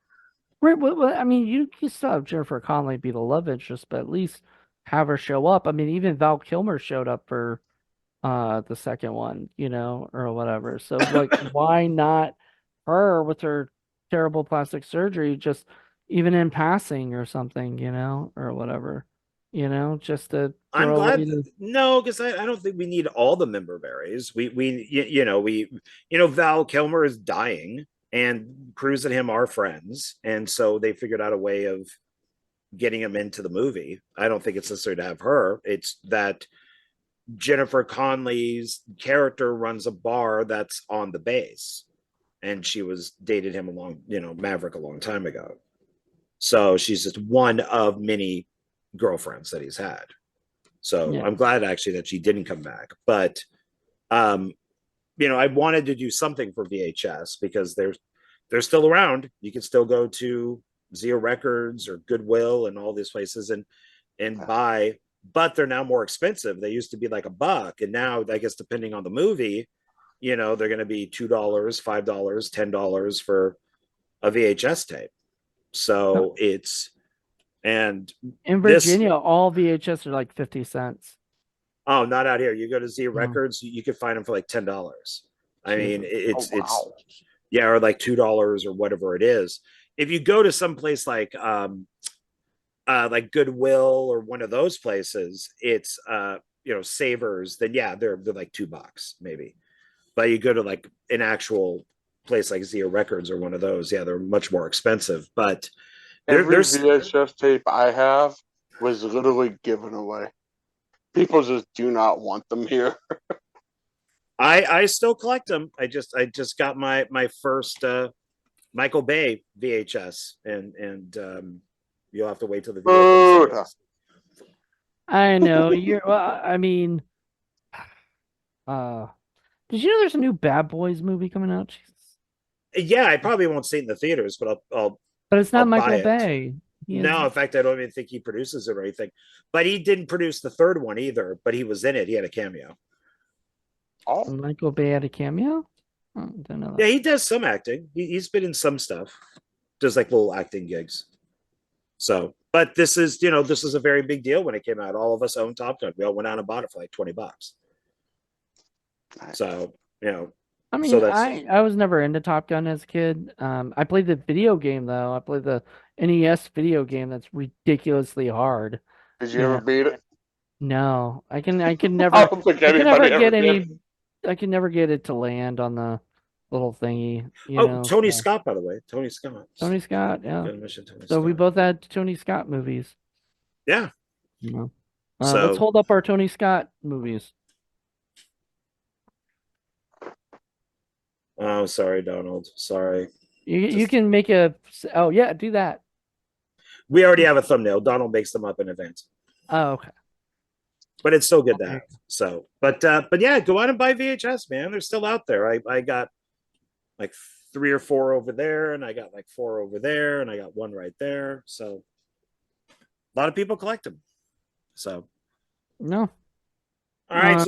Right. Well, I mean, you can still have Jennifer Connelly be the love interest, but at least have her show up. I mean, even Val Kilmer showed up for the second one, you know, or whatever. So like, why not her with her terrible plastic surgery, just even in passing or something, you know, or whatever, you know, just to I'm throw away glad. No, because I don't think we need all the member berries. Val Kilmer is dying, and Cruz and him are friends, and so they figured out a way of getting him into the movie. I don't think it's necessary to have her. It's that Jennifer Connelly's character runs a bar that's on the base, and she was dated him Maverick a long time ago. So she's just one of many girlfriends that he's had. So Yeah. I'm glad actually that she didn't come back. But I wanted to do something for VHS because they're still around. You can still go to Zero Records or Goodwill and all these places and buy, but they're now more expensive. They used to be like $1, and now I guess depending on the movie, they're going to be $2, $5, $10 for a VHS tape. So it's and In this Virginia, all VHS are like 50 cents. Oh, not out here. You go to Z Records, you can find them for like $10. I mean, Jesus. it's yeah, or like $2 or whatever it is. If you go to some place like Goodwill or one of those places, it's Savers, then yeah, they're like $2 maybe. But you go to like an actual place like Zia Records or one of those, yeah, they're much more expensive. But Every there's VHS tape I have was literally given away. People just do not want them here. I still collect them. I just got my first Michael Bay VHS, and you'll have to wait till the video comes out. I know you're. Well, I mean, did you know there's a new Bad Boys movie coming out? Jesus. Yeah, I probably won't see it in the theaters, but But it's I'll not buy Michael it. Bay. No, in fact, I don't even think he produces it or anything. But he didn't produce the third one either. But he was in it. He had a cameo. Oh, Michael Bay had a cameo? Oh, don't know that. Yeah, he does some acting. He's been in some stuff. Does like little acting gigs. So, but this is a very big deal when it came out. All of us own Top Gun. We all went out and bought it for like $20. So, I mean, so that's I was never into Top Gun as a kid. I played the video game though. I played the NES video game that's ridiculously hard. did you ever beat it? No, I can I never don't think I can never anybody get ever any did. I can never get it to land on the little thingy, Tony so- Scott, by the way. Tony Scott. Tony Scott, yeah. Good mission, Tony So we Scott. both had Tony Scott movies. Yeah. Let's So hold up our Tony Scott movies. oh, sorry, Donald. Sorry. You can make a yeah, do that. We already have a thumbnail. Donald makes them up in advance. Oh, okay. But it's still good to have. So, but yeah, go out and buy VHS, man. They're still out there. I got like 3 or 4 over there, and I got like 4 over there, and I got 1 right there. So a lot of people collect them. So No. all right,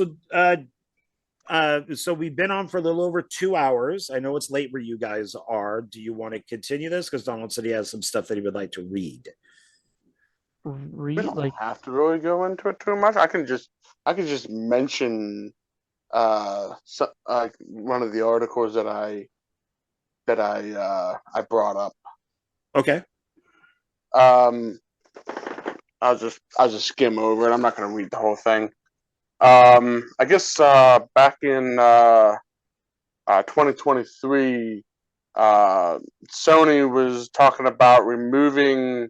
so we've been on for a little over 2 hours. I know it's late where you guys are. Do you want to continue this? Because Donald said he has some stuff that he would like to read. We don't have to really go into it too much. I can just mention one of the articles that I brought up. Okay. I'll just skim over it. I'm not going to read the whole thing. I guess back in 2023, Sony was talking about removing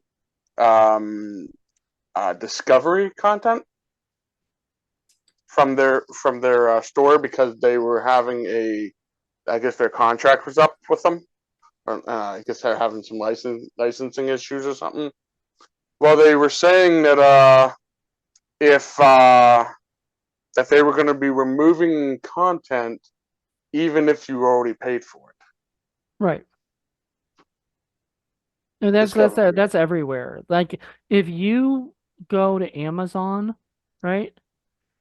Discovery content from their store because they were having I guess their contract was up with them. Or, I guess they're having some licensing issues or something. Well, they were saying that if that they were going to be removing content even if you already paid for it. Right. No, that's everywhere. Like if you go to Amazon, right?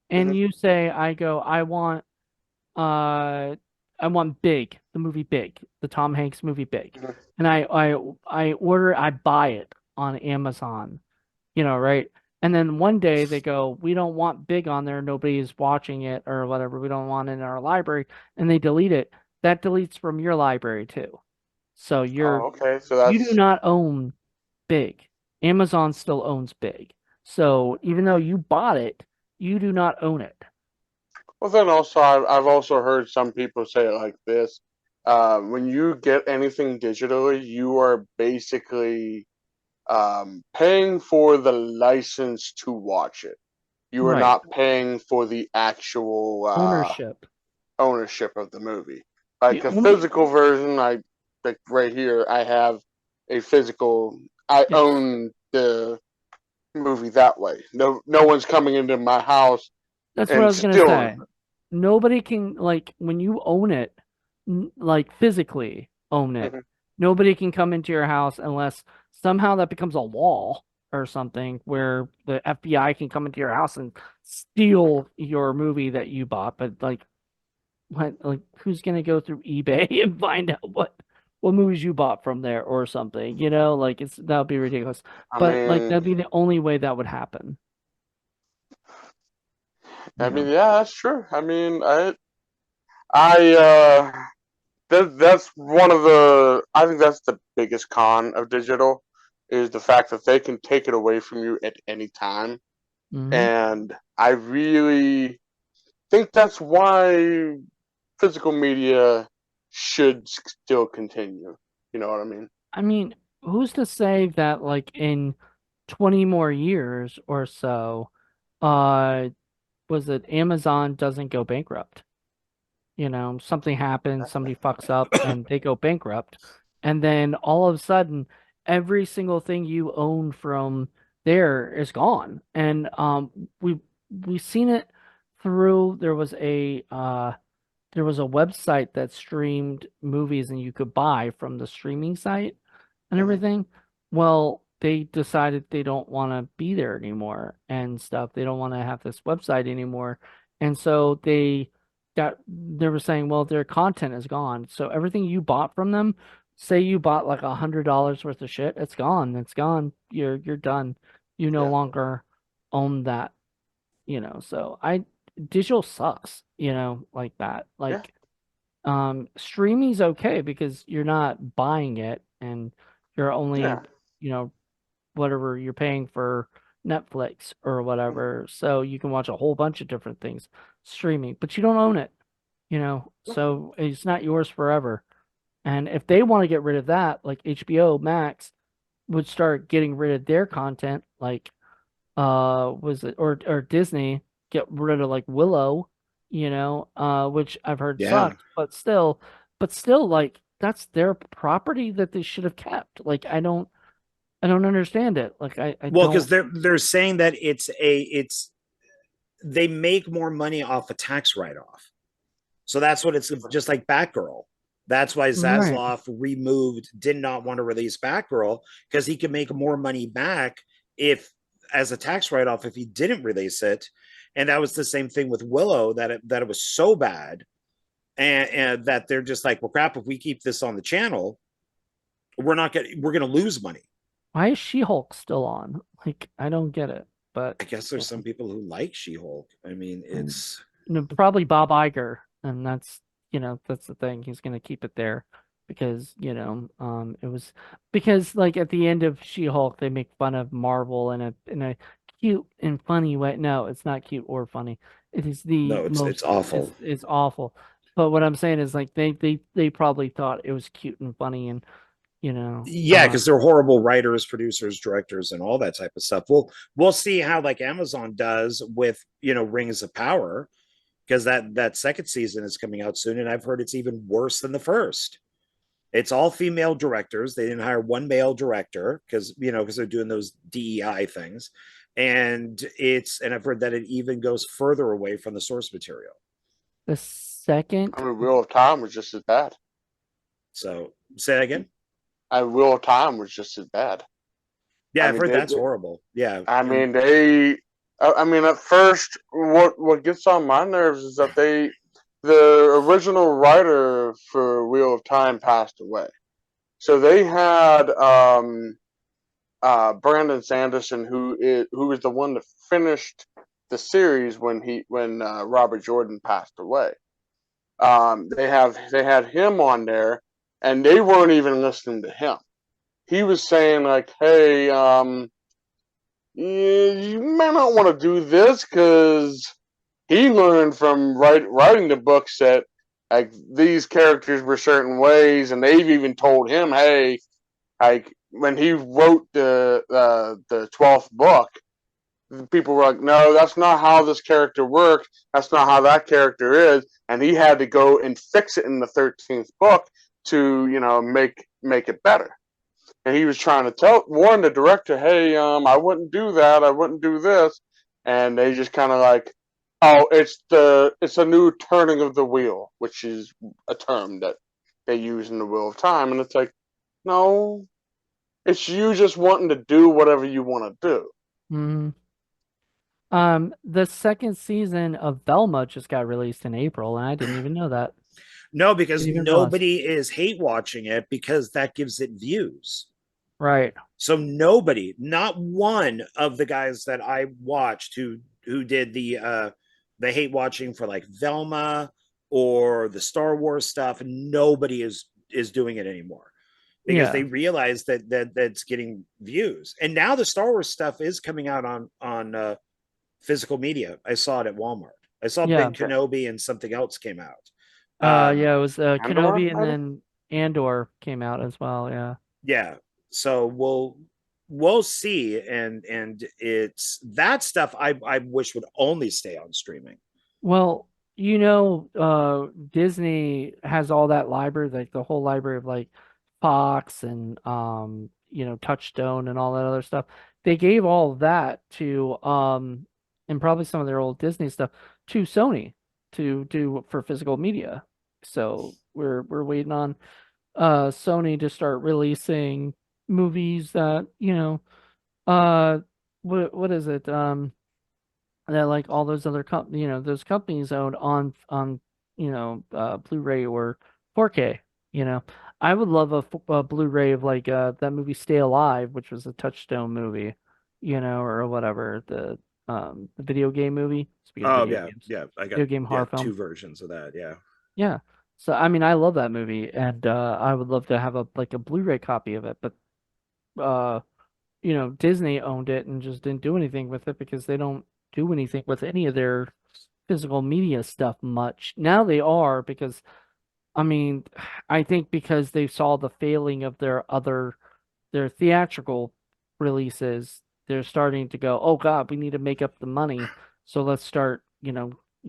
And you say, uh I want Big, the movie Big, the Tom Hanks movie Big. Mhm. And I buy it on Amazon, right? And then one day they go, we don't want Big on there, nobody's watching it or whatever. We don't want it in our library, and they delete it. That deletes from your library too. So Oh, okay. So you do that's not own Big. Amazon still owns Big. So even though you bought it, you do not own it. well. Then also, I've also heard some people say it like this: when you get anything digitally, you are basically paying for the license to watch it. You are Right. not paying for the actual Ownership. ownership of the movie. The Like a only physical version, I like right here. I have a physical. I Yes. own the movie that way. No one's coming into my house That's what I and was gonna stealing say. Nobody can, like, when you own it, like physically own it. it. Mhm. Nobody can come into your house unless somehow that becomes a law or something where the FBI can come into your house and steal your movie that you bought. But like who's gonna go through eBay and find out what movies you bought from there or something? Like that would be ridiculous. I But like mean, that'd be the only way that would happen. I You mean, know. yeah, that's true. I mean, I, that's one of the. I think that's the biggest con of digital, is the fact that they can take it away from you at any time, Hmm. and I really think that's why physical media should still continue. You know what I mean? I mean, who's to say that like in 20 more years or so, uh, was it Amazon doesn't go bankrupt? Something happens, somebody fucks up and they go bankrupt. And then all of a sudden, every single thing you own from there is gone. And we've seen it through there was a website that streamed movies and you could buy from the streaming site and Mhm. everything. Well, they decided they don't want to be there anymore and stuff. They don't want to have this website anymore. And so they were saying, well, their content is gone. So everything you bought from them, say you bought like $100 worth of shit, it's gone. It's gone. You're done. You no Yeah, longer own that, So digital sucks, like that. yeah, Like streaming's okay because you're not buying it and you're only, yeah. you know, whatever you're paying for Netflix or Mhm. whatever. So you can watch a whole bunch of different things streaming, but you don't own it, So it's not yours forever. And if they want to get rid of that, like HBO Max would start getting rid of their content, like was it or Disney get rid of like Willow, which I've heard Yeah. sucked, but still like that's their property that they should have kept. Like I don't understand it. Like I Well, because don't they're saying that it's they make more money off a tax write-off. So that's what it's just like Batgirl. That's why right. Zaslav did not want to release Batgirl because he could make more money back if, as a tax write off, if he didn't release it. And that was the same thing with Willow, that it was so bad, and that they're just like, well, crap, if we keep this on the channel, we're gonna lose money. Why is She-Hulk still on? Like I don't get it. But I guess there's some people who like She-Hulk. I mean, mm, it's probably Bob Iger, and that's the thing. He's gonna keep it there because it was because like at the end of She-Hulk they make fun of Marvel in a cute and funny way. No, it's not cute or funny. It is the no, it's most awful. is awful. But what I'm saying is like they probably thought it was cute and funny and you know. Yeah, because they're horrible writers, producers, directors, and all that type of stuff. We'll see how like Amazon does with Rings of Power, because that second season is coming out soon, and I've heard it's even worse than the first. It's all female directors. They didn't hire one male director because they're doing those DEI things, and I've heard that it even goes further away from the source material. The second, I mean, Wheel of Time was just as bad. So say that again. Wheel of Time was just as bad. Yeah, I've heard that's horrible. Yeah, I mean, at first, what gets on my nerves is that the original writer for Wheel of Time passed away. So they had Brandon Sanderson, who was the one that finished the series when Robert Jordan passed away. They had him on there, and they weren't even listening to him. He was saying like, "Hey, you may not want to do this," because he learned from writing the books that like these characters were certain ways, and they've even told him, "Hey, like when he wrote the 12th book, people were like, no, that's not how this character works. That's not how that character is," and he had to go and fix it in the 13th book to make it better. And he was trying to warn the director, "Hey, I wouldn't do that. I wouldn't do this," and they just kind of like, "Oh, it's a new turning of the wheel," which is a term that they use in the Wheel of Time, and it's like, no, it's you just wanting to do whatever you want to do. mm, the second season of Velma just got released in April, and I didn't even know that. No, because Didn't even realize. nobody is hate watching it because that gives it views. Right. So nobody, not one of the guys that I watched who did the hate watching for like Velma or the Star Wars stuff, nobody is doing it anymore because they realize that that's getting views. And now the Star Wars stuff is coming out on physical media. I saw it at Walmart. I saw Ben Kenobi and something else came out. Yeah, it was Kenobi, and then Andor came out as well. Yeah. Yeah. So we'll see, and it's that stuff I wish would only stay on streaming. Well, Disney has all that library, like the whole library of like Fox and Touchstone and all that other stuff. They gave all of that to and probably some of their old Disney stuff to Sony to do for physical media. So we're waiting on Sony to start releasing movies that, what is it? That like all those other those companies own on Blu-ray or 4K. I would love a Blu-ray of like that movie Stay Alive, which was a Touchstone movie, or whatever, the video game movie. Speaking of video games, I got video game horror film. 2 versions of that. Yeah. So I mean, I love that movie, and I would love to have a Blu-ray copy of it, but Disney owned it and just didn't do anything with it because they don't do anything with any of their physical media stuff much. Now they are, because I mean, I think because they saw the failing of their theatrical releases, they're starting to go, "Oh God, we need to make up the money. So let's start,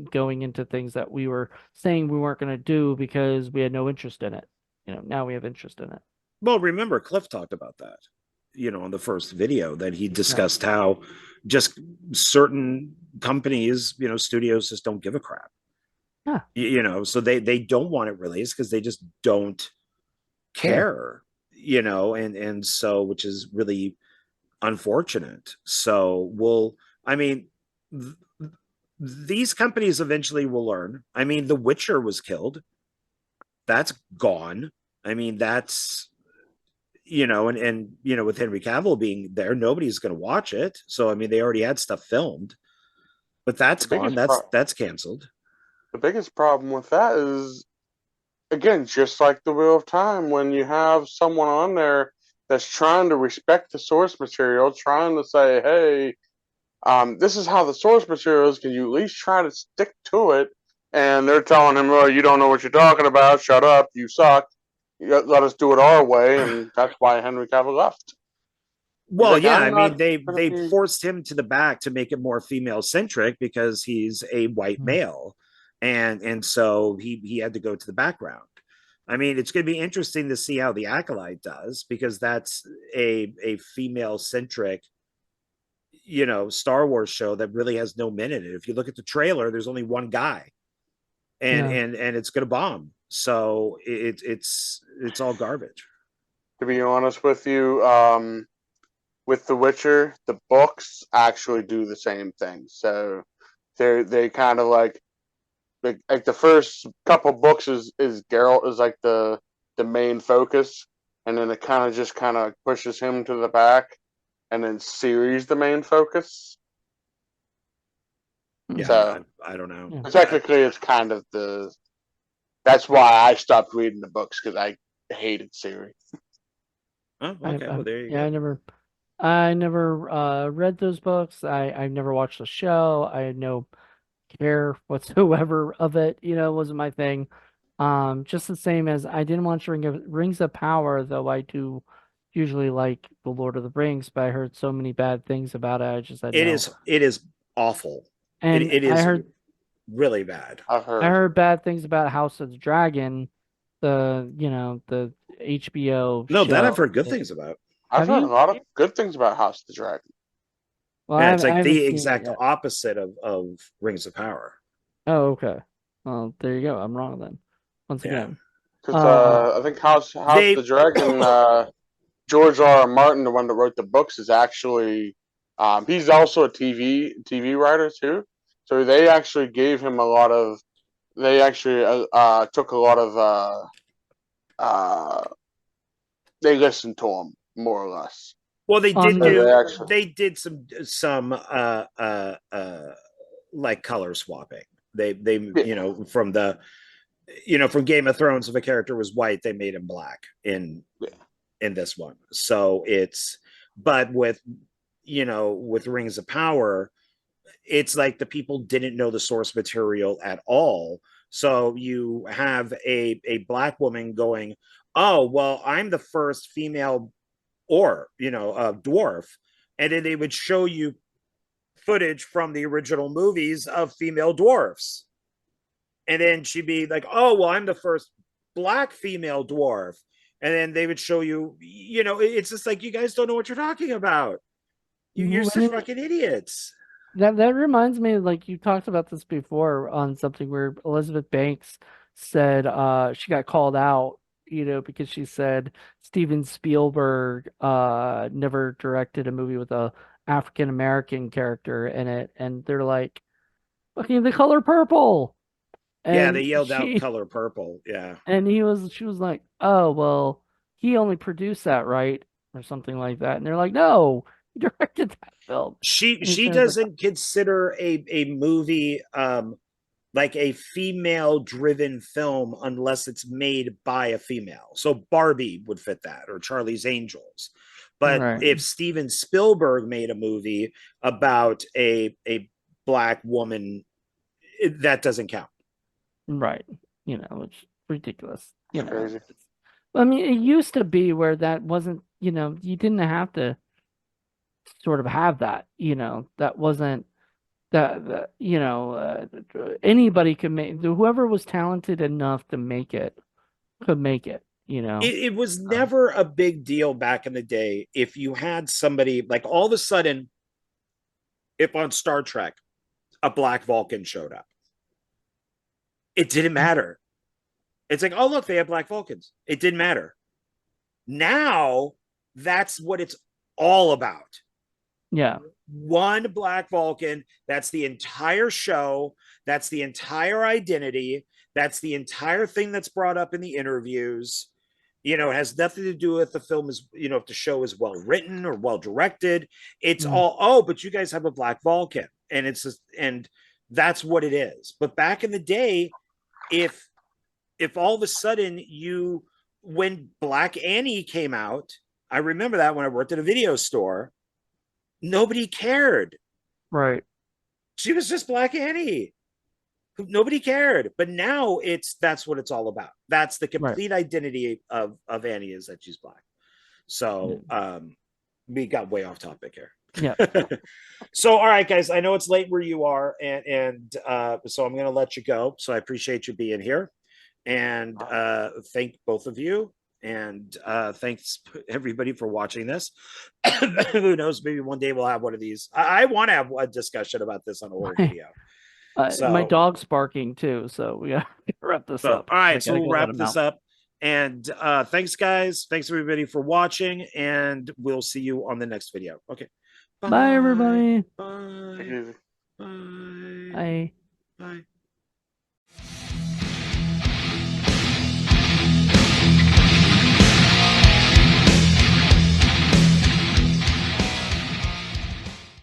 going into things that we were saying we weren't going to do because we had no interest in it. Now we have interest in it." Well, remember Cliff talked about that, on the first video, that he discussed how just certain companies, studios just don't give a crap. Yeah. So they don't want it released because they just don't care, and so, which is really unfortunate. So these companies eventually will learn. I mean, The Witcher was killed. That's gone. I mean, that's, and with Henry Cavill being there, nobody's going to watch it. So, I mean, they already had stuff filmed, but that's gone. That's canceled. The biggest problem with that is, again, just like the Wheel of Time, when you have someone on there that's trying to respect the source material, trying to say, "Hey, this is how the source material is. Can you at least try to stick to it?" And they're telling him, "Oh, you don't know what you're talking about. Shut up. You suck." let us do it our way, and that's why Henry Cavill left. Well, like, yeah, "I'm I mean, not they gonna be-" forced him to the back to make it more female centric because he's a white Mm. male, and so he had to go to the background. I mean, it's going to be interesting to see how the Acolyte does because that's a female centric, Star Wars show that really has no men in it. If you look at the trailer, there's only one guy, and Yeah. and it's going to bomb. So it's all garbage. To be honest with you, with The Witcher, the books actually do the same thing. So they kind of like the first couple books is Geralt is like the main focus, and then it kind of pushes him to the back, and then Ciri's the main focus. Yeah, So I don't know. Yeah. technically, it's kind of the. That's why I stopped reading the books because I hated Ciri. Oh, okay. Well, there you Yeah, go. I never read those books. I've never watched the show. I had no care whatsoever of it. It wasn't my thing. Just the same as I didn't watch Rings of Power, though I do usually like The Lord of the Rings, but I heard so many bad things about it. I just said no. It is awful. And It is really bad. I've I heard. heard bad things about House of the Dragon, the HBO No, that I've show. heard good things about. I've Have heard a you? lot of good things about House of the Dragon. Well, Yeah, it's I like haven't the seen it exact yet. opposite of Rings of Power. Oh, okay. Well, there you go. I'm wrong then. Once Yeah. again. Because I think House of They the Dragon, George R. R. Martin, the one that wrote the books, is actually he's also a TV writer too. So they actually gave him a lot of. They actually took a lot of. They listened to him more or less. well they On did So the they do actually. they did some like color swapping. They Yeah. from the from Game of Thrones, if a character was white, they made him black Yeah. in this one. So it's but with Rings of Power, it's like the people didn't know the source material at all. So you have a black woman going, "Oh, well, I'm the first female or, a dwarf." And then they would show you footage from the original movies of female dwarfs. And then she'd be like, "Oh, well, I'm the first black female dwarf." And then they would show you, it's just like, you guys don't know what you're talking about. You're such when fucking idiots. that reminds me, like you talked about this before on something where Elizabeth Banks said she got called out, because she said Steven Spielberg never directed a movie with a African American character in it, and they're like, fucking The Color Purple. Yeah, they And yelled out color purple. Yeah. she was like, "Oh, well, he only produced that, right?" Or something like that. And they're like, "No, he directed that film." She And he she says like, doesn't consider a movie like a female driven film unless it's made by a female. So Barbie would fit that, or Charlie's Angels. But right, if Steven Spielberg made a movie about a black woman, that doesn't count. right, it's ridiculous. Crazy. I mean, it used to be where that wasn't, you didn't have to sort of have that, that wasn't that anybody could make, whoever was talented enough to make it could make it. It was never a big deal back in the day if you had somebody like, all of a sudden, if on Star Trek a black Vulcan showed up, it didn't matter. It's like, oh, look, they have black Vulcans. It didn't matter. Now that's what it's all about. Yeah. One black Vulcan. That's the entire show. That's the entire identity. That's the entire thing that's brought up in the interviews. It has nothing to do with the film is, if the show is well written or well directed. It's all, oh, but you guys have a black Vulcan. And it's just, and that's what it is. But back in the day, if all of a sudden when Black Annie came out, I remember that when I worked at a video store, nobody cared. Right. She was just Black Annie. Nobody cared. But now that's what it's all about. That's the Right. complete identity of Annie, is that she's black. So we got way off topic here. Yeah. So all right, guys, I know it's late where you are, and so I'm gonna let you go. So I appreciate you being here, and thank both of you, and thanks everybody for watching this. Who knows, maybe one day we'll have one of these. I want to have a discussion about this on a horror video. My dog's barking too, so we gotta wrap this up. All right, so we'll wrap this up. And thanks, guys. Thanks everybody for watching, and we'll see you on the next video. Okay. Bye everybody. Bye. Take it easy. Bye. Bye. Bye.